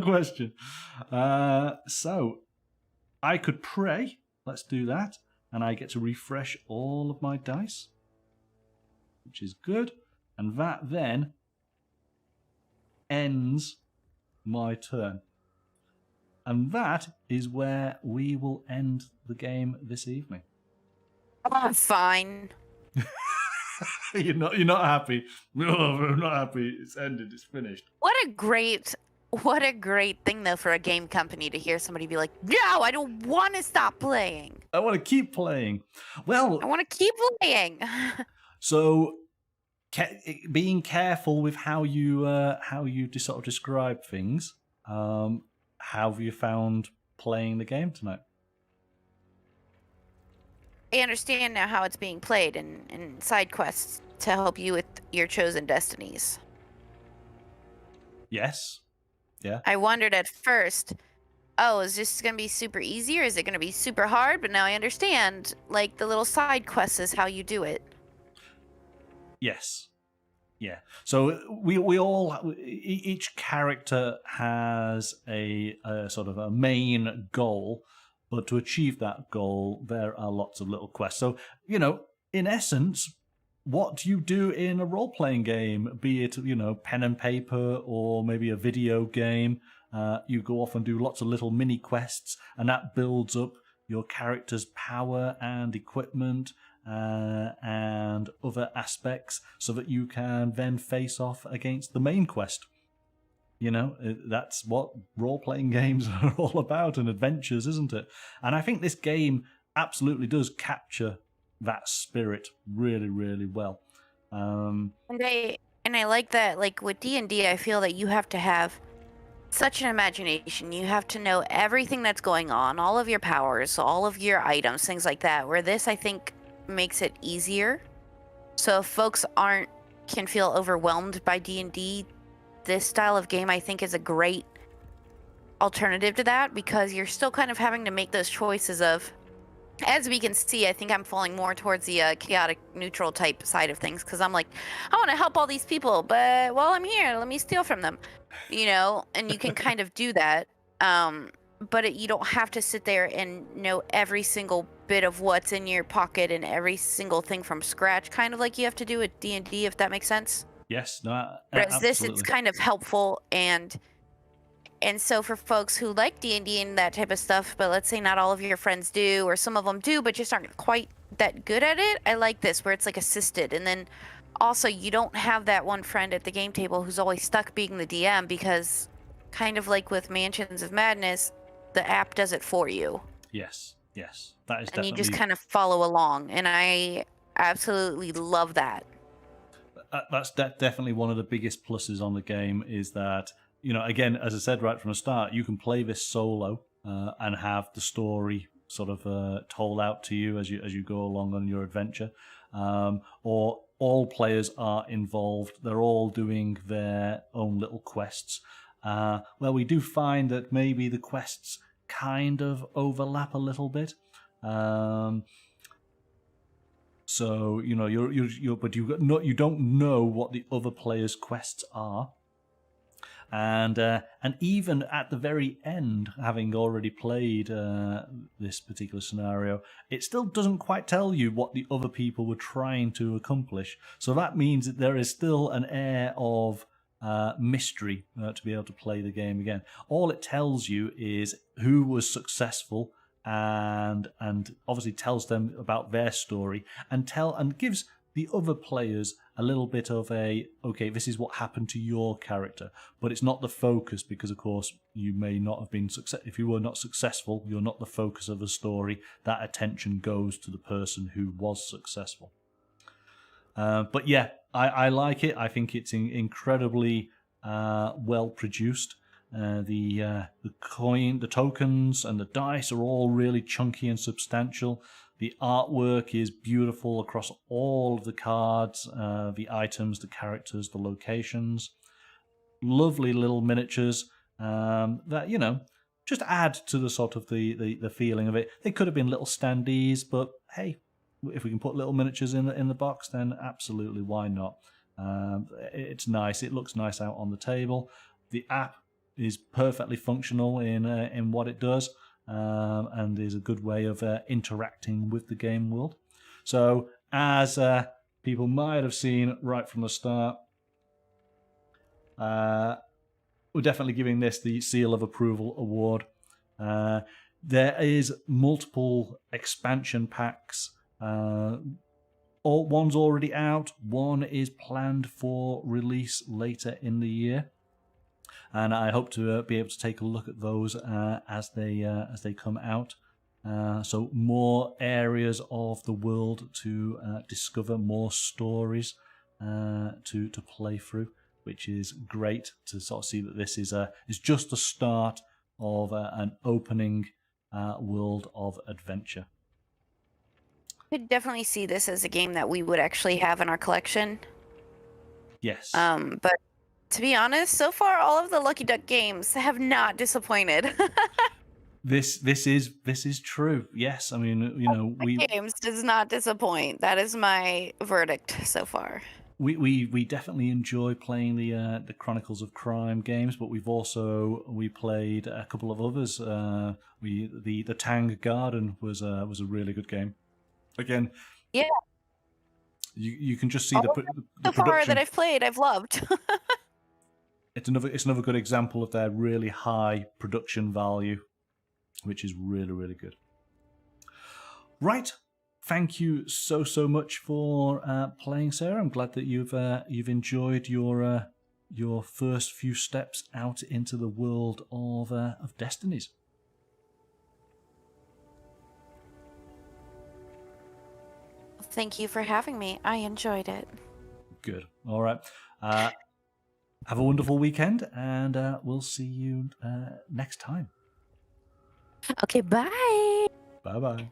question. So I could pray. Let's do that, and I get to refresh all of my dice, which is good. And that then ends my turn. And that is where we will end the game this evening. I'm fine. You're not happy. No, I'm not happy. It's ended. It's finished. What a great thing though for a game company to hear somebody be like, "No, I don't want to stop playing. I want to keep playing." Well, I want to keep playing. So, being careful with how you sort of describe things. How have you found playing the game tonight? I understand now how it's being played in side quests to help you with your chosen destinies. Yes. Yeah. I wondered at first, oh, is this going to be super easy or is it going to be super hard? But now I understand, like, the little side quests is how you do it. Yes. Yeah. So each character has a sort of a main goal, but to achieve that goal, there are lots of little quests. So, in essence, what do you do in a role-playing game, be it, pen and paper or maybe a video game? You go off and do lots of little mini quests, and that builds up your character's power and equipment and other aspects so that you can then face off against the main quest. That's what role-playing games are all about, and adventures, isn't it? And I think this game absolutely does capture that spirit really, really well. And I like that, like with D&D, I feel that you have to have such an imagination. You have to know everything that's going on, all of your powers, all of your items, things like that, where this, I think, makes it easier. So if folks can feel overwhelmed by D&D, this style of game I think is a great alternative to that, because you're still kind of having to make those choices of, as we can see, I think I'm falling more towards the chaotic neutral type side of things, because I'm like, I want to help all these people, but while I'm here, let me steal from them, and you can kind of do that. But you don't have to sit there and know every single bit of what's in your pocket and every single thing from scratch, kind of like you have to do with D&D, if that makes sense. Yes, no, whereas absolutely. this, it's kind of helpful, and so for folks who like D&D and that type of stuff, but let's say not all of your friends do, or some of them do, but just aren't quite that good at it, I like this, where it's like assisted. And then also you don't have that one friend at the game table who's always stuck being the DM, because kind of like with Mansions of Madness, the app does it for you. Yes, that is definitely... And you just kind of follow along, and I absolutely love that. That's definitely one of the biggest pluses on the game, is that, again, as I said right from the start, you can play this solo and have the story sort of told out to you as you go along on your adventure, or all players are involved. They're all doing their own little quests. Well, we do find that maybe the quests kind of overlap a little bit. So you don't know what the other players' quests are. And even at the very end, having already played this particular scenario, it still doesn't quite tell you what the other people were trying to accomplish. So that means that there is still an air of mystery to be able to play the game again. All it tells you is who was successful, and obviously tells them about their story, and gives the other players a little bit of okay, this is what happened to your character, but it's not the focus, because of course you may not have been if you were not successful, you're not the focus of the story. That attention goes to the person who was successful. But yeah, I like it. I think it's incredibly well produced. The coin, the tokens, and the dice are all really chunky and substantial. The artwork is beautiful across all of the cards, the items, the characters, the locations. Lovely little miniatures that, just add to the sort of the feeling of it. They could have been little standees, but hey, if we can put little miniatures in the box, then absolutely, why not? It's nice. It looks nice out on the table. The app is perfectly functional in what it does. And is a good way of interacting with the game world. So, as people might have seen right from the start, we're definitely giving this the Seal of Approval award. There is multiple expansion packs. One's already out. One is planned for release later in the year. And I hope to be able to take a look at those as they come out. So more areas of the world to discover, more stories to play through, which is great to sort of see that this is just the start of an opening world of adventure. I could definitely see this as a game that we would actually have in our collection. Yes. But to be honest, so far all of the Lucky Duck games have not disappointed. This is true. Yes, I mean, games does not disappoint. That is my verdict so far. We definitely enjoy playing the Chronicles of Crime games, but we played a couple of others. The Tang Garden was a really good game. Again, yeah. You can just see the production. So far that I've played, I've loved. It's another good example of their really high production value, which is really, really good. Right. Thank you so much for playing, Sarah. I'm glad that you've enjoyed your first few steps out into the world of Destinies. Thank you for having me. I enjoyed it. Good. All right. Have a wonderful weekend, and we'll see you next time. Okay, bye. Bye-bye.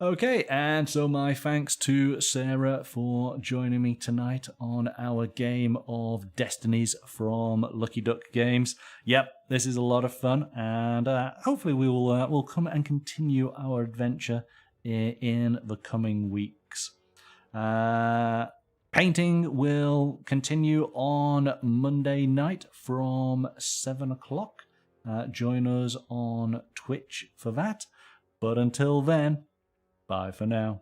Okay, and so my thanks to Sarah for joining me tonight on our game of Destinies from Lucky Duck Games. Yep, this is a lot of fun, and hopefully we'll come and continue our adventure in the coming weeks. Painting will continue on Monday night from 7 o'clock. Join us on Twitch for that. But until then, bye for now.